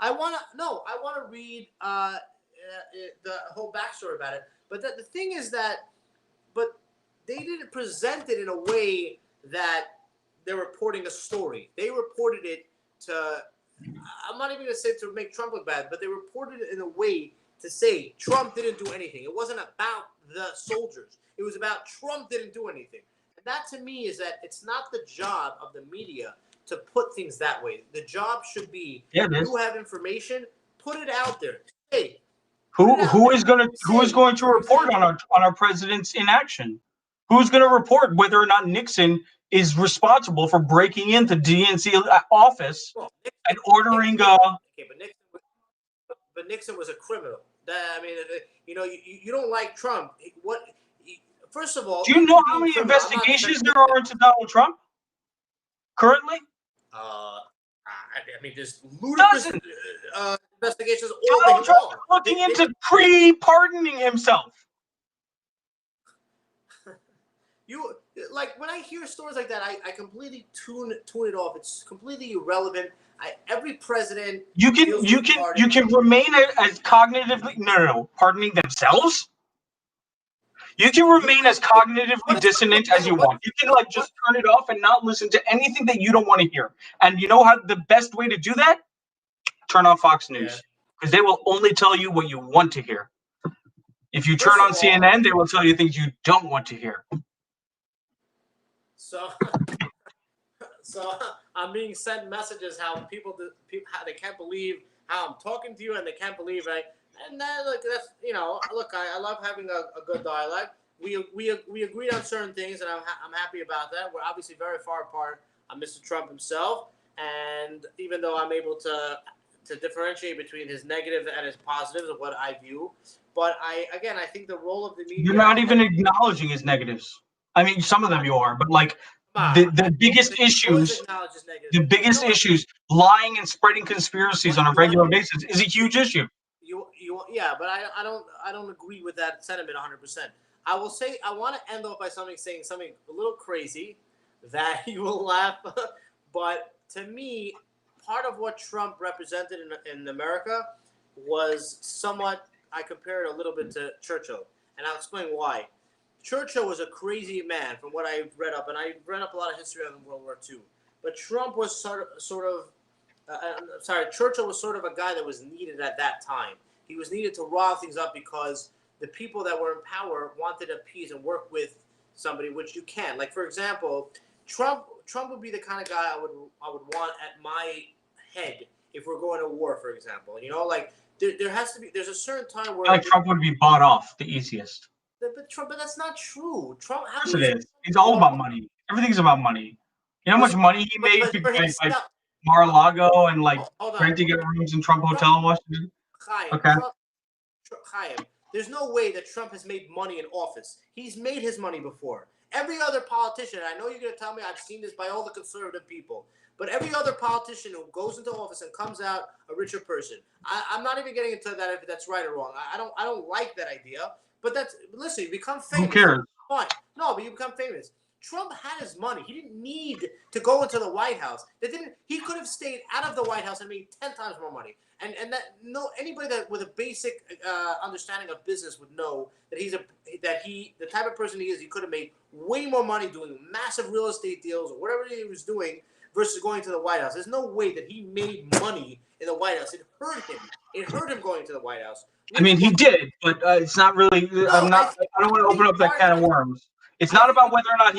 Speaker 2: I want to read the whole backstory about it. But the thing is but they didn't present it in a way that they're reporting a story. They reported it I'm not even going to say to make Trump look bad, but they reported it in a way to say Trump didn't do anything. It wasn't about the soldiers. It was about Trump didn't do anything. And that to me is that it's not the job of the media to put things that way. The job should be you have information, put it out there. Hey,
Speaker 1: who is going to report on our president's inaction? Who's going to report whether or not Nixon is responsible for breaking into DNC office and ordering?
Speaker 2: But Nixon was a criminal. You don't like Trump. First of all,
Speaker 1: do you know how many investigations there are into Donald Trump currently?
Speaker 2: There's ludicrous investigations all
Speaker 1: Donald
Speaker 2: day
Speaker 1: Trump
Speaker 2: long.
Speaker 1: Looking into pre-pardoning himself.
Speaker 2: When I hear stories like that, I completely tune it off. It's completely irrelevant. Every president
Speaker 1: you can remain as cognitively pardoning themselves. You can remain as cognitively dissonant as you want. You can just turn it off and not listen to anything that you don't want to hear. And you know how the best way to do that? Turn on Fox News, because they will only tell you what you want to hear. If you turn on CNN, they will tell you things you don't want to hear.
Speaker 2: So I'm being sent messages how people how they can't believe how I'm talking to you and they can't believe and that's I love having a good dialogue. We agreed on certain things and I'm happy about that. We're obviously very far apart on Mr. Trump himself, and even though I'm able to differentiate between his negative and his positives of what I view, but I think the role of the media.
Speaker 1: You're not even acknowledging his negatives. I mean, some of them you are, but the biggest issues, lying and spreading conspiracies on a regular basis is a huge issue.
Speaker 2: But I don't agree with that sentiment 100%. I will say I want to end off by saying something a little crazy that you will laugh, but to me, part of what Trump represented in America was somewhat. I compare it a little bit to Churchill, and I'll explain why. Churchill was a crazy man, from what I've read up, and I read up a lot of history on World War II. But Trump was Churchill was sort of a guy that was needed at that time. He was needed to rile things up because the people that were in power wanted a peace and work with somebody, which you can. Like, for example, Trump would be the kind of guy I would want at my head if we're going to war, for example. You know, like there has to be. There's a certain time where
Speaker 1: Like Trump would be bought off the easiest.
Speaker 2: But that's not true. Trump.
Speaker 1: Of course it is. It's all about money. Everything's about money. You know how much money he made by Mar-a-Lago and like renting out rooms in Trump Hotel in Washington? Okay.
Speaker 2: Chaim, there's no way that Trump has made money in office. He's made his money before. Every other politician, I know you're going to tell me I've seen this by all the conservative people, but every other politician who goes into office and comes out a richer person. I'm not even getting into that if that's right or wrong. I don't like that idea. But listen, you become famous.
Speaker 1: Who cares?
Speaker 2: Fine. No, but you become famous. Trump had his money. He didn't need to go into the White House. He could have stayed out of the White House and made 10 times more money. And anybody that with a basic understanding of business would know that the type of person he is, he could have made way more money doing massive real estate deals or whatever he was doing versus going to the White House. There's no way that he made money in the White House. It hurt him. It hurt him going to the White House.
Speaker 1: I mean, he did, but it's not really.
Speaker 2: No,
Speaker 1: I don't want to open up that can of worms. It's not about whether or not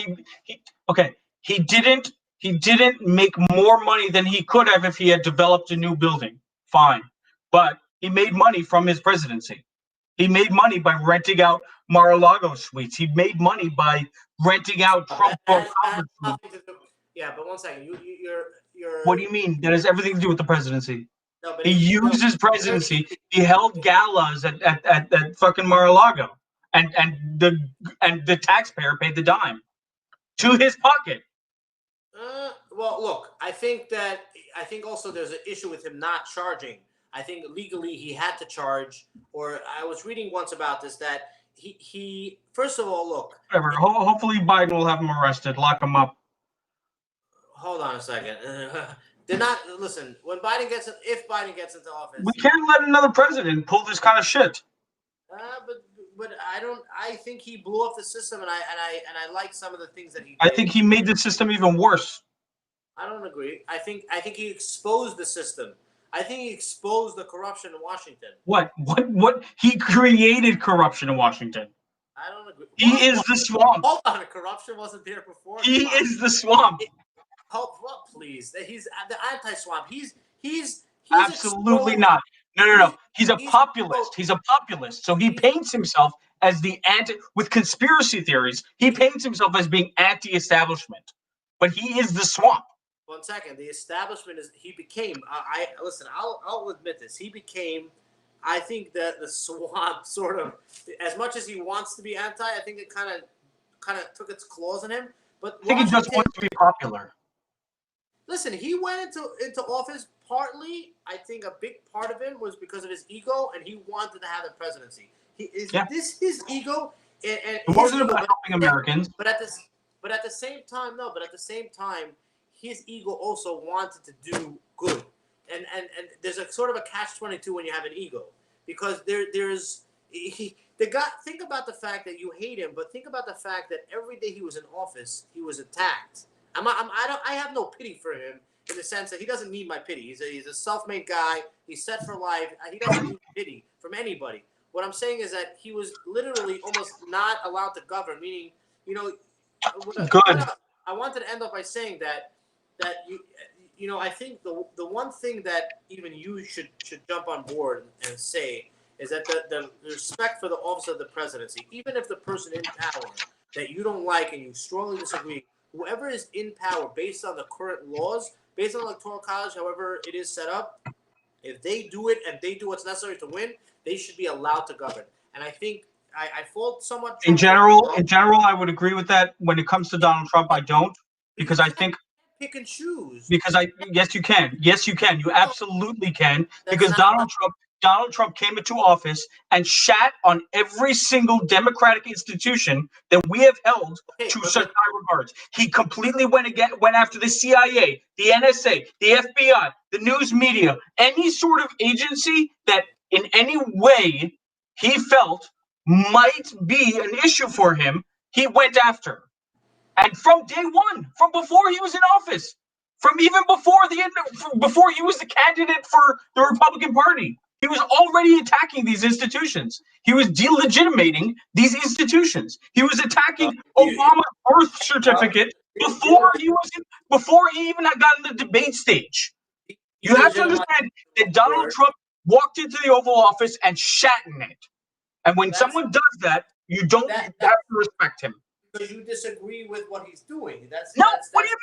Speaker 1: he didn't make more money than he could have if he had developed a new building. Fine, but he made money from his presidency. He made money by renting out Mar-a-Lago suites. He made money by renting out Trump.
Speaker 2: Yeah, but one second. You're.
Speaker 1: What do you mean? That has everything to do with the presidency.
Speaker 2: No, but
Speaker 1: he used his presidency. He held galas at fucking Mar-a-Lago, and the taxpayer paid the dime to his pocket.
Speaker 2: Well, look, I think also there's an issue with him not charging. I think legally he had to charge, or I was reading once about this that he first of all, look.
Speaker 1: Whatever. Hopefully Biden will have him arrested, lock him up.
Speaker 2: Hold on a second. They're not listen. If Biden gets into office,
Speaker 1: we can't let another president pull this kind of shit.
Speaker 2: But I think he blew up the system, and I like some of the things that he did.
Speaker 1: I think he made the system even worse.
Speaker 2: I don't agree. I think he exposed the system. I think he exposed the corruption in Washington.
Speaker 1: What? He created corruption in Washington.
Speaker 2: I don't agree.
Speaker 1: He is the swamp.
Speaker 2: Hold on, corruption wasn't there before.
Speaker 1: He is the swamp.
Speaker 2: Well, please. He's the anti-swamp. He's
Speaker 1: absolutely not. No. He's a populist. He's a populist. So he paints himself as the with conspiracy theories. He paints himself as being anti-establishment, but he is the swamp.
Speaker 2: 1 second. The establishment he became. Listen. I'll admit this. He became. I think that the swamp sort of, as much as he wants to be anti, I think it kind of took its claws in him. But
Speaker 1: I think he just wants to be popular.
Speaker 2: Listen, he went into office partly. I think a big part of it was because of his ego, and he wanted to have the presidency. This his ego. And
Speaker 1: it wasn't about helping Americans.
Speaker 2: But at the same time, his ego also wanted to do good. And there's a sort of a catch-22 when you have an ego, because think about the fact that you hate him, but think about the fact that every day he was in office, he was attacked. I have no pity for him in the sense that he doesn't need my pity. He's a self-made guy. He's set for life. He doesn't need pity from anybody. What I'm saying is that he was literally almost not allowed to govern, meaning,
Speaker 1: good.
Speaker 2: I wanted to end up by saying that I think the one thing that even you should jump on board and say is that the respect for the office of the presidency, even if the person in power that you don't like and you strongly disagree, whoever is in power based on the current laws, based on electoral college, however it is set up, if they do it and they do what's necessary to win, they should be allowed to govern. And I think I fault somewhat.
Speaker 1: In general, I would agree with that. When it comes to Donald Trump, I don't, because I think
Speaker 2: pick and choose.
Speaker 1: Yes, you can. Yes, you can. You absolutely can, because Donald Trump Donald Trump came into office and shat on every single democratic institution that we have held to such high regards. He completely went after the CIA, the NSA, the FBI, the news media, any sort of agency that in any way he felt might be an issue for him, he went after. And from day one, from before he was in office, from even before he was the candidate for the Republican Party, he was already attacking these institutions. He was delegitimating these institutions. He was attacking Obama's birth certificate before he even had gotten the debate stage. You have to understand that Donald Trump walked into the Oval Office and shat in it. And when someone does that, you don't have to respect him.
Speaker 2: Because you disagree with what he's doing.
Speaker 1: What do you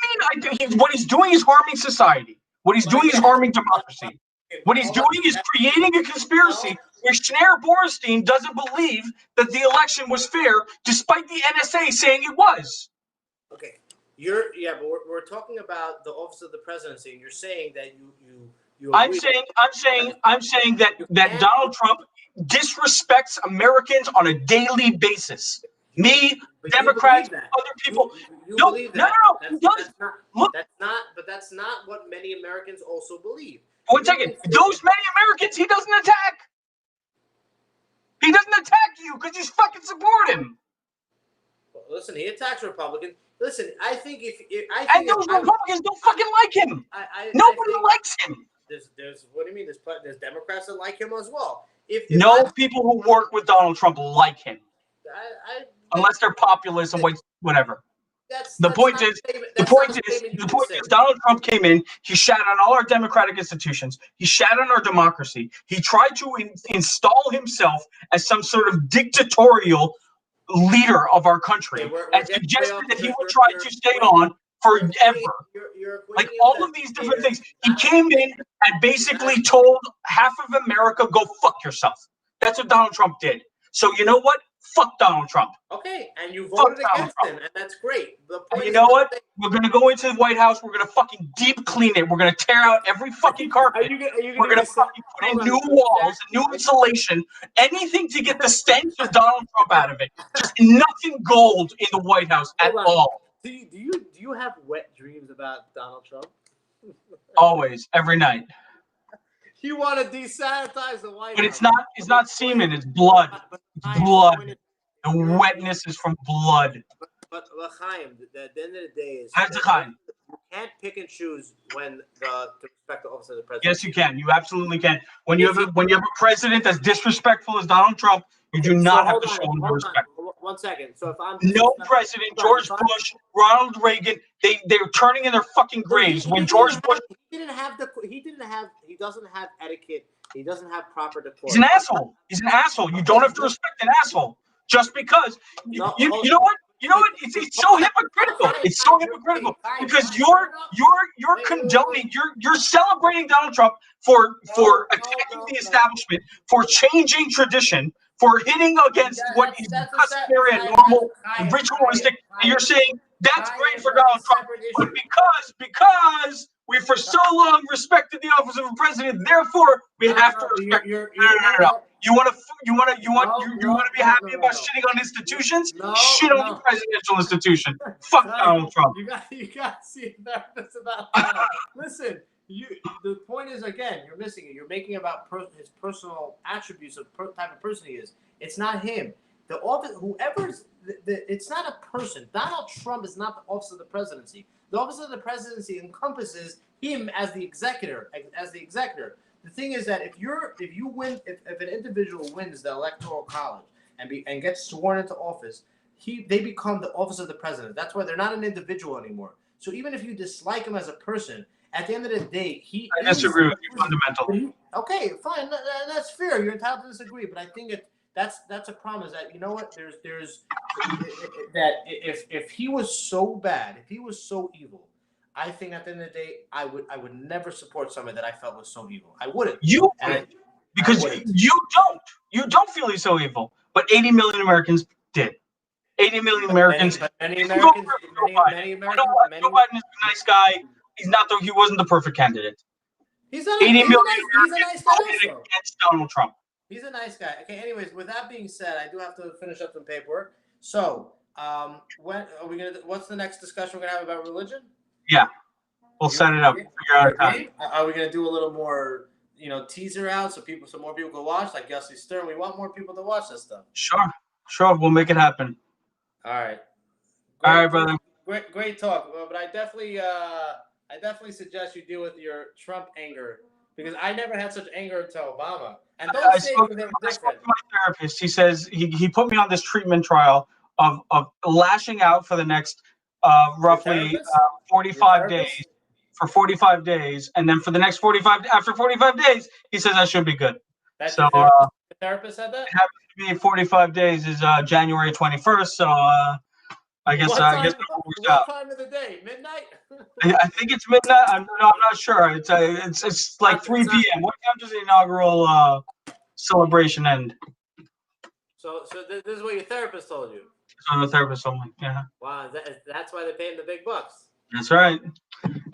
Speaker 1: mean? What he's doing is harming society. What he's doing is harming democracy. What he's doing is creating a conspiracy where Schneur Borenstein doesn't believe that the election was fair, despite the NSA saying it was.
Speaker 2: Okay, but we're talking about the office of the presidency, and you're saying that you.
Speaker 1: I'm saying that Donald Trump disrespects Americans on a daily basis. Me, Democrats, other people.
Speaker 2: No. That's not what many Americans also believe.
Speaker 1: One second. Those many Americans he doesn't attack. He doesn't attack you because you fucking support him.
Speaker 2: Well, listen, he attacks Republicans. Listen, I think
Speaker 1: those Republicans don't fucking like him. Nobody likes him.
Speaker 2: There's what do you mean? There's Democrats that like him as well.
Speaker 1: People who work with Donald Trump like him. Unless they're populist and whatever. The point is, Donald Trump came in, he shat on all our democratic institutions, he shat on our democracy, he tried to install himself as some sort of dictatorial leader of our country, and suggested that he would try to stay on forever. Like all of these different things. He came in and basically told half of America, go fuck yourself. That's what Donald Trump did. So you know what? Fuck Donald Trump.
Speaker 2: Okay, and you voted against him, and that's great.
Speaker 1: And you know what? We're going to go into the White House. We're going to fucking deep clean it. We're going to tear out every fucking carpet. We're going to fucking put in new walls, new insulation, anything to get the stench of Donald Trump out of it. Just nothing gold in the White House at all.
Speaker 2: Do you have wet dreams about Donald Trump?
Speaker 1: Always, every night.
Speaker 2: You want to desanitize the White House.
Speaker 1: But it's not semen, it's blood. It's blood. The wetness is from blood.
Speaker 2: But Chaim, at the end of the day is you can't pick and choose when to respect the office of the president.
Speaker 1: Yes, you can. You absolutely can. When you have a president that's disrespectful as Donald Trump, you do not have to show him respect.
Speaker 2: 1 second. So if I'm
Speaker 1: no president, George Bush, Ronald Reagan, they're turning in their fucking graves. When George Bush,
Speaker 2: he doesn't have etiquette. He doesn't have proper decorum.
Speaker 1: He's an asshole. He's an asshole. You don't have to respect an asshole just because. You know what? You know what? It's so hypocritical. It's so hypocritical because you're condoning, you're celebrating Donald Trump for attacking the establishment, for changing tradition, for hitting against what is customary and normal and ritualistic. And you're saying that's great for Donald Trump, but because we for so long respected the office of a president, therefore we have to respect. No. You want to be happy about shitting on institutions? Shit on the presidential institution. Fuck Donald Trump.
Speaker 2: You got to see that's about that. Listen, the point is, again, you're missing it. You're making about his personal attributes of type of person he is. It's not him. The office, it's not a person. Donald Trump is not the office of the presidency. The office of the presidency encompasses him as the executor. The thing is that if an individual wins the electoral college and gets sworn into office, they become the office of the president. That's why they're not an individual anymore. So even if you dislike him as a person, at the end of the day,
Speaker 1: I disagree with you fundamentally.
Speaker 2: Okay, fine, that's fair. You're entitled to disagree, but I think that's a problem. Is that, you know what? There's that if he was so bad, if he was so evil, I think at the end of the day, I would never support somebody that I felt was so evil. I wouldn't.
Speaker 1: You wouldn't, because you don't feel he's so evil, but 80 million Americans did. 80 million Americans.
Speaker 2: Many Americans.
Speaker 1: Joe Biden is a nice guy. He wasn't the perfect candidate.
Speaker 2: He's a
Speaker 1: 80
Speaker 2: nice,
Speaker 1: million
Speaker 2: he's a nice guy
Speaker 1: voted
Speaker 2: also.
Speaker 1: against Donald Trump.
Speaker 2: He's a nice guy. Okay. Anyways, with that being said, I do have to finish up some paperwork. So, when are we gonna? What's the next discussion we're gonna have about religion?
Speaker 1: Yeah, we'll set it up. Figure out a time.
Speaker 2: Are we gonna do a little more, teaser out so more people can watch, like Gussie Stern? We want more people to watch this stuff.
Speaker 1: Sure, we'll make it happen.
Speaker 2: All right.
Speaker 1: All right, brother.
Speaker 2: Great talk. But I definitely suggest you deal with your Trump anger, because I never had such anger until Obama. And don't say
Speaker 1: I spoke to my therapist. He says he put me on this treatment trial of lashing out for the next roughly 45 days. For 45 days, and then for the next 45 after 45 days, he says I should be good.
Speaker 2: That's
Speaker 1: so
Speaker 2: the therapist said that.
Speaker 1: It happens to be 45 days is January 21st. So I guess
Speaker 2: what time of the day? Midnight.
Speaker 1: I think it's midnight. I'm not sure. It's like 3 p.m. What time does the inaugural celebration end?
Speaker 2: So this is what your therapist told you.
Speaker 1: So the therapist told me. Yeah.
Speaker 2: Wow, that's why they pay him the big bucks.
Speaker 1: That's right.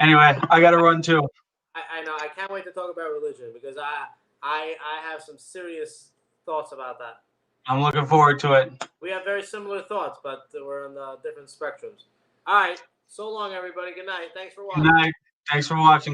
Speaker 1: Anyway, I got to run too.
Speaker 2: I know. I can't wait to talk about religion, because I have some serious thoughts about that.
Speaker 1: I'm looking forward to it.
Speaker 2: We have very similar thoughts, but we're on different spectrums. All right. So long, everybody. Good night. Thanks for watching.
Speaker 1: Good night. Thanks for watching, guys.